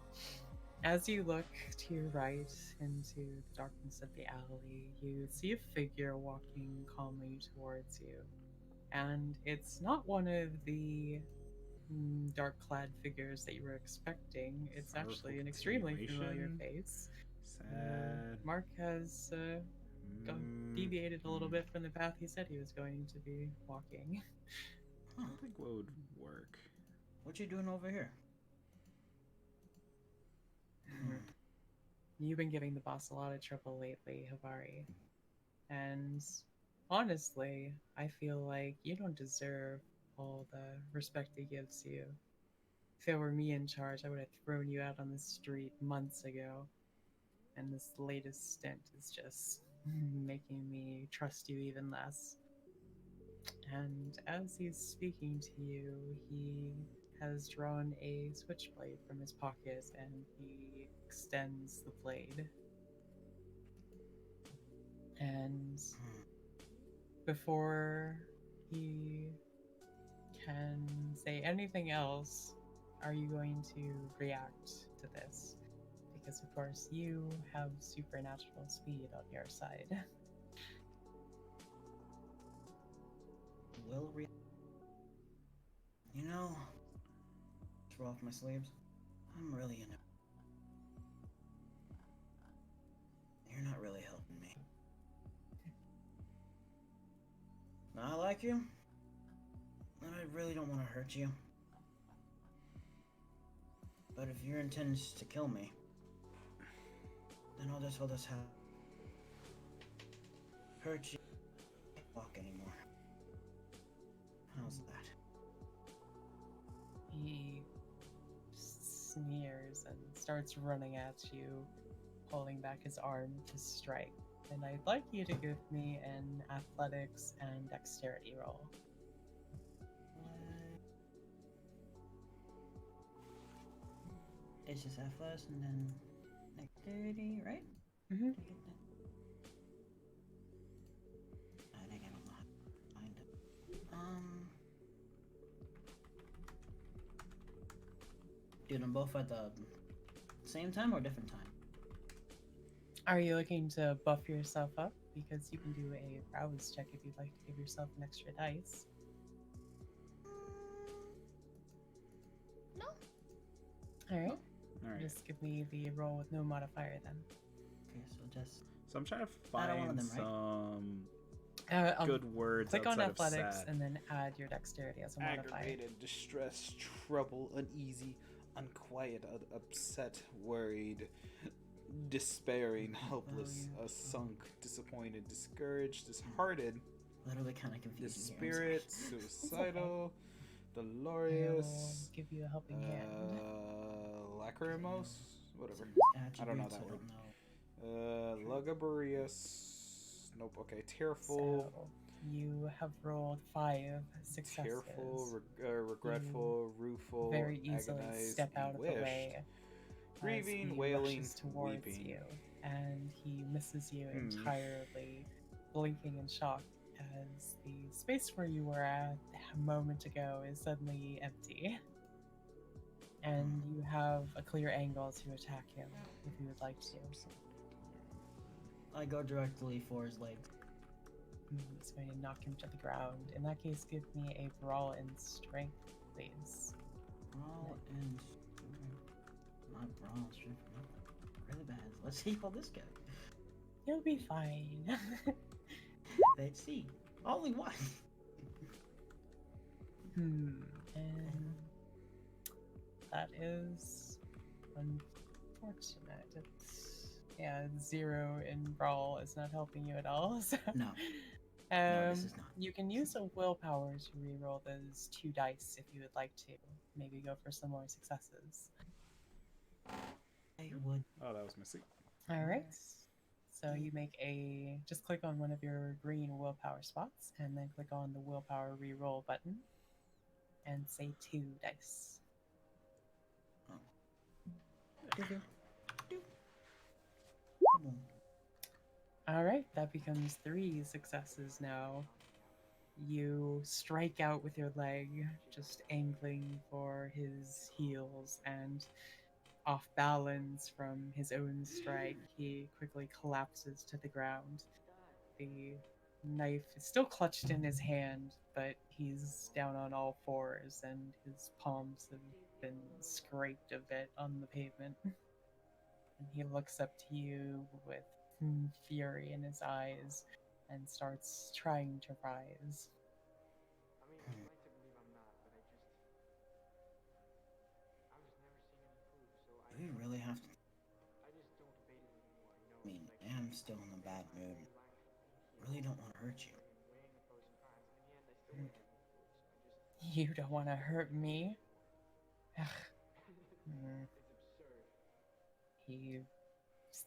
As you look to your right into the darkness of the alley, you see a figure walking calmly towards you. And it's not one of the dark-clad figures that you were expecting. It's actually Sorrowful an extremely familiar continuation. face. Sad. Mark has deviated a little bit from the path he said he was going to be walking. I don't think what would work. What you doing over here? You've been giving the boss a lot of trouble lately, Hibari. And honestly, I feel like you don't deserve all the respect he gives you. If it were me in charge, I would have thrown you out on the street months ago. And this latest stint is just making me trust you even less. And as he's speaking to you, he has drawn a switchblade from his pocket and he extends the blade. And before he can say anything else, are you going to react to this? Because, of course, you have supernatural speed on your side. Will re. You know, to roll off my sleeves, I'm really in it. You're not really helping me. Now, I like you, and I really don't want to hurt you. But if your intent is to kill me, then I'll just hold us have hurt you. Can't walk anymore. How's that? He sneers and starts running at you, pulling back his arm to strike. And I'd like you to give me an athletics and dexterity roll. It's just athletics and then dexterity, right? Mm-hmm. Did I get that? I think I don't know how to find it. Do them both at the same time or different time? Are you looking to buff yourself up? Because you can do a rouse check if you'd like to give yourself an extra dice. No. Alright. All right. Just give me the roll with no modifier then. Okay, so just So I'm trying to Not one of find them, right? some good words Click on outside athletics of sad. and then add your dexterity as a modifier. Aggravated, distressed, trouble, uneasy, unquiet, upset, worried, despairing, helpless, sunk, disappointed, discouraged, disheartened, literally kind of confusing dispirit, suicidal, I will dolorous, give you a helping hand. lachrymose, whatever. here. I don't know that word. Lugubrious. Nope. Okay. Tearful. So you have rolled 5 successes. Tearful, regretful, rueful, Very easily agonized, step out of the bewished, way as grieving, he wailing, rushes towards weeping. you, and he misses you entirely, blinking in shock as the space where you were at a moment ago is suddenly empty. And you have a clear angle to attack him if you would like to. I go directly for his legs. He's going to knock him to the ground. In that case, give me a brawl in strength, please. Brawl and strength. Not brawl and strength. Really bad. Let's see how this goes. You'll be fine. Let's see. Only one. And that is unfortunate. Yeah, 0 in brawl is not helping you at all. So. No. No, this is not. You can use a willpower to reroll those 2 dice if you would like to. Maybe go for some more successes. I would. Oh, that was missing. All right. So you make just click on one of your green willpower spots and then click on the willpower reroll button and say 2 dice. All right, that becomes 3 successes now. You strike out with your leg, just angling for his heels, and off balance from his own strike, he quickly collapses to the ground. The knife is still clutched in his hand, but he's down on all fours and his palms have been scraped a bit on the pavement. And he looks up to you with fury in his eyes and starts trying to rise. Do we really have to? I mean, I am still in a bad mood. Really don't want to hurt you. You don't want to hurt me? Ugh. He's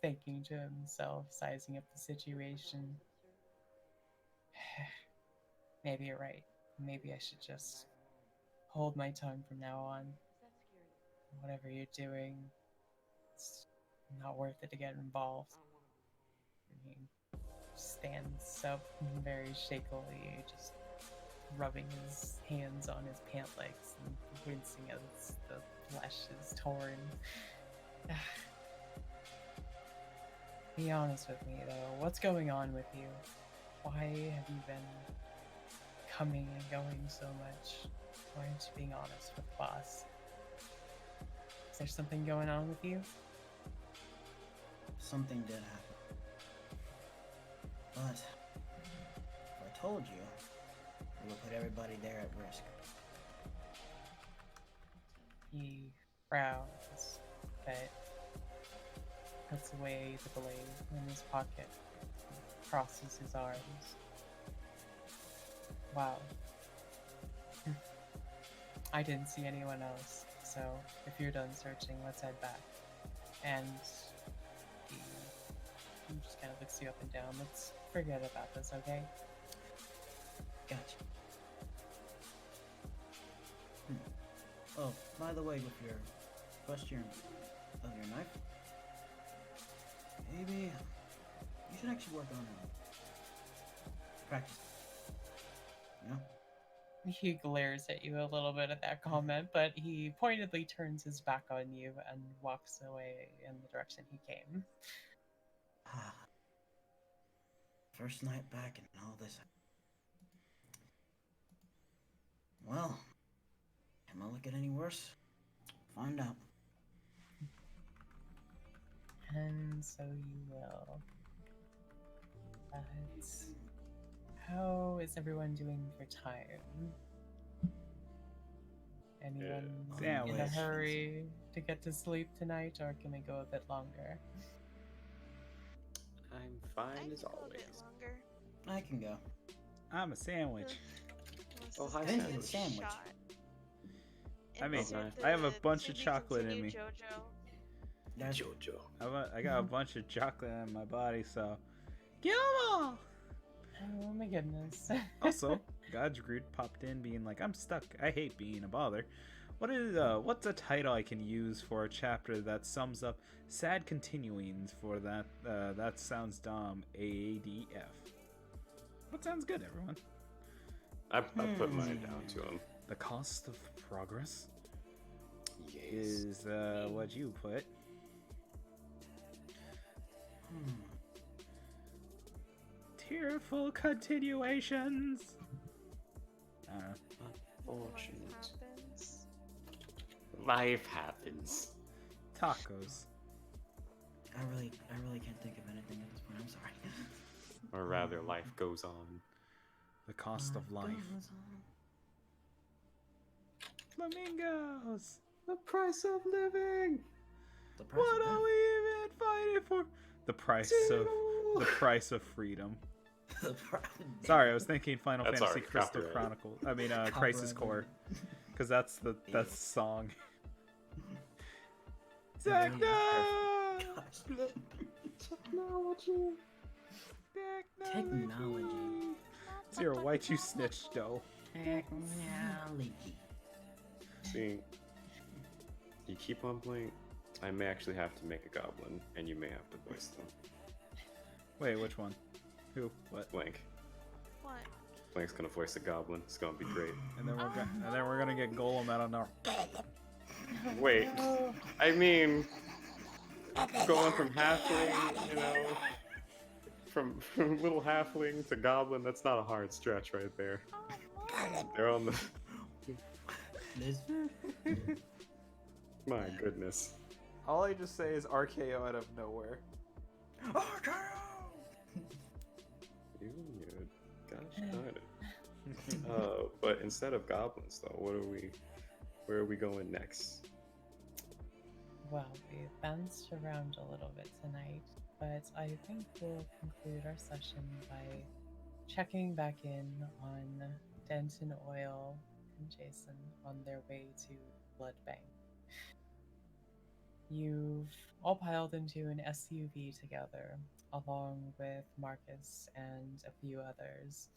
thinking to himself, sizing up the situation. Maybe you're right. Maybe I should just hold my tongue from now on. Whatever you're doing, it's not worth it to get involved. He stands up very shakily, just rubbing his hands on his pant legs and wincing as the flesh is torn. Be honest with me, though. What's going on with you? Why have you been coming and going so much? Why aren't you being honest with the boss? Is there something going on with you? Something did happen. But if I told you, it would put everybody there at risk. He frowns, but puts away the blade in his pocket, crosses his arms. Wow. I didn't see anyone else, so if you're done searching, let's head back. And he just kind of looks you up and down. Let's forget about this, okay? Gotcha. Oh, by the way, with your question of your knife, maybe you should actually work on practice. You know? He glares at you a little bit at that comment, but he pointedly turns his back on you and walks away in the direction he came. First night back and all this. Well, am I looking any worse? Find out. And so you will. But how is everyone doing for time? Anyone in a Sandwich. hurry to get to sleep tonight, or can we go a bit longer? I'm I fine can as go a always. bit longer. I can go. I'm a sandwich. Oh, hi, I didn't get a Sandwich. sandwich. I mean, Insert I have a the bunch of to be chocolate in continued me. JoJo. That's Jojo. I got a bunch of chocolate in my body, so get 'em all. Oh my goodness. Also, Godgrude popped in being like, I'm stuck. I hate being a bother. What's a title I can use for a chapter that sums up sad continuings for that, that sounds dumb, ADF? What sounds good, everyone? I put mine down to him. The cost of progress Yes. is, what you put. Tearful continuations. I don't know. Unfortunate. Happens. Life happens. Tacos. I really can't think of anything at this point. I'm sorry. Or rather, life goes on. The cost of life. Goes on. Flamingos. The price of living. The price What of are death. we even fighting for? The price of freedom. The price. Sorry, I was thinking Final That's Fantasy alright, Crystal copyright. Chronicle. I mean, Crisis Core, because that's the song. Yeah, Techno. Gosh. Technology. Zero, why'd you snitch, Doe? Technology. See, you keep on playing. I may actually have to make a goblin, and you may have to voice them. Wait, which one? Who? What? Blank. What? Blank's gonna voice a goblin. It's gonna be great. And then we're gonna get Golem out on our. Wait, I mean, going from halfling, from little halfling to goblin, that's not a hard stretch right there. They're on the. Listen. My goodness. All I just say is RKO out of nowhere. You, gosh darn it. But instead of goblins, though, where are we going next? Well, we've bounced around a little bit tonight, but I think we'll conclude our session by checking back in on Denton Oil and Jason on their way to Blood Bank. You've all piled into an SUV together, along with Marcus and a few others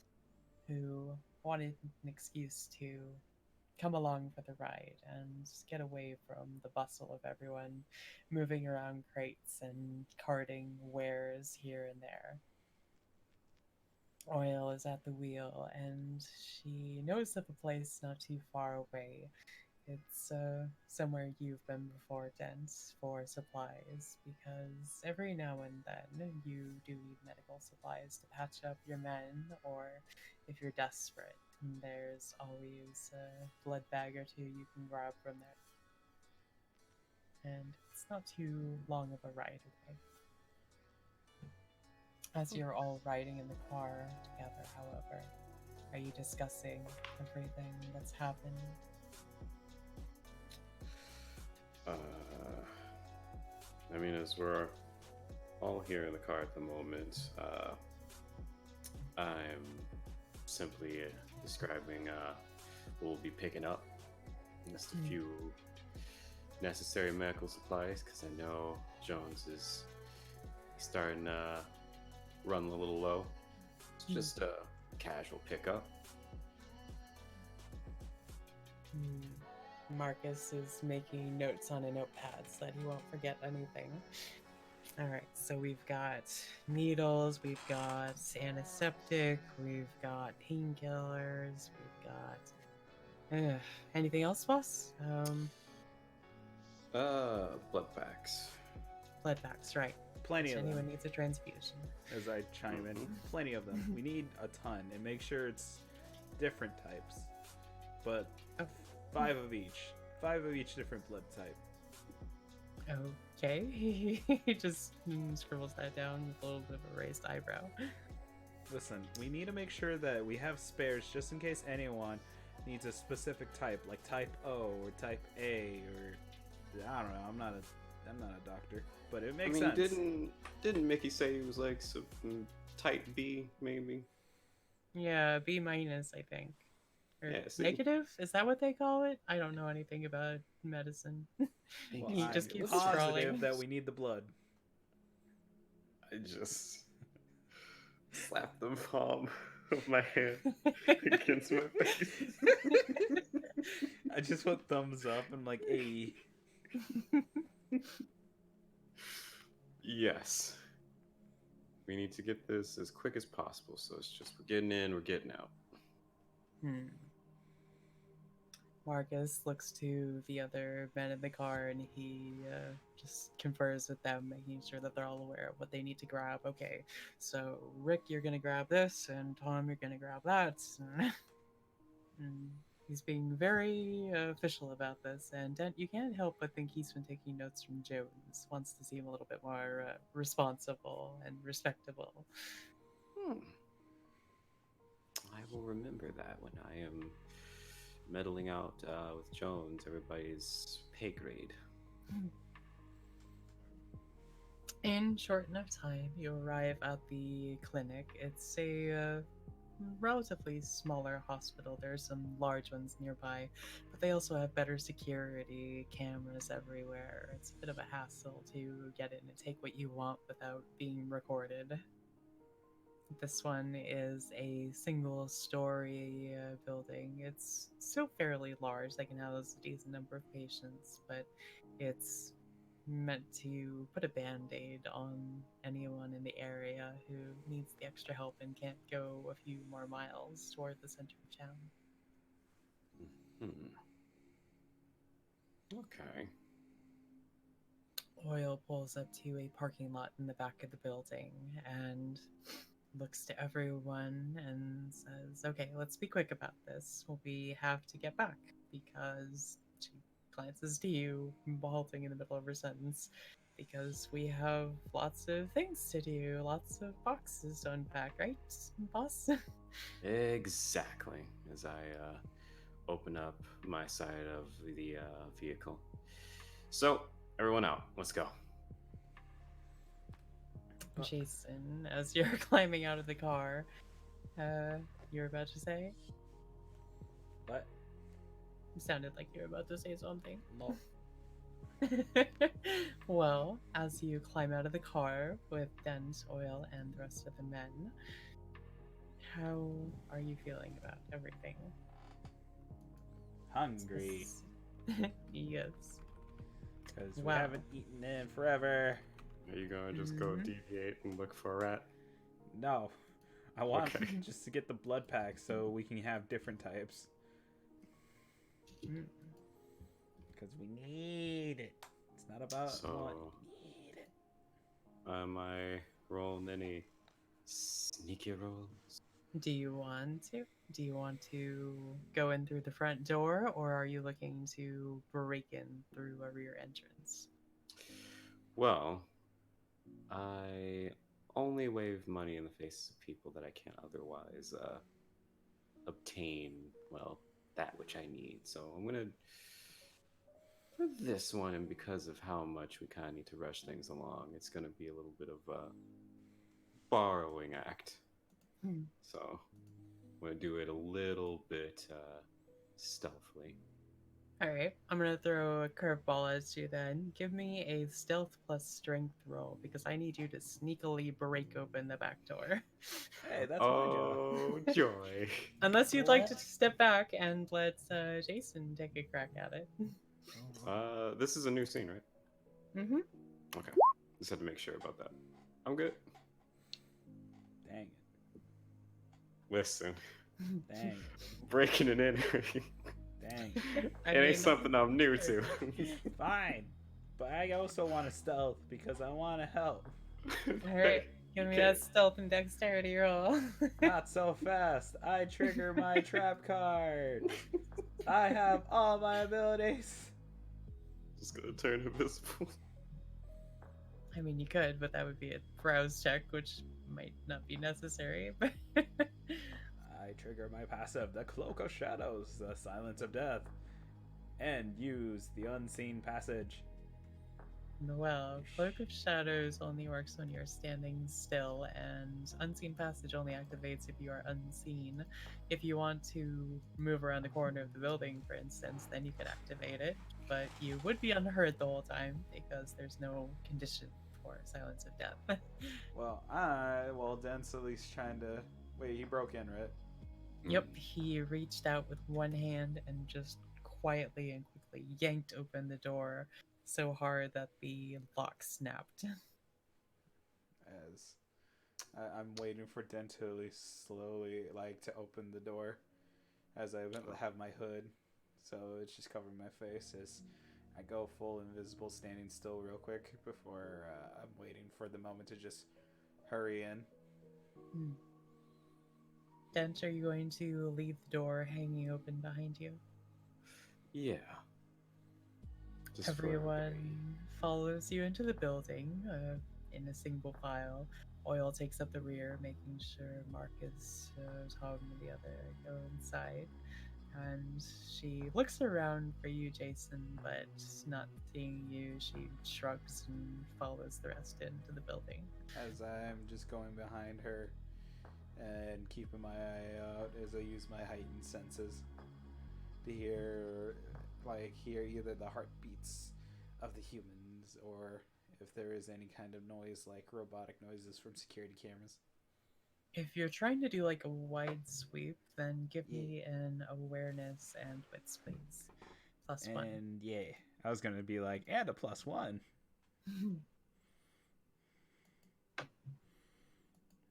who wanted an excuse to come along for the ride and get away from the bustle of everyone moving around crates and carting wares here and there. Oil is at the wheel, and she knows of a place not too far away. It's somewhere you've been before, Dent, for supplies, because every now and then you do need medical supplies to patch up your men, or if you're desperate, there's always a blood bag or two you can grab from there. And it's not too long of a ride away. As you're all riding in the car together, however, are you discussing everything that's happened? I mean, as we're all here in the car at the moment, I'm simply describing what we'll be picking up. Just a few necessary medical supplies, because I know Jones is starting to run a little low. It's just a casual pickup. Marcus is making notes on a notepad so that he won't forget anything. Alright, so we've got needles, we've got antiseptic, we've got painkillers, we've got... anything else, boss? Blood packs. Blood packs, right. Plenty So of them. anyone needs a transfusion. As I chime in, plenty of them. We need a ton, and make sure it's different types, but 5 of each. 5 of each different blood type. Okay. He just scribbles that down with a little bit of a raised eyebrow. Listen, we need to make sure that we have spares just in case anyone needs a specific type, like type O or type A, or I don't know. I'm not a doctor, but it makes sense. Didn't Mickey say he was like some type B maybe? Yeah, B minus, I think. Or Yeah, see? negative? Is that what they call it? I don't know anything about medicine. Well, He I'm just keeps positive scrolling. that we need the blood. I just slapped the palm of my hand against my face. I just went thumbs up and like, hey. Yes. We need to get this as quick as possible, so it's just we're getting in, we're getting out. Marcus looks to the other men in the car and he just confers with them, making sure that they're all aware of what they need to grab. Okay, so Rick, you're gonna grab this, and Tom, you're gonna grab that. And he's being very official about this, and Dent, you can't help but think he's been taking notes from Jones, wants to seem a little bit more responsible and respectable. I will remember that when I am meddling out with Jones, everybody's pay grade. In short enough time, you arrive at the clinic. It's a relatively smaller hospital. There are some large ones nearby, but they also have better security, cameras everywhere. It's a bit of a hassle to get in and take what you want without being recorded. This one is a single-story building. It's still fairly large. They can house a decent number of patients, but it's meant to put a band-aid on anyone in the area who needs the extra help and can't go a few more miles toward the center of town. Okay. Oil pulls up to a parking lot in the back of the building and looks to everyone and says, "Okay, let's be quick about this. We have to get back," because she glances to you, halting in the middle of her sentence, because we have lots of things to do, lots of boxes to unpack, right, boss? Exactly. As I open up my side of the vehicle. So, everyone out. Let's go. Jason, as you're climbing out of the car, you're about to say? What? It sounded like you were about to say something. No. Well, as you climb out of the car with Dent, Oil, and the rest of the men, how are you feeling about everything? Hungry. Yes. Because we Wow. haven't eaten in forever. Are you gonna just go deviate and look for a rat? No. I want Okay. just to get the blood pack so we can have different types. Mm. Because we need it. It's not about So- want. We need it. Am I rolling any sneaky rolls? Do you want to? Do you want to go in through the front door, or are you looking to break in through a rear entrance? Well, I only wave money in the faces of people that I can't otherwise obtain, well, that which I need. So I'm gonna, for this one, and because of how much we kind of need to rush things along, it's gonna be a little bit of a borrowing act. Hmm. So I'm gonna do it a little bit stealthily. All right, I'm gonna throw a curveball at you then. Give me a stealth plus strength roll because I need you to sneakily break open the back door. Hey, that's my job. Oh, joy. Unless you'd like to step back and let Jason take a crack at it. This is a new scene, right? Mm-hmm. Okay. Just had to make sure about that. I'm good. Dang it. Listen, Dang it. breaking it in. Dang it. It ain't something I'm new to. Fine. But I also want to stealth because I want to help. All right, give me that stealth and dexterity roll. Not so fast. I trigger my trap card. I have all my abilities. Just gonna turn invisible. I mean, you could, but that would be a browse check, which might not be necessary. But I trigger my passive, the Cloak of Shadows, the Silence of Death, and use the Unseen Passage. well, Cloak of Shadows only works when you're standing still, and Unseen Passage only activates if you are unseen. If you want to move around the corner of the building, for instance, then you can activate it, but you would be unheard the whole time because there's no condition for Silence of Death. Well, Dent's at least trying to. Wait, he broke in, right? Yep, he reached out with one hand and just quietly and quickly yanked open the door so hard that the lock snapped. As I'm waiting for Dent to at least slowly, to open the door, as I have my hood, so it's just covering my face as I go full invisible, standing still real quick before I'm waiting for the moment to just hurry in. Dent, are you going to leave the door hanging open behind you? Yeah. Just for Everyone follows you into the building in a single file. Oil takes up the rear, making sure Marcus, Tom, and the other go inside. And she looks around for you, Jason, but not seeing you, she shrugs and follows the rest into the building. As I'm just going behind her and keeping my eye out as I use my heightened senses to hear either the heartbeats of the humans or if there is any kind of noise like robotic noises from security cameras. If you're trying to do like a wide sweep, then give me an awareness and wits, please. +1. And I was gonna be like, and a +1.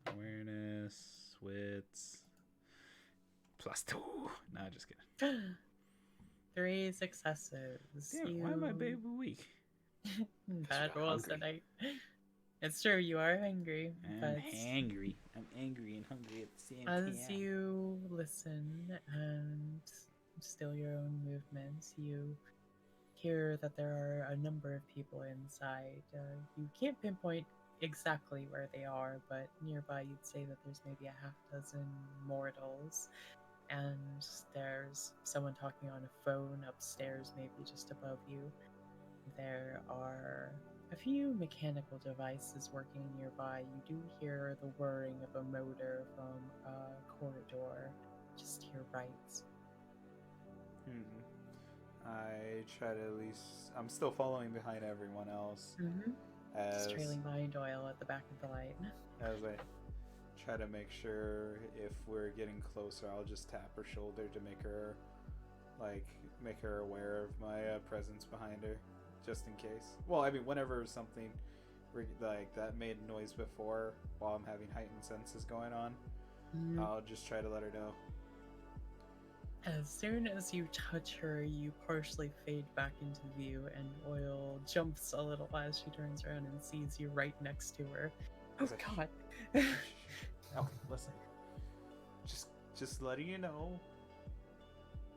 Awareness, wits, +2. No, just kidding. 3 successes. Damn it, why am I baby weak? Bad you're rolls hungry. tonight. It's true, you are hungry, I'm but hangry. I'm angry and hungry at the same as time. you listen and still your own movements, you hear that there are a number of people inside. You can't pinpoint exactly where they are, but nearby you'd say that there's maybe a half dozen mortals, and there's someone talking on a phone upstairs, maybe just above you. There are a few mechanical devices working nearby. You do hear the whirring of a motor from a corridor just to your right. I try to at least. I'm still following behind everyone else Just as trailing behind Doyle at the back of the line. as I try to make sure if we're getting closer, I'll just tap her shoulder to make her aware of my presence behind her, just in case. Well, I mean, whenever something like that made noise before, while I'm having heightened senses going on, I'll just try to let her know. As soon as you touch her, you partially fade back into view, and Oil jumps a little as she turns around and sees you right next to her. Oh As I- god. Okay, listen. Just letting you know.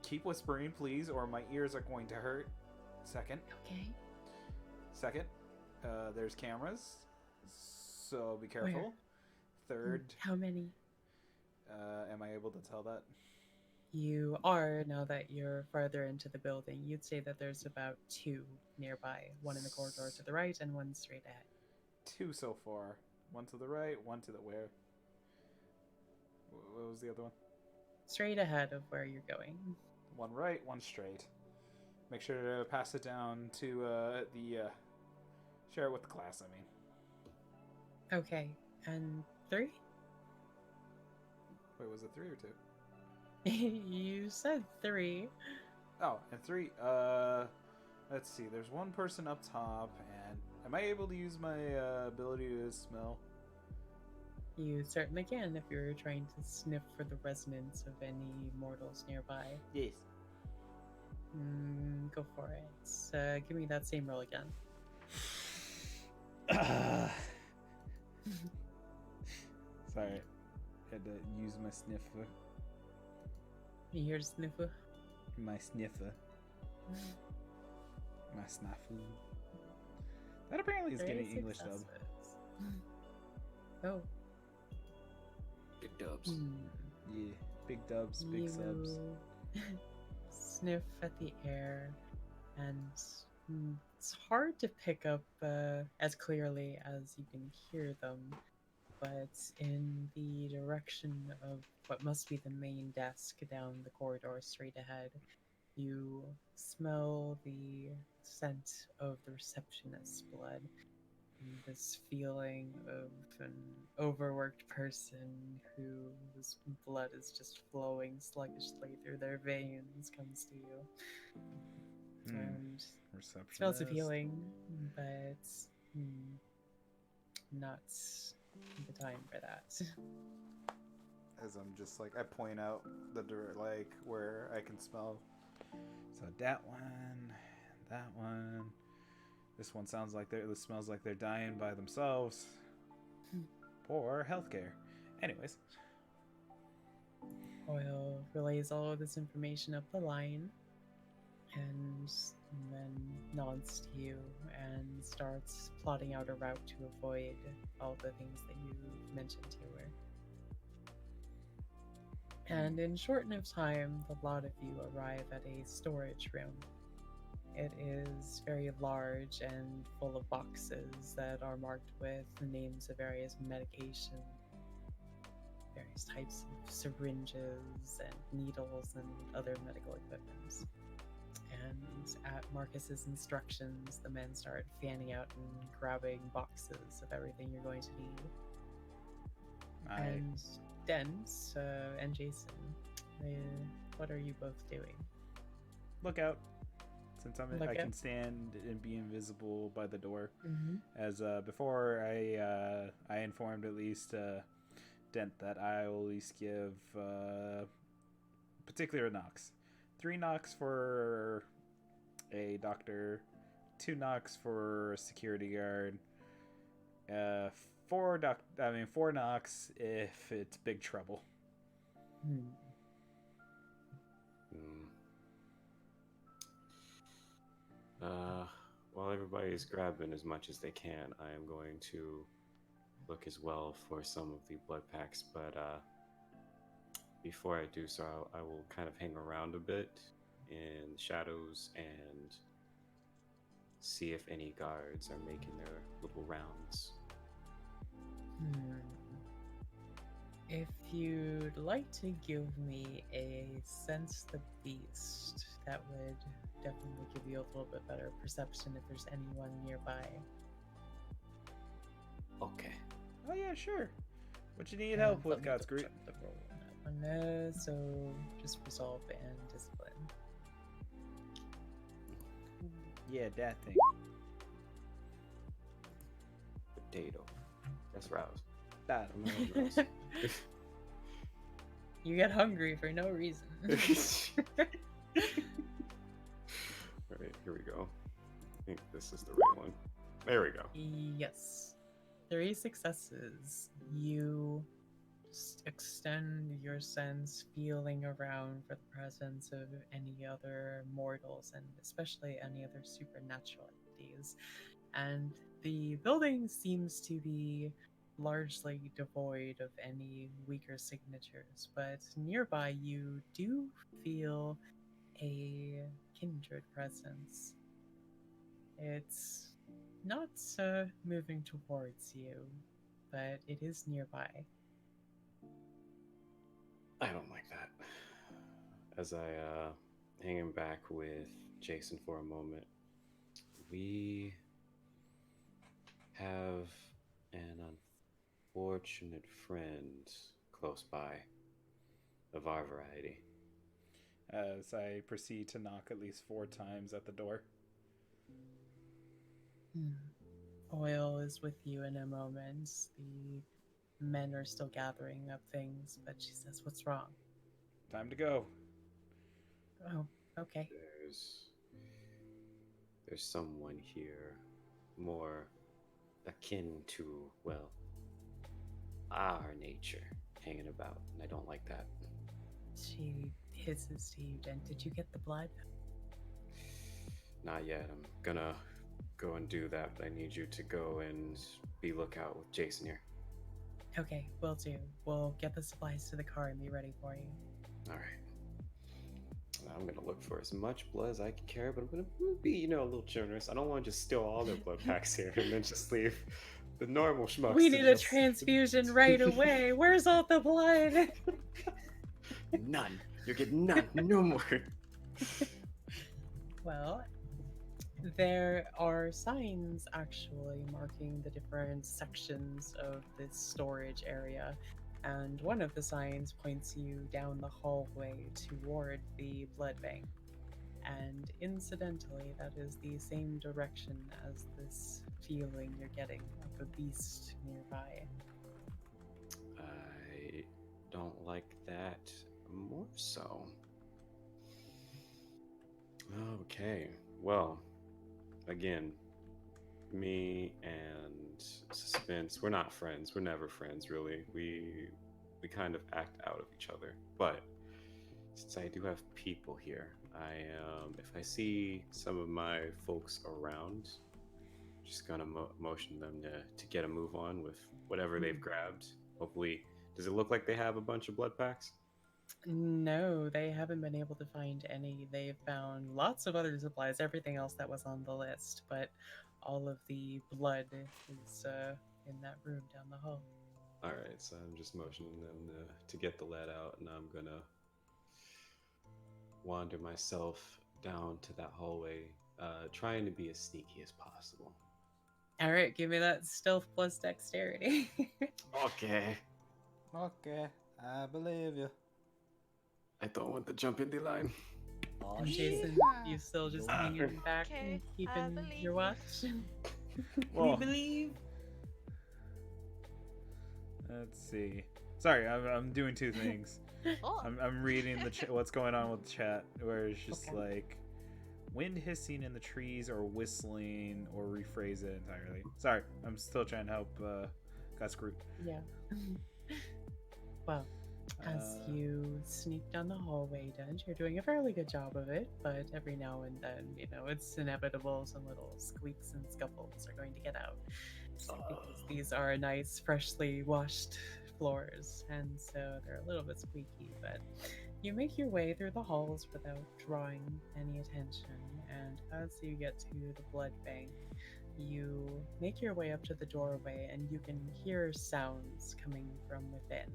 Keep whispering, please, or my ears are going to hurt. Second, there's cameras, so be careful. Where? Third, How many? am I able to tell that? You are, now that you're farther into the building. You'd say that there's about 2 nearby. One in the corridor to the right and one straight ahead. 2 so far. One to the right, one to the where? What was the other one? Straight ahead of where you're going. One right, one straight. Make sure to pass it down to share it with the class, I mean. Okay, and 3? Wait, was it 3 or 2? You said 3. Oh, and 3. Let's see. There's one person up top, and am I able to use my ability to smell? You certainly can if you're trying to sniff for the resonance of any mortals nearby. Yes. Go for it. Give me that same roll again. Sorry. Had to use my sniffer. You hear the sniffer? My sniffer. My snafu. That apparently is 3 getting English dub. successes. Oh. Big dubs. Yeah. Big dubs, big subs. Sniff at the air, and it's hard to pick up as clearly as you can hear them, but in the direction of what must be the main desk down the corridor straight ahead, you smell the scent of the receptionist's blood. And this feeling of an overworked person whose blood is just flowing sluggishly through their veins comes to you. And Receptionist. smells appealing, but not the time for that. As I'm just like, I point out the like where I can smell. So that one, that one. This one sounds like this smells like they're dying by themselves. Poor healthcare. Anyways. Oil relays all of this information up the line and then nods to you and starts plotting out a route to avoid all the things that you mentioned to her. And in short enough time, the lot of you arrive at a storage room. It is very large and full of boxes that are marked with the names of various medication, various types of syringes and needles and other medical equipment. And at Marcus's instructions, the men start fanning out and grabbing boxes of everything you're going to need. And Dens and Jason, what are you both doing? Look out. Since I can out. stand and be invisible by the door. Mm-hmm. As before, I informed at least Dent that I will at least give particular knocks. 3 knocks for a doctor, 2 knocks for security guard. 4 knocks if it's big trouble. Hmm. While everybody's grabbing as much as they can, I am going to look as well for some of the blood packs, but before I do so, I will kind of hang around a bit in the shadows and see if any guards are making their little rounds. If you'd like to give me a sense the beast, that would definitely give you a little bit better perception if there's anyone nearby. Okay. Oh yeah, sure. What you need And help let with, me God's Groot? double-check the roll on that one. So just resolve and discipline. Yeah, that thing. Potato. That's rouse. That. You get hungry for no reason. Alright, here we go. I think this is the right one. There we go. Yes. 3 successes. You just extend your sense, feeling around for the presence of any other mortals, and especially any other supernatural entities. And the building seems to be largely devoid of any weaker signatures, but nearby you do feel a kindred presence. It's not moving towards you, but it is nearby. I don't like that. As I hang him back with Jason for a moment, we have an unfortunate friend close by of our variety. As I proceed to knock at least 4 times at the door. Oil is with you in a moment. The men are still gathering up things, but she says, "What's wrong?" Time to go. Oh, okay. There's someone here more akin to, well, our nature hanging about, and I don't like that. She hisses to you, and did you get the blood? Not yet. I'm gonna go and do that, but I need you to go and be lookout with Jason here. Okay, will do. We'll get the supplies to the car and be ready for you. All right. I'm gonna look for as much blood as I can carry, but I'm gonna be, a little generous. I don't want to just steal all their blood packs here and then just leave the normal schmucks. We to need a just- transfusion right away. Where's all the blood? None. You're getting none. No more. Well, there are signs actually marking the different sections of this storage area, and one of the signs points you down the hallway toward the blood bank. And incidentally, that is the same direction as this feeling you're getting of a beast nearby. I don't like that more so. Okay. Well, again, me and Suspense, we're not friends. We're never friends, really. We kind of act out of each other. But since I do have people here, if I see some of my folks around, just gonna motion them to get a move on with whatever they've grabbed. Hopefully, does it look like they have a bunch of blood packs? No, they haven't been able to find any. They've found lots of other supplies, everything else that was on the list, but all of the blood is in that room down the hall. All right, so I'm just motioning them to get the lead out, and I'm gonna wander myself down to that hallway, trying to be as sneaky as possible. All right, give me that stealth plus dexterity. Okay. Okay, I believe you. I don't want to jump in the line. Oh, And shit. Jason, you still just hanging back Okay, and I keeping believe your you. watch? Well, We believe. let's see. Sorry, I'm doing 2 things. Oh, I'm reading what's going on with the chat, where it's just Okay. like, wind hissing in the trees or whistling, or rephrase it entirely. Sorry, I'm still trying to help got screwed. Yeah. Well, as you sneak down the hallway, Dunge, you're doing a fairly good job of it, but every now and then, it's inevitable some little squeaks and scuffles are going to get out. Because these are nice, freshly washed floors, and so they're a little bit squeaky, but you make your way through the halls without drawing any attention, and as you get to the blood bank, you make your way up to the doorway and you can hear sounds coming from within.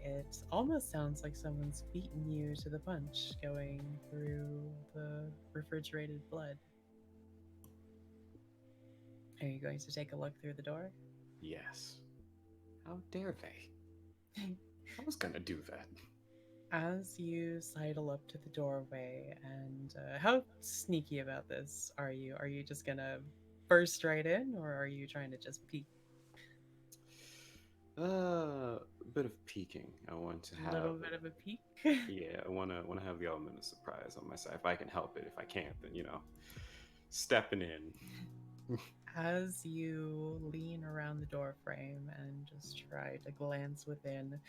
It almost sounds like someone's beaten you to the punch going through the refrigerated blood. Are you going to take a look through the door? Yes. How dare they? I was gonna do that. As you sidle up to the doorway, and how sneaky about this are you? Are you just gonna burst right in, or are you trying to just peek? A bit of peeking. I want to A have little bit of a peek? Yeah, I wanna have the element of surprise on my side. If I can help it, if I can't, then stepping in. As you lean around the door frame and just try to glance within,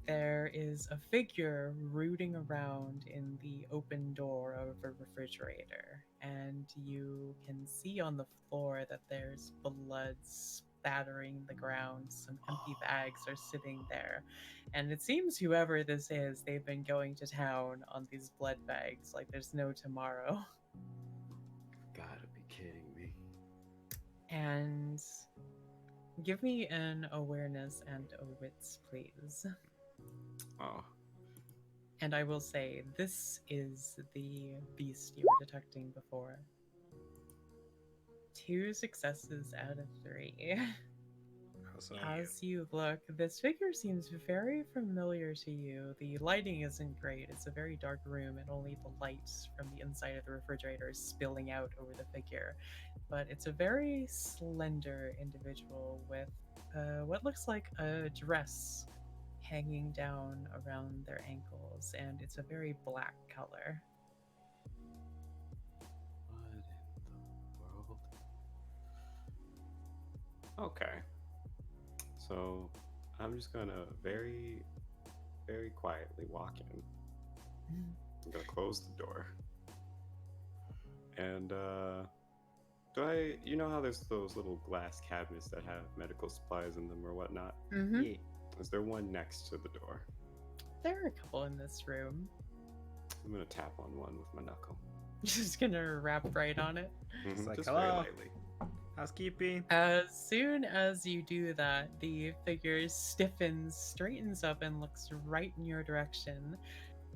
there is a figure rooting around in the open door of a refrigerator, and you can see on the floor that there's blood spattering the ground. Some empty bags are sitting there, and it seems whoever this is, they've been going to town on these blood bags like there's no tomorrow. Gotta be kidding me. And give me an awareness and a wits, please. Oh, And I will say, this is the beast you were detecting before. 2 successes out of 3. So, As you look, this figure seems very familiar to you. The lighting isn't great. It's a very dark room, and only the light from the inside of the refrigerator is spilling out over the figure. But it's a very slender individual with what looks like a dress hanging down around their ankles, and it's a very black color. what in the world? Okay. So, I'm just gonna very, very quietly walk in. I'm gonna close the door. And, do I, how there's those little glass cabinets that have medical supplies in them or whatnot? Mm-hmm. yeah. Is there one next to the door? There are a couple in this room. I'm gonna tap on one with my knuckle. Just gonna rap right on it. It's like, just very hello? lightly. Housekeeping. As soon as you do that, the figure stiffens, straightens up, and looks right in your direction.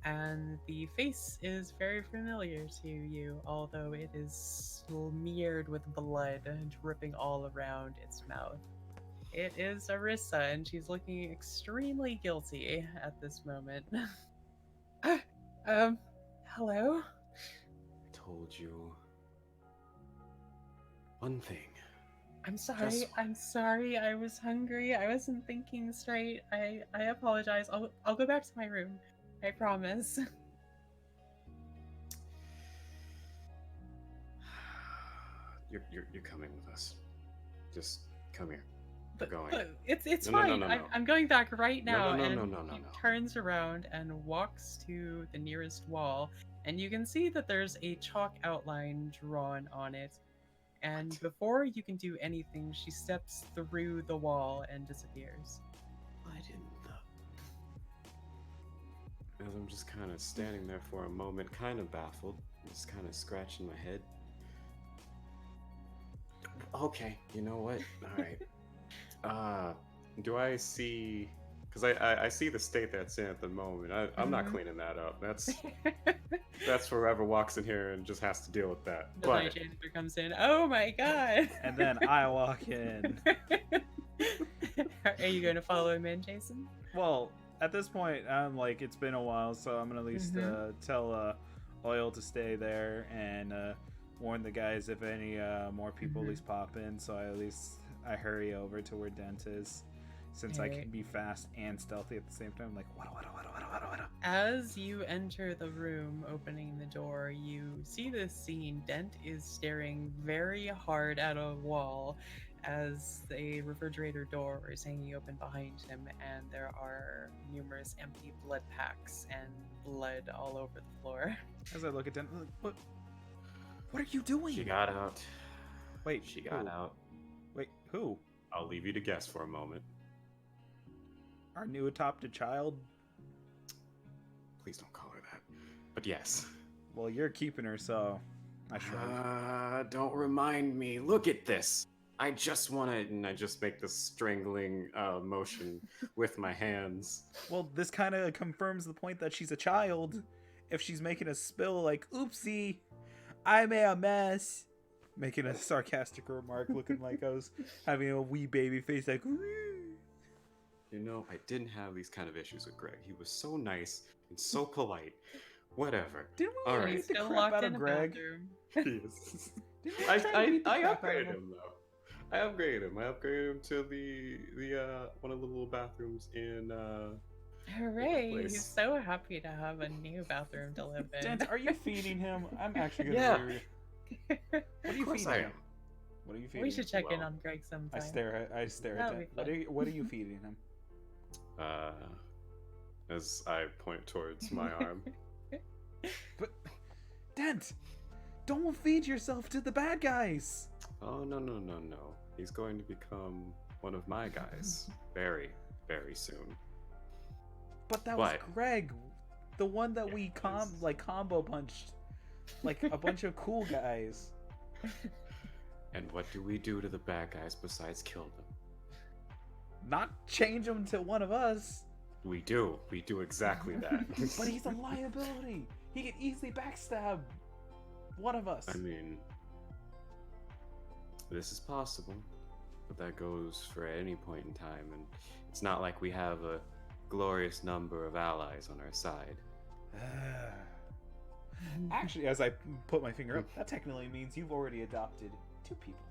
And the face is very familiar to you, although it is smeared with blood dripping all around its mouth. It is Arissa, and she's looking extremely guilty at this moment. Hello? I told you one thing. I'm sorry. Just- I'm sorry. I was hungry. I wasn't thinking straight. I apologize. I'll go back to my room. I promise. You're coming with us. Just come here. But, going. but it's No, no, fine. no, no. I'm going back right now. No, and no. he turns around and walks to the nearest wall, and you can see that there's a chalk outline drawn on it. And What? before you can do anything, she steps through the wall and disappears. What in the... As I'm just kind of standing there for a moment, kind of baffled, just kind of scratching my head. Okay, you know what? All right. Do I see... Because I see the state that's in at the moment. I'm not cleaning that up. That's for whoever walks in here and just has to deal with that. The But night janitor comes in. Oh my god! And then I walk in. Are you going to follow him in, Jason? Well, at this point, I'm like, it's been a while, so I'm gonna at least tell Oil to stay there and warn the guys if any more people at least pop in. So I hurry over to where Dent is. Since I Alright. can be fast and stealthy at the same time, like what? As you enter the room, opening the door, you see this scene. Dent is staring very hard at a wall as a refrigerator door is hanging open behind him, and there are numerous empty blood packs and blood all over the floor. As I look at Dent, I'm like, what are you doing? She got out. Wait, She got who? out. Wait, who? I'll leave you to guess for a moment. Our new adopted child? Please don't call her that. But yes. Well, you're keeping her, so I shrug. Don't remind me. Look at this. I just want to, and I just make this strangling motion with my hands. Well, this kind of confirms the point that she's a child. If she's making a spill, like, oopsie, I made a mess. Making a sarcastic remark, looking like I was having a wee baby face, like, "Woo." You know, I didn't have these kind of issues with Greg. He was so nice and so polite. Whatever. Didn't we All beat right. He's the still crap locked out in of a Greg? bathroom. He is. Didn't we try to beat the I crap out of upgraded him? him though. I upgraded him. I upgraded him to the one of the little bathrooms in Hooray! place. He's so happy to have a new bathroom to live in. Dent, are you feeding him? I'm actually gonna Yeah. be What are you Of course feeding I him? am. What are you feeding We him? should check in Well, on Greg sometime. I stare at That'll Dent. be fun. What are you feeding him? As I point towards my arm. But Dent, don't feed yourself to the bad guys. Oh no. He's going to become one of my guys very, very soon. But that was What? Greg, the one that Yeah, we it is. combo punched, like a bunch of cool guys. And what do we do to the bad guys besides kill them? Not change him to one of us. We do exactly that. But he's a liability. He could easily backstab one of us. I mean, this is possible, but that goes for any point in time, and it's not like we have a glorious number of allies on our side. Actually, as I put my finger up, that technically means you've already adopted 2 people.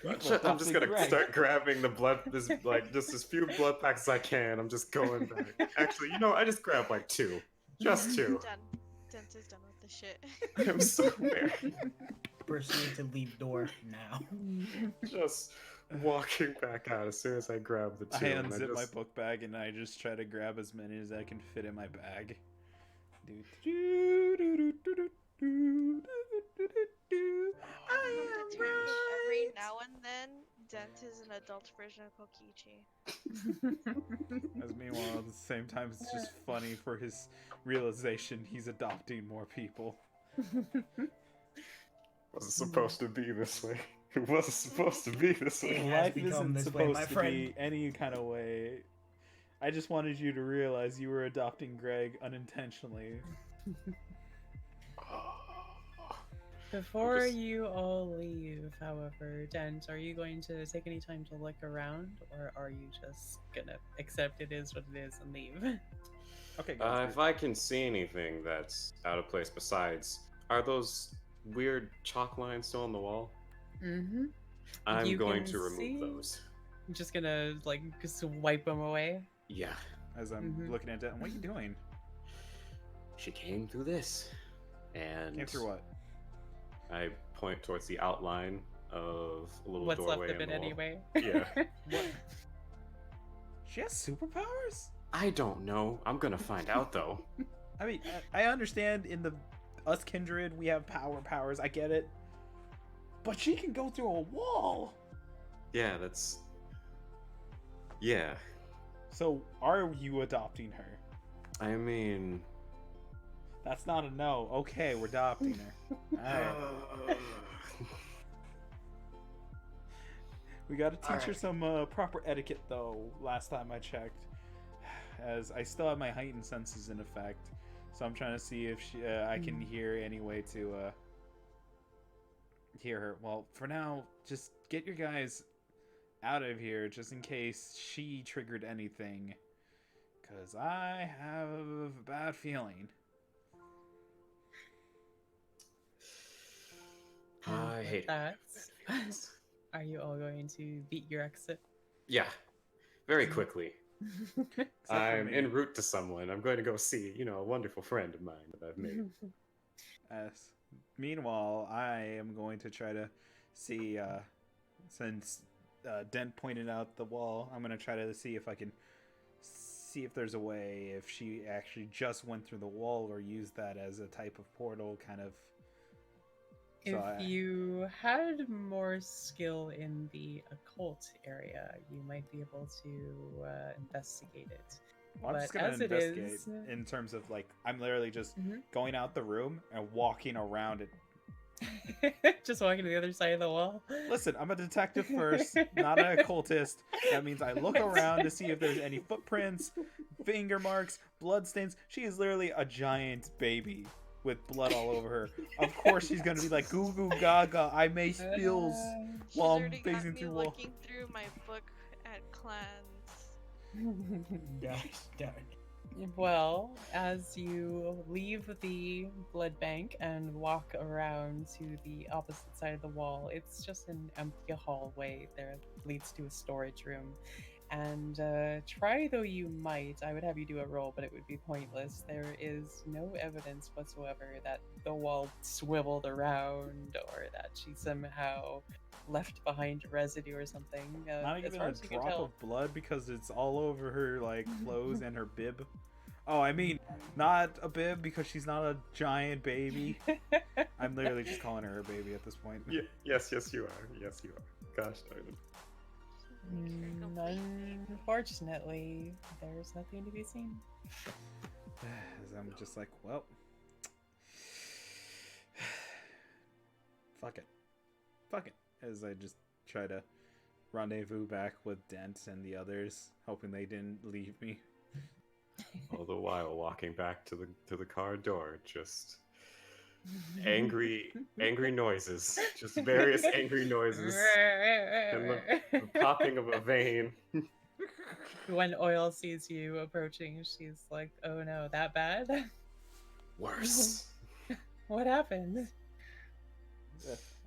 You've I'm just adopted gonna Greg. start grabbing the blood, just as few blood packs as I can. I'm just going back. Actually, I just grabbed like 2, just 2. Done. Dent is done with the shit. I'm so very Proceed to leave door now. just walking back out as soon as I grab the 2. I and unzip my just- book bag and I just try to grab as many as I can fit in my bag. I am Every right. now and then, Dent is an adult version of Kokichi. As meanwhile, at the same time, it's just funny for his realization he's adopting more people. wasn't supposed to be this way. It wasn't supposed to be this It way. has Life become isn't this way, supposed my to friend. be any kind of way. I just wanted you to realize you were adopting Greg unintentionally. Before just- you all leave, however, Dent, are you going to take any time to look around, or are you just gonna accept it is what it is and leave? Okay, guys. If I can see anything that's out of place besides, are those weird chalk lines still on the wall? Mm-hmm. I'm You going can to remove see- those. I'm just gonna, like, just wipe them away. Yeah, As I'm Mhm. looking at that, what are you doing? she came through this. And Came through what? I point towards the outline of a little What's doorway left of in it the wall. anyway. Yeah. What? She has superpowers? I don't know. I'm gonna find out though. I mean, I understand in the us kindred we have powers. I get it, but she can go through a wall. Yeah, that's. Yeah. So are you adopting her? I mean. That's not a no. Okay, we're adopting her. Alright. We gotta teach her some proper etiquette though. Last time I checked, as I still have my heightened senses in effect, so I'm trying to see if I can hear any way to hear her. Well, for now, just get your guys out of here, just in case she triggered anything, cause I have a bad feeling. I hate that. it. Are you all going to beat your exit? Yeah, very quickly. Except for I'm me. en route to someone. I'm going to go see, a wonderful friend of mine that I've made. As meanwhile, I am going to try to see, since Dent pointed out the wall, I'm going to try to see if I can see if there's a way if she actually just went through the wall or used that as a type of portal kind of. If you had more skill in the occult area, you might be able to investigate it. Well, I'm But just gonna as it investigate is, in terms of like I'm literally just Mhm. going out the room and walking around it. just walking to the other side of the wall. Listen, I'm a detective first, not an occultist. That means I look around to see if there's any footprints, finger marks, blood stains. She is literally a giant baby with blood all over her. Of course she's gonna be like goo goo gaga, I may spills She's while I'm already got phasing me through wall. looking through my book at clans. Gosh darn. Well, as you leave the blood bank and walk around to the opposite side of the wall, it's just an empty hallway there leads to a storage room. And try though you might, I would have you do a roll, but it would be pointless. There is no evidence whatsoever that the wall swiveled around or that she somehow left behind residue or something. Not as even far a as you can drop tell. of blood because it's all over her like clothes and her bib. Oh, I mean, not a bib because she's not a giant baby. I'm literally just calling her a baby at this point. Yes, you are. Yes, you are. Gosh darn it. Unfortunately, there's nothing to be seen. As I'm just like, well, fuck it. As I just try to rendezvous back with Dent and the others, hoping they didn't leave me. All the while walking back to the car door, just angry noises, just various angry noises, and the popping of a vein. When Oil sees you approaching, she's like, "Oh no, that bad? Worse. What happened?"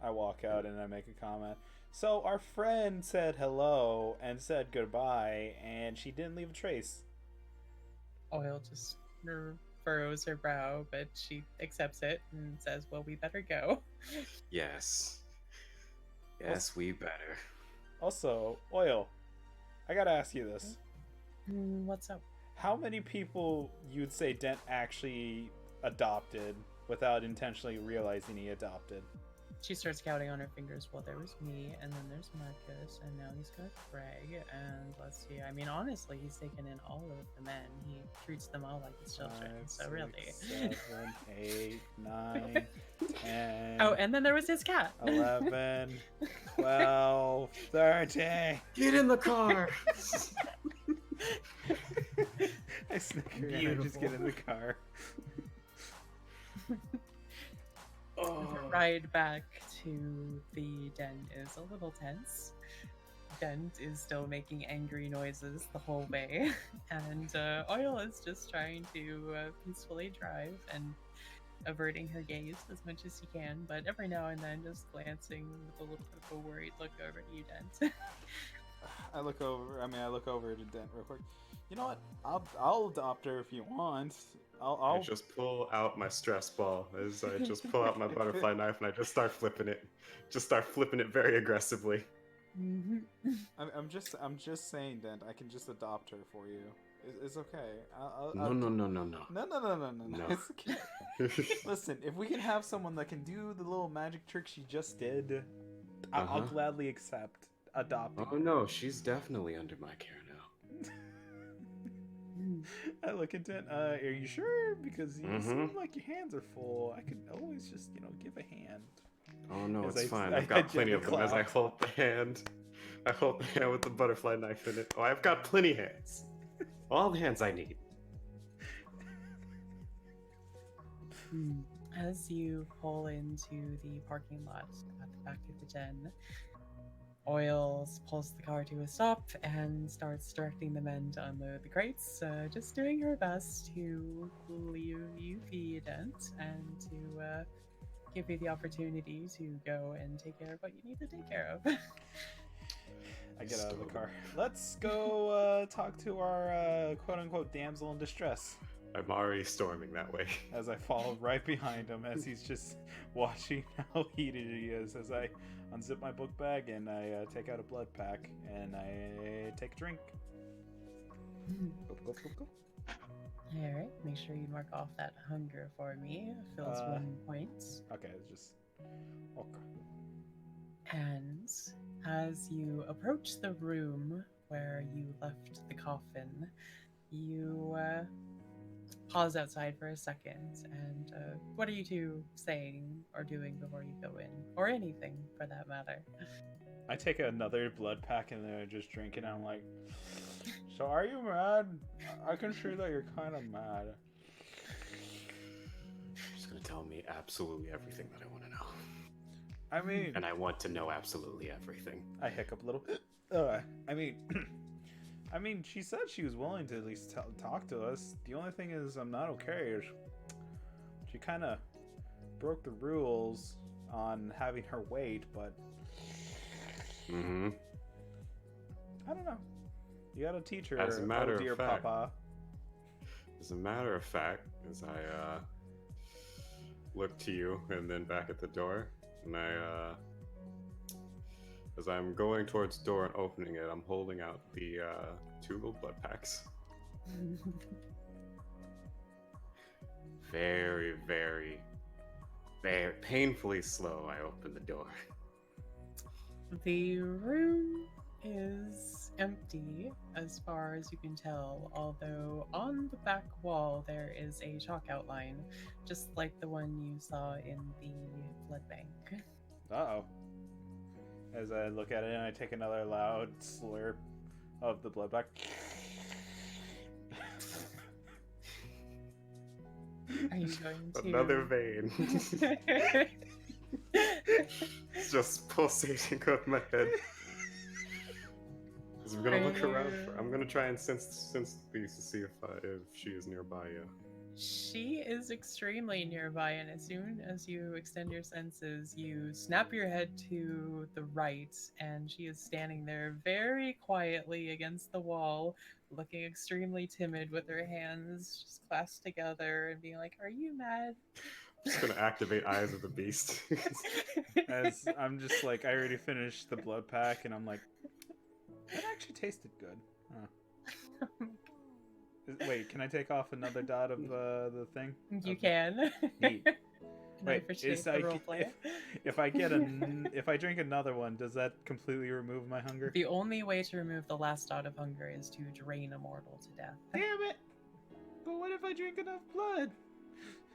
I walk out and I make a comment. So our friend said hello and said goodbye, and she didn't leave a trace. Oil just furrows her brow, but she accepts it and says, "Well, we better go." Yes, we better. Also, Oil, I gotta ask you this. What's up? How many people you'd say Dent actually adopted without intentionally realizing he adopted? She starts counting on her fingers. Well, there was me, and then there's Marcus, and now he's got Craig, and let's see. I mean, honestly, he's taken in all of the men. He treats them all like his children. 5, So 6, really. 7, 8, 9, 10. Oh, and then there was his cat. 11, 12, 13. Get in the car. I snicker and I just get in the car. The ride back to the den is a little tense. Dent is still making angry noises the whole way, and Oil is just trying to peacefully drive and averting her gaze as much as she can, but every now and then just glancing with a little bit of a worried look over to you, Dent. I look over to Dent real quick. You know what? I'll adopt her if you want. I I'll just pull out my stress ball as I just pull out my butterfly knife and I just start flipping it. Just start flipping it very aggressively. I'm just saying, Dent. I can just adopt her for you. It's okay. No. No. It's okay. Listen, if we can have someone that can do the little magic trick she just did, I'll gladly accept adopting. Oh no, she's definitely under my care now. I look at Dent. Are you sure? Because you seem like your hands are full. I could always just, give a hand. Oh no, As it's I- fine. I I've got plenty gently of them as I clap. hold the hand. I hold the hand with the butterfly knife in it. Oh, I've got plenty hands. All the hands I need. As you pull into the parking lot at the back of the den, Oil pulls the car to a stop and starts directing the men to unload the crates, just doing her best to leave you be a dent and to give you the opportunity to go and take care of what you need to take care of. I get out of the car. Let's go talk to our quote-unquote damsel in distress. I'm already storming that way. As I follow right behind him as he's just watching how heated he is. As I unzip my book bag and I take out a blood pack and I take a drink. Go, go, go, go. All right, make sure you mark off that hunger for me. Fills 1 point. Okay, it's just... Okay. And as you approach the room where you left the coffin, you pause outside for a second. And what are you two saying or doing before you go in? Or anything, for that matter. I take another blood pack and then I just drink it and I'm like, so are you mad? I can see that you're kind of mad. You're just gonna tell me absolutely everything that I want to know. I mean... And I want to know absolutely everything. I hiccup a little. I mean, she said she was willing to at least talk to us. The only thing is I'm not okay is she kind of broke the rules on having her wait, but... Mm-hmm. I don't know. You gotta teach her, As a matter oh of dear fact, papa. As a matter of fact, as I look to you and then back at the door, and as I'm going towards the door and opening it, I'm holding out the 2 little blood packs. Very, very, very painfully slow, I open the door. The room is empty as far as you can tell, although on the back wall there is a chalk outline, just like the one you saw in the blood bank. Uh-oh. As I look at it and I take another loud slurp of the blood pack. Are you going to... Another vein. It's just pulsating up my head. I'm gonna look around. I'm gonna try and sense the beast to see if she is nearby. She is extremely nearby, and as soon as you extend your senses, you snap your head to the right, and she is standing there very quietly against the wall, looking extremely timid with her hands just clasped together and being like, "Are you mad?" I'm just gonna activate Eyes of the Beast. As I'm just like, I already finished the blood pack, and I'm like, that actually tasted good. Huh. Wait, can I take off another dot of the thing? You can. Neat. I Wait, appreciate is the like roleplay. if I get if I drink another one, does that completely remove my hunger? The only way to remove the last dot of hunger is to drain a mortal to death. Damn it! But what if I drink enough blood?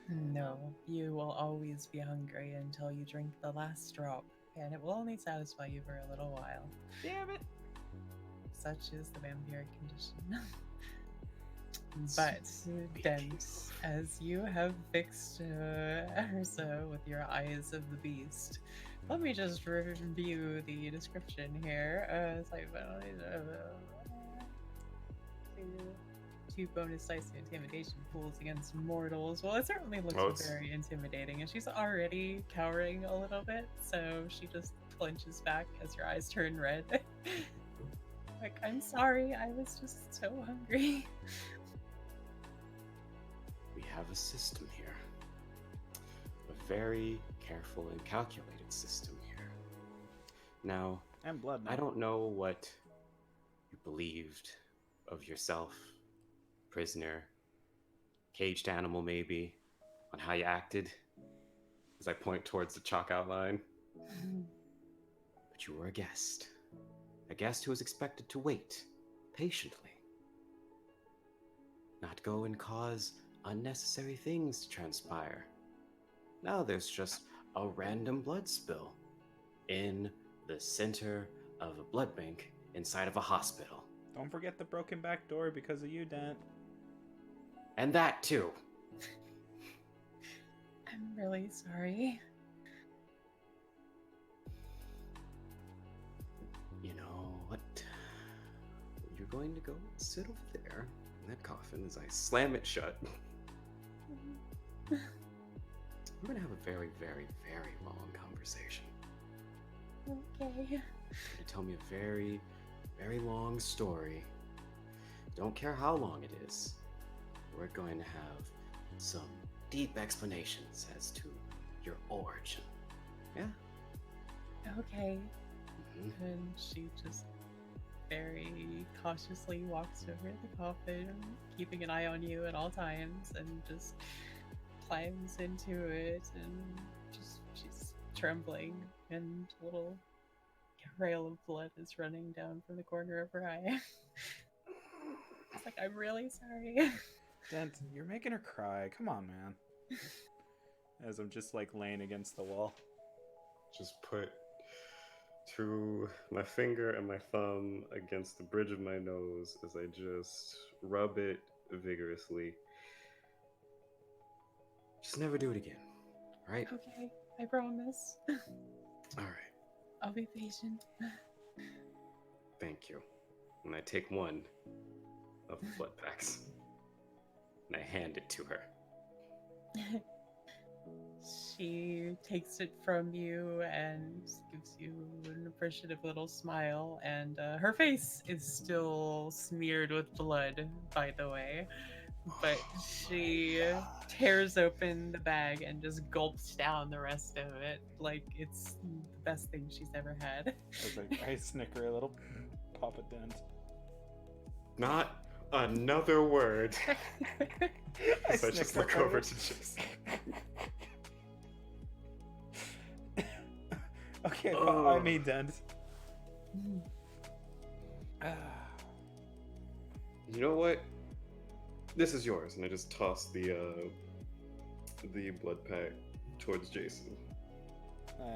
No, you will always be hungry until you drink the last drop, and it will only satisfy you for a little while. Damn it! Such is the vampiric condition. But then, as you have fixed Ursa with your eyes of the beast, let me just review the description here. Two bonus dice to intimidation pools against mortals. Well, it certainly looks very intimidating, and she's already cowering a little bit, so she just clenches back as your eyes turn red. Like, I'm sorry, I was just so hungry. We have a system here. A very careful and calculated system here. Now, And blood. I don't know what you believed of yourself, prisoner, caged animal maybe, on how you acted, as I point towards the chalk outline. But you were a guest who was expected to wait patiently, not go and cause unnecessary things to transpire. Now there's just a random blood spill in the center of a blood bank inside of a hospital. Don't forget the broken back door because of you, Dent. And that too. I'm really sorry. You know what? You're going to go sit over there in that coffin as I slam it shut. we're gonna have a very, very, very long conversation. Okay. You tell me a very, very long story. Don't care how long it is. We're going to have some deep explanations as to your origin. Yeah? Okay. Mhm. And she just very cautiously walks over the coffin, keeping an eye on you at all times, and just climbs into it, and she's trembling, and a little trail of blood is running down from the corner of her eye. It's like, I'm really sorry. Dent, you're making her cry. Come on, man. As I'm just like laying against the wall. Just put my finger and my thumb against the bridge of my nose as I just rub it vigorously. Just never do it again, right? Okay, I promise. All right, I'll be patient. thank you. And I take one of the blood packs and I hand it to her. She takes it from you and gives you an appreciative little smile, and her face is still smeared with blood, by the way. But she tears open the bag and just gulps down the rest of it like it's the best thing she's ever had. As I snicker a little, Papa Dent. Not another word. I So I just snicker look at over it. to Jason. Okay, Oh. I mean Dent. You know what? This is yours, and I just toss the blood pack towards Jason.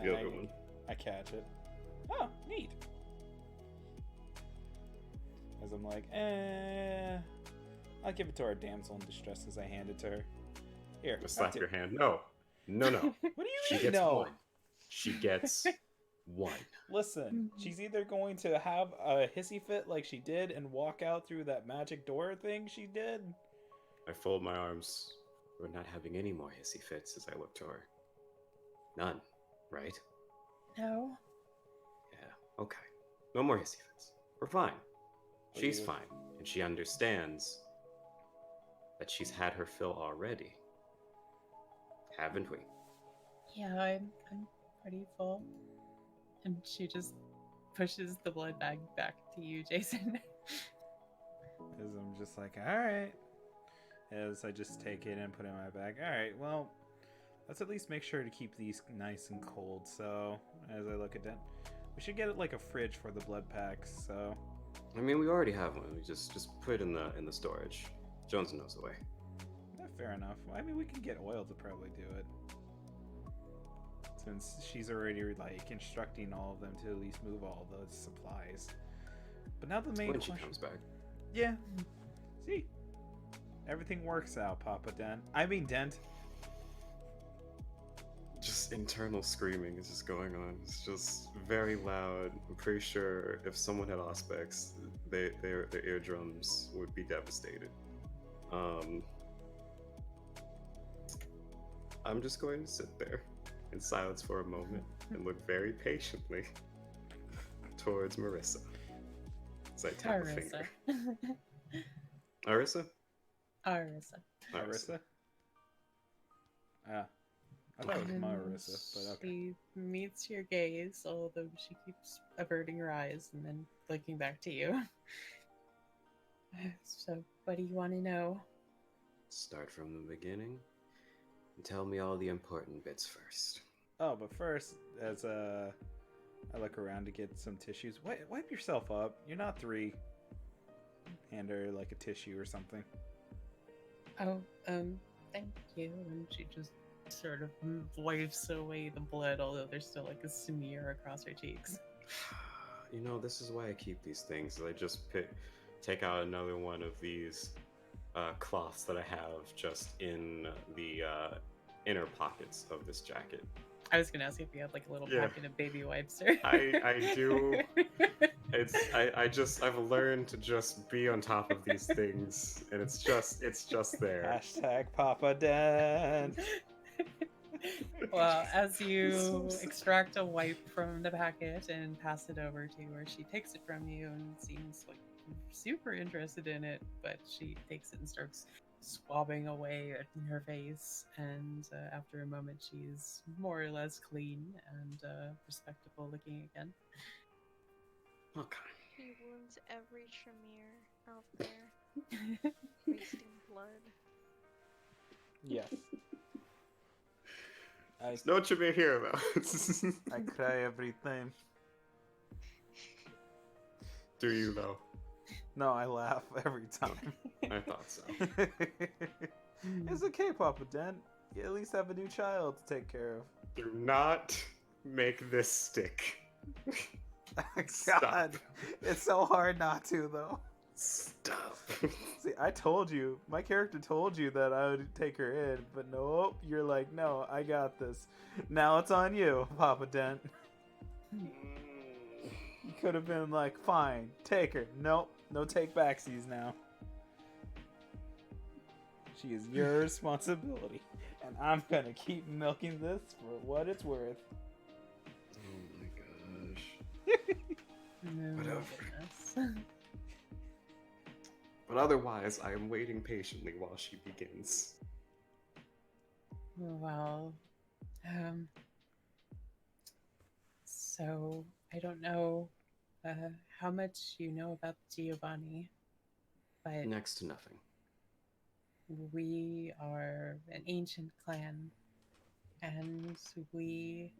The other one. I catch it. Oh, neat. As I'm like, I'll give it to our damsel in distress as I hand it to her. Here, I'm gonna slap have your to- hand. No. What do you She mean gets no? one. She gets one. Listen, she's either going to have a hissy fit like she did and walk out through that magic door thing she did. I fold my arms. We're not having any more hissy fits as I look to her. None, right? No. Yeah, okay. No more hissy fits. We're fine. She's you- fine, and she understands that she's had her fill already. Haven't we? Yeah, I'm pretty full. And she just pushes the blood bag back to you, Jason. As I'm just like, alright. As I just take it and put it in my bag. Alright, well, let's at least make sure to keep these nice and cold. So, as I look at that, we should get it like a fridge for the blood packs, so. I mean, we already have one. We just put it in the storage. Jones knows the way. Yeah, fair enough. I mean, we can get oil to probably do it. Since she's already, like, instructing all of them to at least move all the supplies. But now the main When she question... comes back. Yeah. See? Everything works out, Papa Dent. I mean, Dent. Just internal screaming is just going on. It's just very loud. I'm pretty sure if someone had Auspex, their eardrums would be devastated. I'm just going to sit there in silence for a moment and look very patiently towards Marissa as I tap a finger. Arissa? Arissa. Marissa? Ah. I thought it was Marissa, but okay. She meets your gaze, although she keeps averting her eyes and then looking back to you. So, what do you want to know? Start from the beginning and tell me all the important bits first. Oh, but first, as I look around to get some tissues, wipe yourself up. You're not 3. Hand her like a tissue or something. Oh, thank you. And she just sort of wipes away the blood, although there's still like a smear across her cheeks. You know, this is why I keep these things. I just take out another one of these cloths that I have just in the inner pockets of this jacket. I was gonna ask if you had like a little Yeah. packet of baby wipes or. I do. I've learned to just be on top of these things, and it's just there. Hashtag Papa Dent. Well, as So you sad. extract a wipe from the packet and pass it over to her, she takes it from you and seems like super interested in it, but she takes it and starts swabbing away in her face. And after a moment, she's more or less clean and respectable looking again. Okay. He wounds every Tremere out there, wasting blood. Yes. I There's no Tremere here, though. I cry every time. Do you, though? No, I laugh every time. I thought so. It's okay, Papa Dent. You at least have a new child to take care of. Do not make this stick. God, it's so hard not to, though. Stop. See, I told you, my character told you that I would take her in, but nope, you're like, no, I got this. Now it's on you, Papa Dent. You could have been like, fine, take her. Nope, no take backsies now. She is your responsibility, and I'm gonna keep milking this for what it's worth. Oh my gosh. No, Whatever. goodness. But otherwise, I am waiting patiently while she begins. Well, so I don't know how much you know about Giovanni, but Next to nothing. we are an ancient clan, and we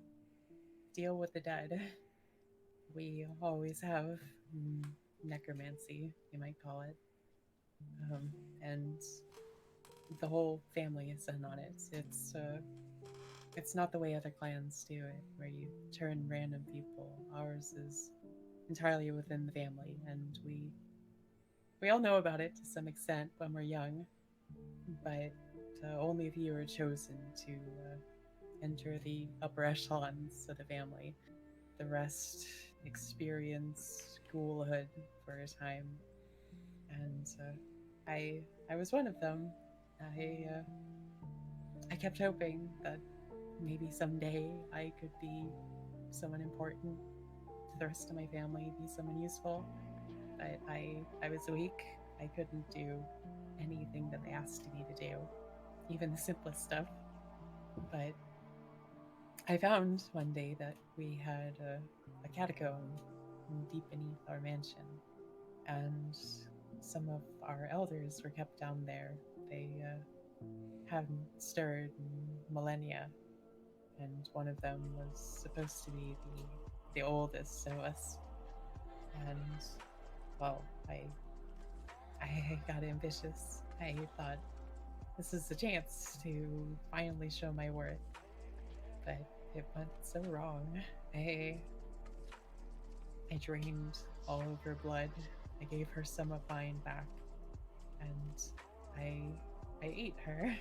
deal with the dead. We always have necromancy, you might call it. And the whole family is in on it. It's not the way other clans do it, where you turn random people. Ours is entirely within the family, and we all know about it to some extent when we're young, but only a few are chosen to enter the upper echelons of the family. The rest experience ghoulhood for a time, and I was one of them. I kept hoping that maybe someday I could be someone important to the rest of my family, be someone useful. But I was weak. I couldn't do anything that they asked me to do, even the simplest stuff. But I found one day that we had a catacomb deep beneath our mansion, and some of our elders were kept down there. They hadn't stirred in millennia, and one of them was supposed to be the oldest of us. And well, I got ambitious. I thought this is the chance to finally show my worth, but it went so wrong. I drained all of her blood. I gave her some of mine back, and I ate her.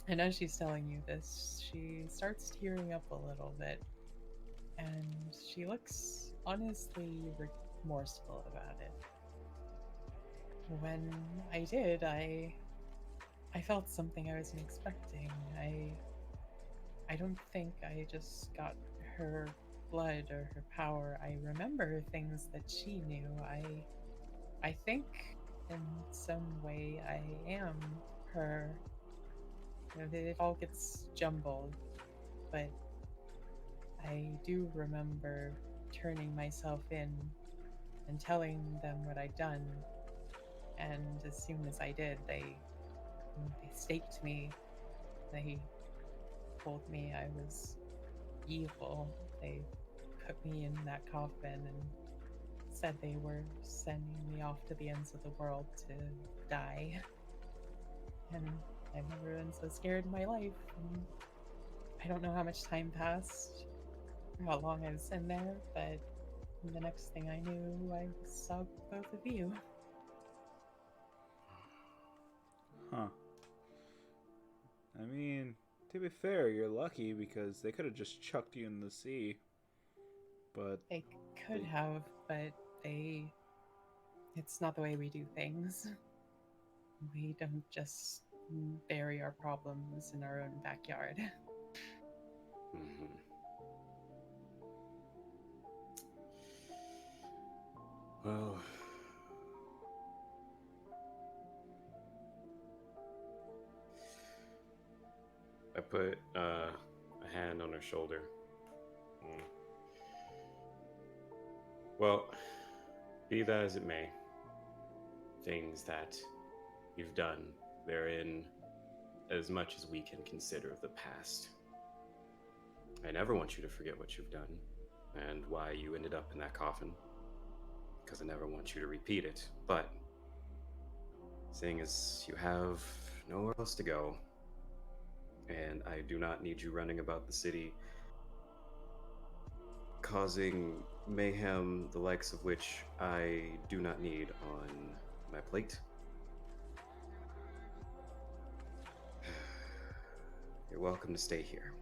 And as she's telling you this, she starts tearing up a little bit, and she looks honestly remorseful about it. When I did, I felt something I wasn't expecting. I don't think I just got her blood or her power. I remember things that she knew. I think in some way I am her. You know, it all gets jumbled, but I do remember turning myself in and telling them what I'd done. And as soon as I did, they staked me. They told me I was evil. They put me in that coffin and said they were sending me off to the ends of the world to die. And I've never been so scared in my life. And I don't know how much time passed, or how long I was in there, but the next thing I knew, I saw both of you. Huh. I mean, to be fair, you're lucky because they could have just chucked you in the sea. But They could have, but it's not the way we do things. We don't just bury our problems in our own backyard. Mhm. Well, I put a hand on her shoulder. Mm. Well, be that as it may, things that you've done, they're in as much as we can consider of the past. I never want you to forget what you've done and why you ended up in that coffin, because I never want you to repeat it. But seeing as you have nowhere else to go, and I do not need you running about the city causing mayhem, the likes of which I do not need on my plate. You're welcome to stay here.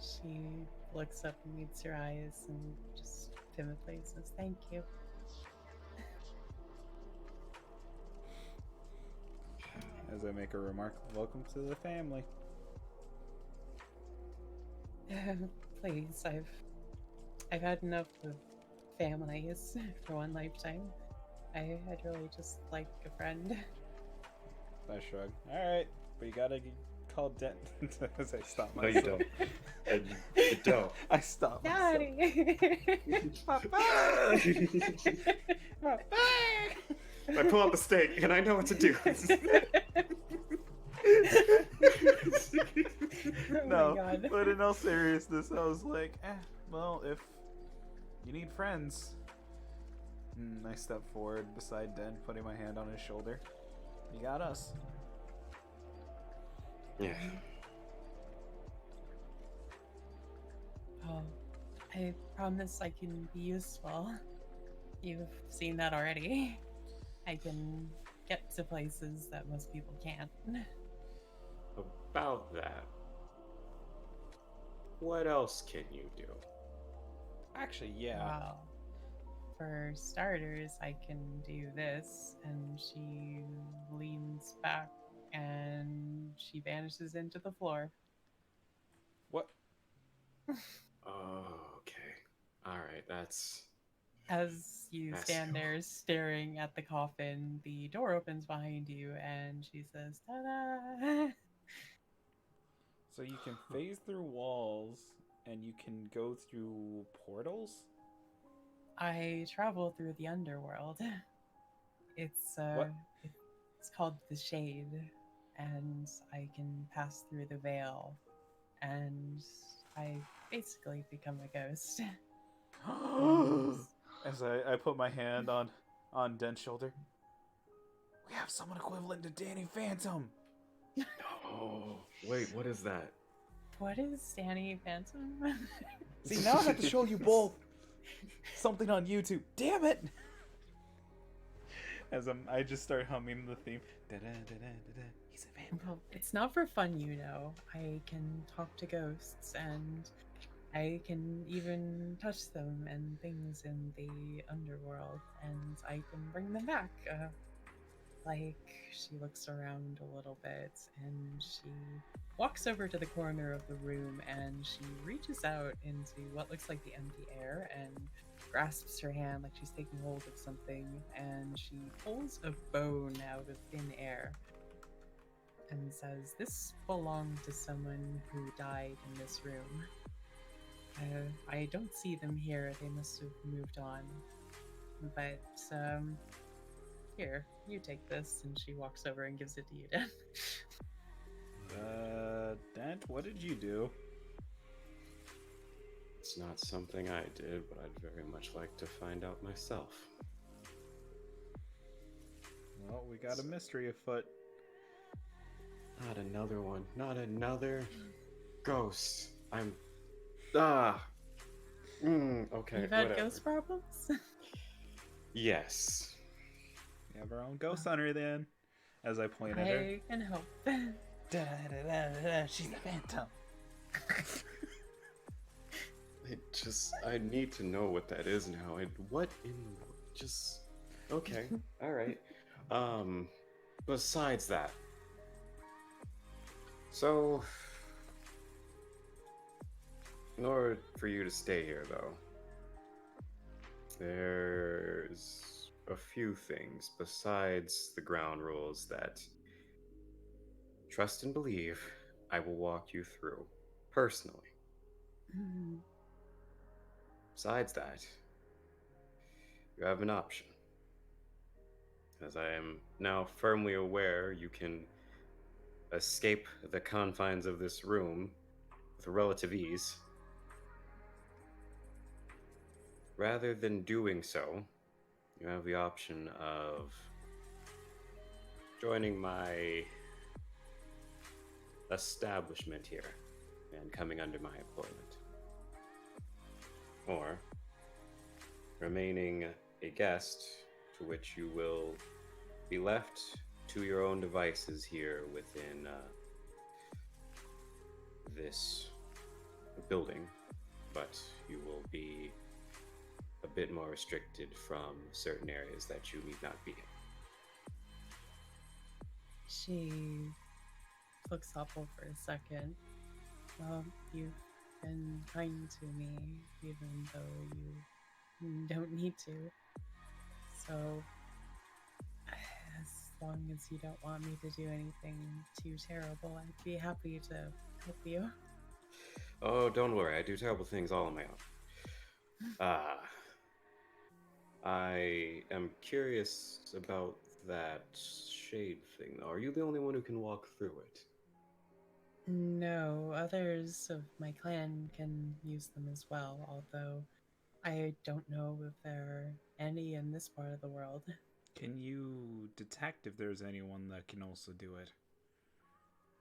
She looks up and meets your eyes and just timidly says, "Thank you." As I make a remark, welcome to the family. Please, I've had enough of families for one lifetime. I'd really just like a friend. I shrug. Alright, but you gotta call Dent as I stop No, myself. you don't. You don't. I stop myself. Daddy! I pull out the steak and I know what to do. Oh No, my God. but in all seriousness, I was like, well, if you need friends. I step forward beside Den, putting my hand on his shoulder. You got us. Yeah. Oh, I promise I can be useful. You've seen that already. I can get to places that most people can't. About that, what else can you do? Actually, yeah. Wow. For starters, I can do this. And she leans back and she vanishes into the floor. What? Oh, okay. All right, that's As you That's stand true. there staring at the coffin, the door opens behind you and she says, "Ta-da!" So you can phase through walls and you can go through portals? I travel through the underworld. It's What? it's called the Shade, and I can pass through the veil, and I basically become a ghost. And As I put my hand on Den's shoulder. We have someone equivalent to Danny Phantom. Oh, wait, what is that? what is Danny Phantom? See, now I have to show you both something on YouTube. Damn it! As I just start humming the theme. Da-da-da-da-da-da. He's a phantom. Well, it's not for fun, you know. I can talk to ghosts, and I can even touch them and things in the underworld, and I can bring them back. Like, she looks around a little bit, and she walks over to the corner of the room, and she reaches out into what looks like the empty air, and grasps her hand like she's taking hold of something, and she pulls a bone out of thin air and says, "This belonged to someone who died in this room. I don't see them here. They must have moved on. But, here, you take this." And she walks over and gives it to you, Dan. Dent, what did you do? It's not something I did, but I'd very much like to find out myself. Well, we got a mystery afoot. Not another one. Not another ghost. I'm. Ah. Okay. You've had whatever. ghost problems? Yes. We have our own ghost hunter then. As I point at her. I can help. Da-da-da-da-da, she's the phantom. I need to know what that is now. What in just okay. All right. besides that, so in order for you to stay here, though, there's a few things besides the ground rules that, trust and believe, I will walk you through personally. Mm. Besides that, you have an option. As I am now firmly aware, you can escape the confines of this room with relative ease. Rather than doing so, you have the option of joining my establishment here and coming under my employment, or remaining a guest, to which you will be left to your own devices here within this building, but you will be a bit more restricted from certain areas that you need not be in. She looks thoughtful for a second. Well, you've been kind to me, even though you don't need to. So, as long as you don't want me to do anything too terrible, I'd be happy to help you. Oh, don't worry, I do terrible things all on my own. I am curious about that shade thing, though. Are you the only one who can walk through it? No, others of my clan can use them as well, although I don't know if there are any in this part of the world. Can you detect if there's anyone that can also do it?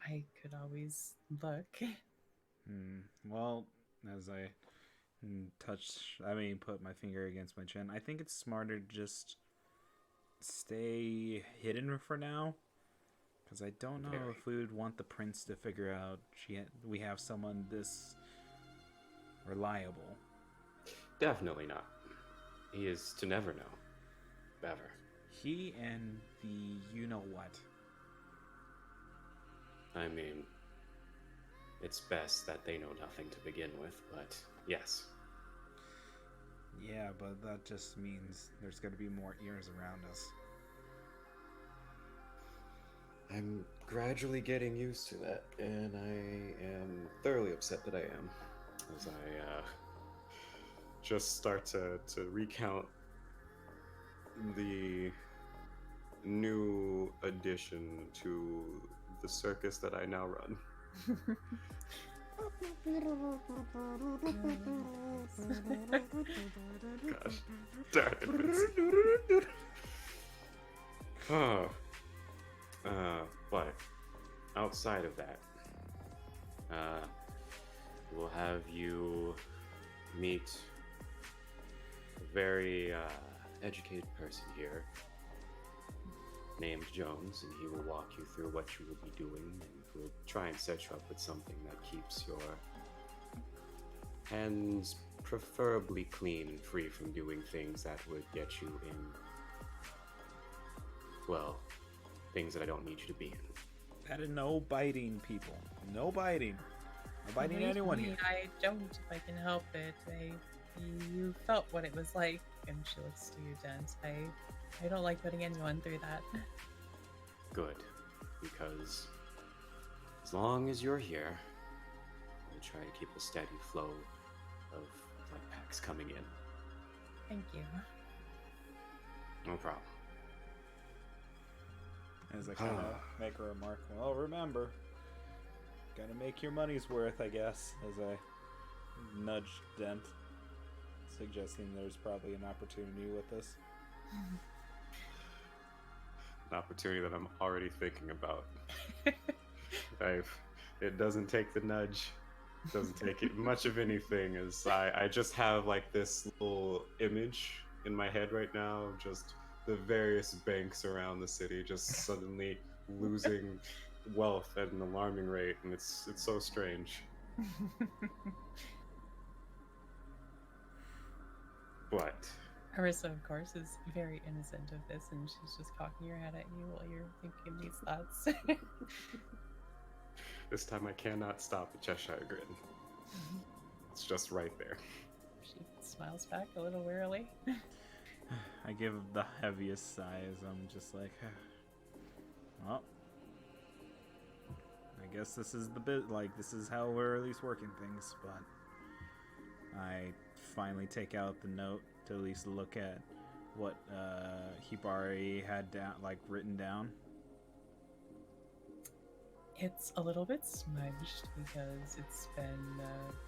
I could always look. Well, as I put my finger against my chin, I think it's smarter to just stay hidden for now. Because I don't know if we would want the prince to figure out we have someone this reliable. Definitely not. He is to never know. Ever. He and the you-know-what. I mean, it's best that they know nothing to begin with, but yes. Yeah, but that just means there's going to be more ears around us. I'm gradually getting used to that, and I am thoroughly upset that I am. As I just start to recount the new addition to the circus that I now run. Gosh darn it. Oh. But outside of that, we'll have you meet a very educated person here named Jones, and he will walk you through what you will be doing, and we'll try and set you up with something that keeps your hands preferably clean and free from doing things that would get you in, well, things that I don't need you to be in. That is no biting, people. No biting. No biting Believe anyone me, here. I don't if I can help it. You felt what it was like, and she looks to you, Dent. I don't like putting anyone through that. Good, because as long as you're here, we'll try to keep a steady flow of blood packs coming in. Thank you. No problem. As I kind of make a remark, well, remember, gotta make your money's worth, I guess, as I nudge Dent, suggesting there's probably an opportunity with this. An opportunity that I'm already thinking about. It doesn't take the nudge. It doesn't take it much of anything, as I just have like this little image in my head right now of just the various banks around the city just suddenly losing wealth at an alarming rate, and it's so strange. But Harissa, of course, is very innocent of this, and she's just cocking her head at you while you're thinking these thoughts. This time I cannot stop the Cheshire grin. It's just right there. She smiles back a little wearily. I give the heaviest sigh as I'm just like, well, I guess this is the bit. Like, this is how we're at least working things. But I finally take out the note to at least look at what Hibari had down, like written down. It's a little bit smudged because it's been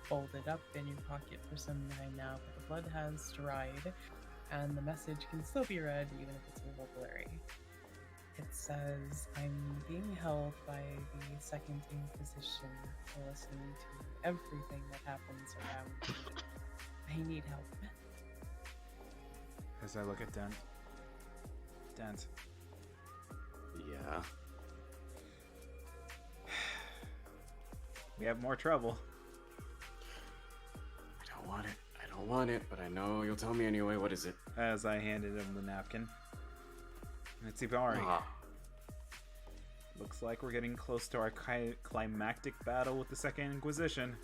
folded up in your pocket for some time now, but the blood has dried, and the message can still be read even if it's a little blurry. It says, I'm being held by the Second Inquisition for listening to everything that happens around me. I need help. As I look at Dent. Dent. Yeah. We have more trouble. I don't want it. I don't want it, but I know you'll tell me anyway. What is it? As I handed him the napkin. It's Hibari. Ah, Looks like we're getting close to our climactic battle with the Second Inquisition.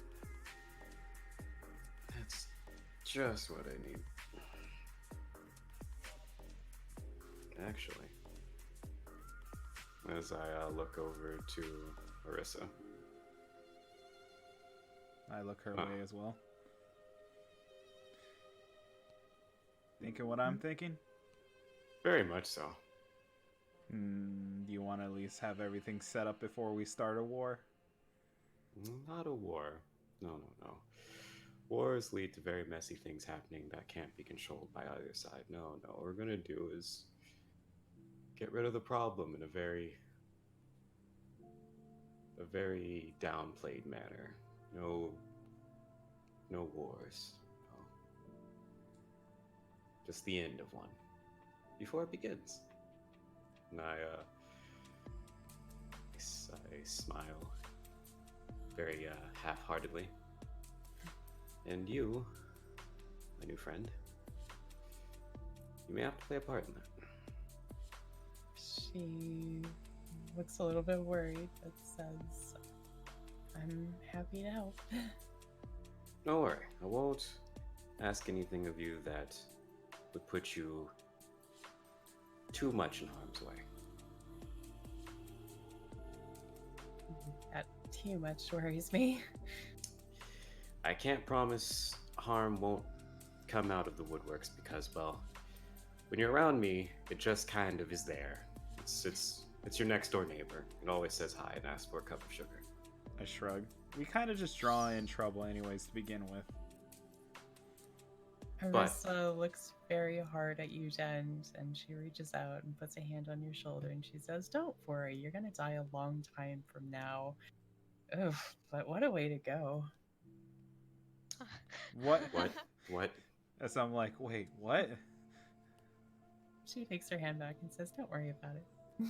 that's just what I need. Actually, as I look over to Harissa. I look her way as well. Thinking what I'm thinking? Very much so. Do you want to at least have everything set up before we start a war? Not a war. No. Wars lead to very messy things happening that can't be controlled by either side. No. What we're gonna do is get rid of the problem in a very downplayed manner. No wars. No. Just the end of one. Before it begins. And I smile very half-heartedly. And you, my new friend, you may have to play a part in that. She looks a little bit worried, but says, I'm happy to help. Don't worry, I won't ask anything of you that would put you too much in harm's way. That too much worries me. I can't promise harm won't come out of the woodworks because, well, when you're around me, it just kind of is there. It's your next door neighbor. It always says hi and asks for a cup of sugar. I shrug. We kind of just draw in trouble anyways to begin with. Harissa looks very hard at you, Jen, and she reaches out and puts a hand on your shoulder and she says, don't worry, you're gonna die a long time from now. Ugh, but what a way to go. What? What? As I'm like, wait, what? She takes her hand back and says, don't worry about it.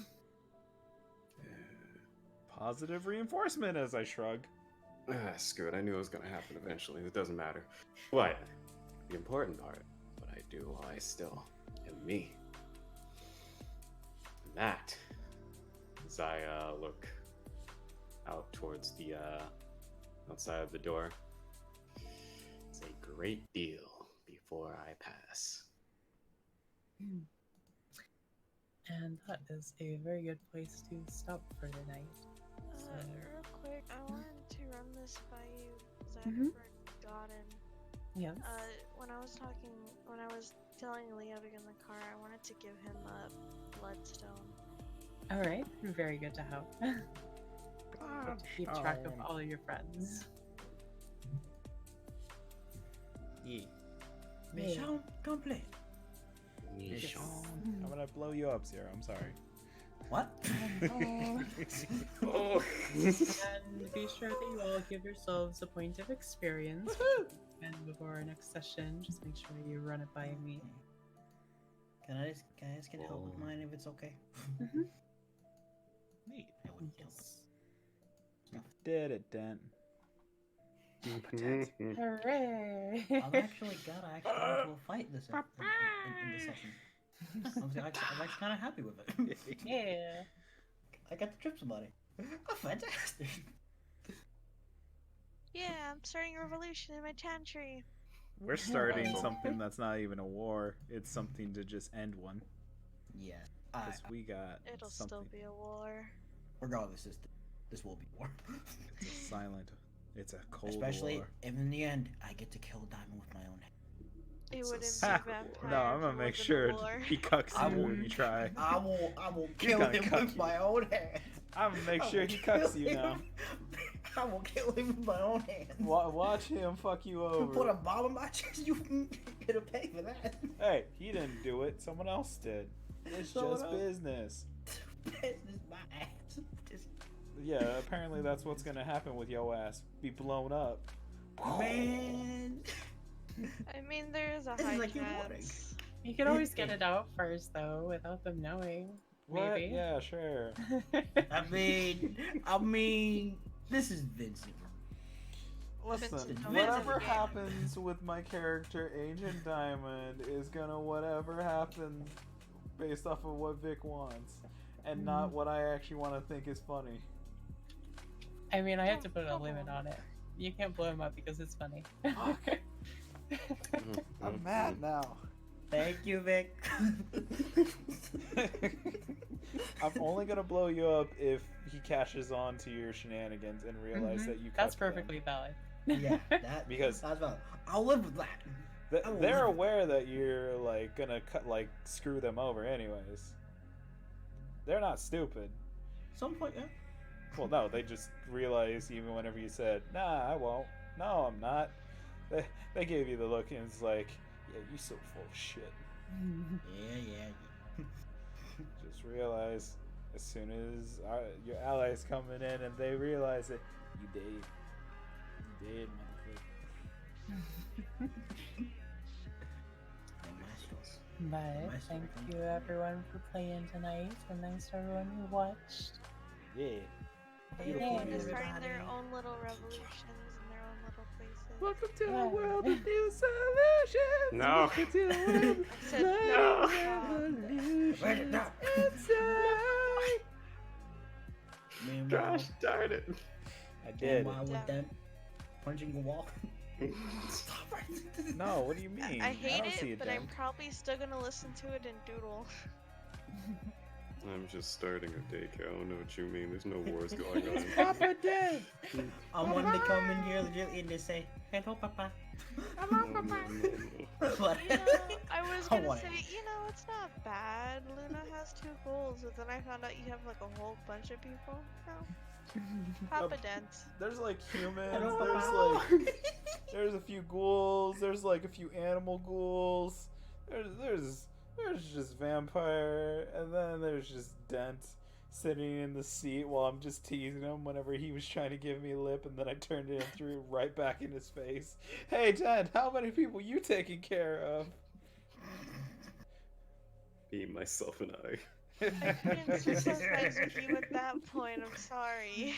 Positive reinforcement as I shrug. Screw it, I knew it was gonna happen eventually. It doesn't matter. But the important part, what I do while I still am me. And that, as I look out towards the outside of the door, it's a great deal before I pass. And that is a very good place to stop for tonight. So, Real quick, I wanted to run this by you because I Mhm. forgotten. yes. When I was telling Leo to get in the car, I wanted to give him a bloodstone. Alright, very good to have. Good to keep track of all your friends. Yeah. Mission complete. I'm gonna blow you up, Zero. I'm sorry. What? Oh. And be sure that you all give yourselves a point of experience. And before our next session, just make sure you run it by me. Can I just get help with mine if it's okay? Neat. I would help. Yes. Did it, Dent. Hooray! I've actually got into a fight this in this session. I'm actually kind of happy with it. Yeah. I got to trip somebody. Oh, fantastic! Yeah, I'm starting a revolution in my chantry. We're starting Awesome. something that's not even a war. It's something to just end one. Yes. Because we got It'll something. still be a war. Regardless, this will be war. It's a silent. It's a cold Especially war. if in the end I get to kill Diamond with my own hand. It It's a wouldn't be civil war. vampire. No, I'm if gonna it make wasn't a sure war. he cucks I you will- when you try. I will He's kill gonna him cuck with you. my own hand. I'm gonna make I sure will he kill cucks you him. now. I will kill him with my own hand. Watch him fuck you You put a over. bomb in my chest, you gonna pay for that. Hey, he didn't do it. Someone else did. It's Someone just else? business. Business, my ass. Just- Yeah, apparently that's what's gonna happen with yo ass. Be blown up. Man. I mean, there is a This is high like your warning. chance. You could always get it out first, though, without them knowing. What? Maybe. Yeah, sure. I mean, this is Vincent. Listen, Vincent, whatever Vincent. happens with my character, Agent Diamond, is gonna whatever happen based off of what Vic wants, and not what I actually want to think is funny. I mean, I had to put a limit on it. You can't blow him up because it's funny. Fuck. I'm mad now. Thank you, Vic. I'm only gonna blow you up if he cashes on to your shenanigans and realize that you. That's cucked them. perfectly valid. Yeah, that Because- that's valid. I'll live with that. I will They're live with aware that you're like gonna screw them over anyways. They're not stupid. Some point, yeah. Well, no, they just realized even whenever you said, "Nah, I won't." No, I'm not. They gave you the look, and it's like, "Yeah, you so full of shit." Yeah. Just realize as soon as your allies coming in and they realize it, you dead. You dead, motherfucker. But thank you everyone for playing tonight, and thanks to everyone who watched. Yeah. Beautiful Yeah, They're day, starting their everybody. own little revolutions in their own little places. Welcome to Yeah. the world of new solutions. No. Welcome to the world I said of no. revolutions No. inside. Meanwhile, Gosh darn it. I did. meanwhile with them punching the wall. Stop right. No, what do you mean? I hate don't see it, it but then. I'm probably still gonna listen to it and doodle. I'm just starting a daycare. I don't know what you mean. There's no wars going on. Papa dead. I wanted to come in here legit and just say, "Hello, Papa." No, no, no, no. But You know, I was I gonna want say, it. you know, it's not bad. Luna has 2 goals, but then I found out you have like a whole bunch of people. No. Papa Dent. There's like humans. Hello, There's Papa. like there's a few ghouls. There's like a few animal ghouls. There's just vampire, and then there's just Dent sitting in the seat while I'm just teasing him whenever he was trying to give me lip, and then I turned it and threw it right back in his face. Hey Dent, how many people you taking care of? Me, myself, and I. I couldn't sympathize with you at that point. I'm sorry.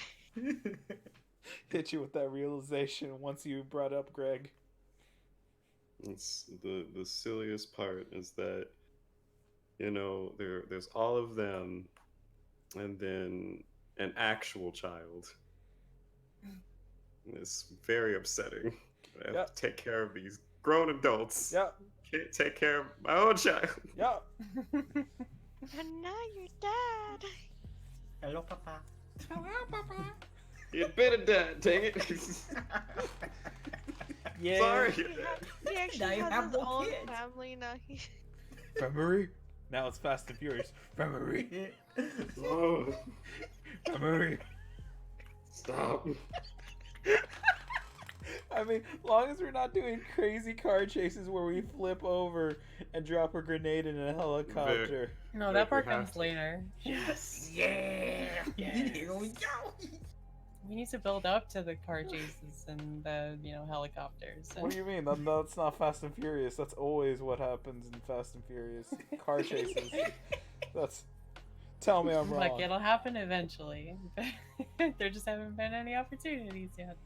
Hit you with that realization once you brought up Greg. It's the silliest part is that, you know, there's all of them, and then an actual child. And it's very upsetting. I have Yep. to take care of these grown adults. Yep, Can't take care of my own child. yep. And now you're dad. Hello, Papa. You'd better die, dang it. Yeah. Sorry. He Now actually you has have his more own kids. family now. Memory. Now it's Fast and Furious. Memory. Oh, Memory. stop. I mean, long as we're not doing crazy car chases where we flip over and drop a grenade in a helicopter. No, Wait, that we part have comes to. later. Yes. Yeah. Yes. Here we go. We need to build up to the car chases and the, helicopters. What do you mean? That's not Fast and Furious. That's always what happens in Fast and Furious. Car chases. That's. Tell me I'm wrong. Like, it'll happen eventually. There just haven't been any opportunities yet.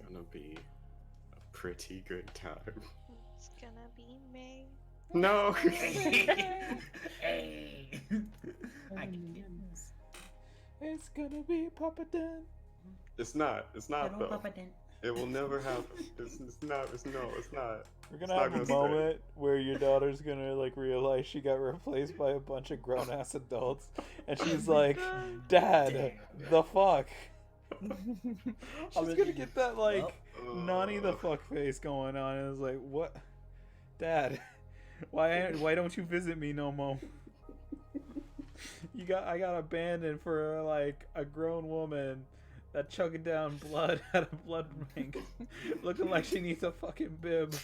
Gonna be a pretty good time. It's gonna be May. No. Hey. Oh I my can get goodness. It's gonna be Papa Dan. It's not. It's not Hello, though. Papa Dan. It will never happen. It's not. It's no. It's not. We're It's gonna not have a gonna stay. moment where your daughter's gonna like realize she got replaced by a bunch of grown ass adults, and she's like, "Dad, Damn. the fuck." She's I'm gonna get that like Well, Nani the fuck face going on, and it's like, "What, Dad? Why don't you visit me no more? I got abandoned for like a grown woman that chugging down blood at a blood bank, looking like she needs a fucking bib."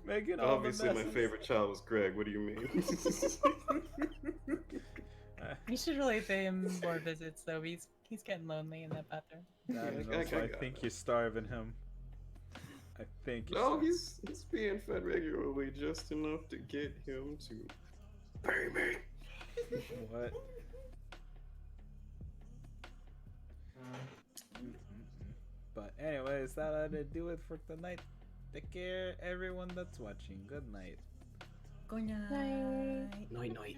Making all Obviously, the my messes. favorite child was Greg. What do you mean? You should really pay him more visits though. He's getting lonely in that bathroom. Dad, and I also, I got think it. you're starving him. I think you're No, starving. he's being fed regularly, just enough to get him to pay me. What? But anyways, that ought to do it for tonight. Take care, everyone that's watching. Good night. Good night. Night. Night night.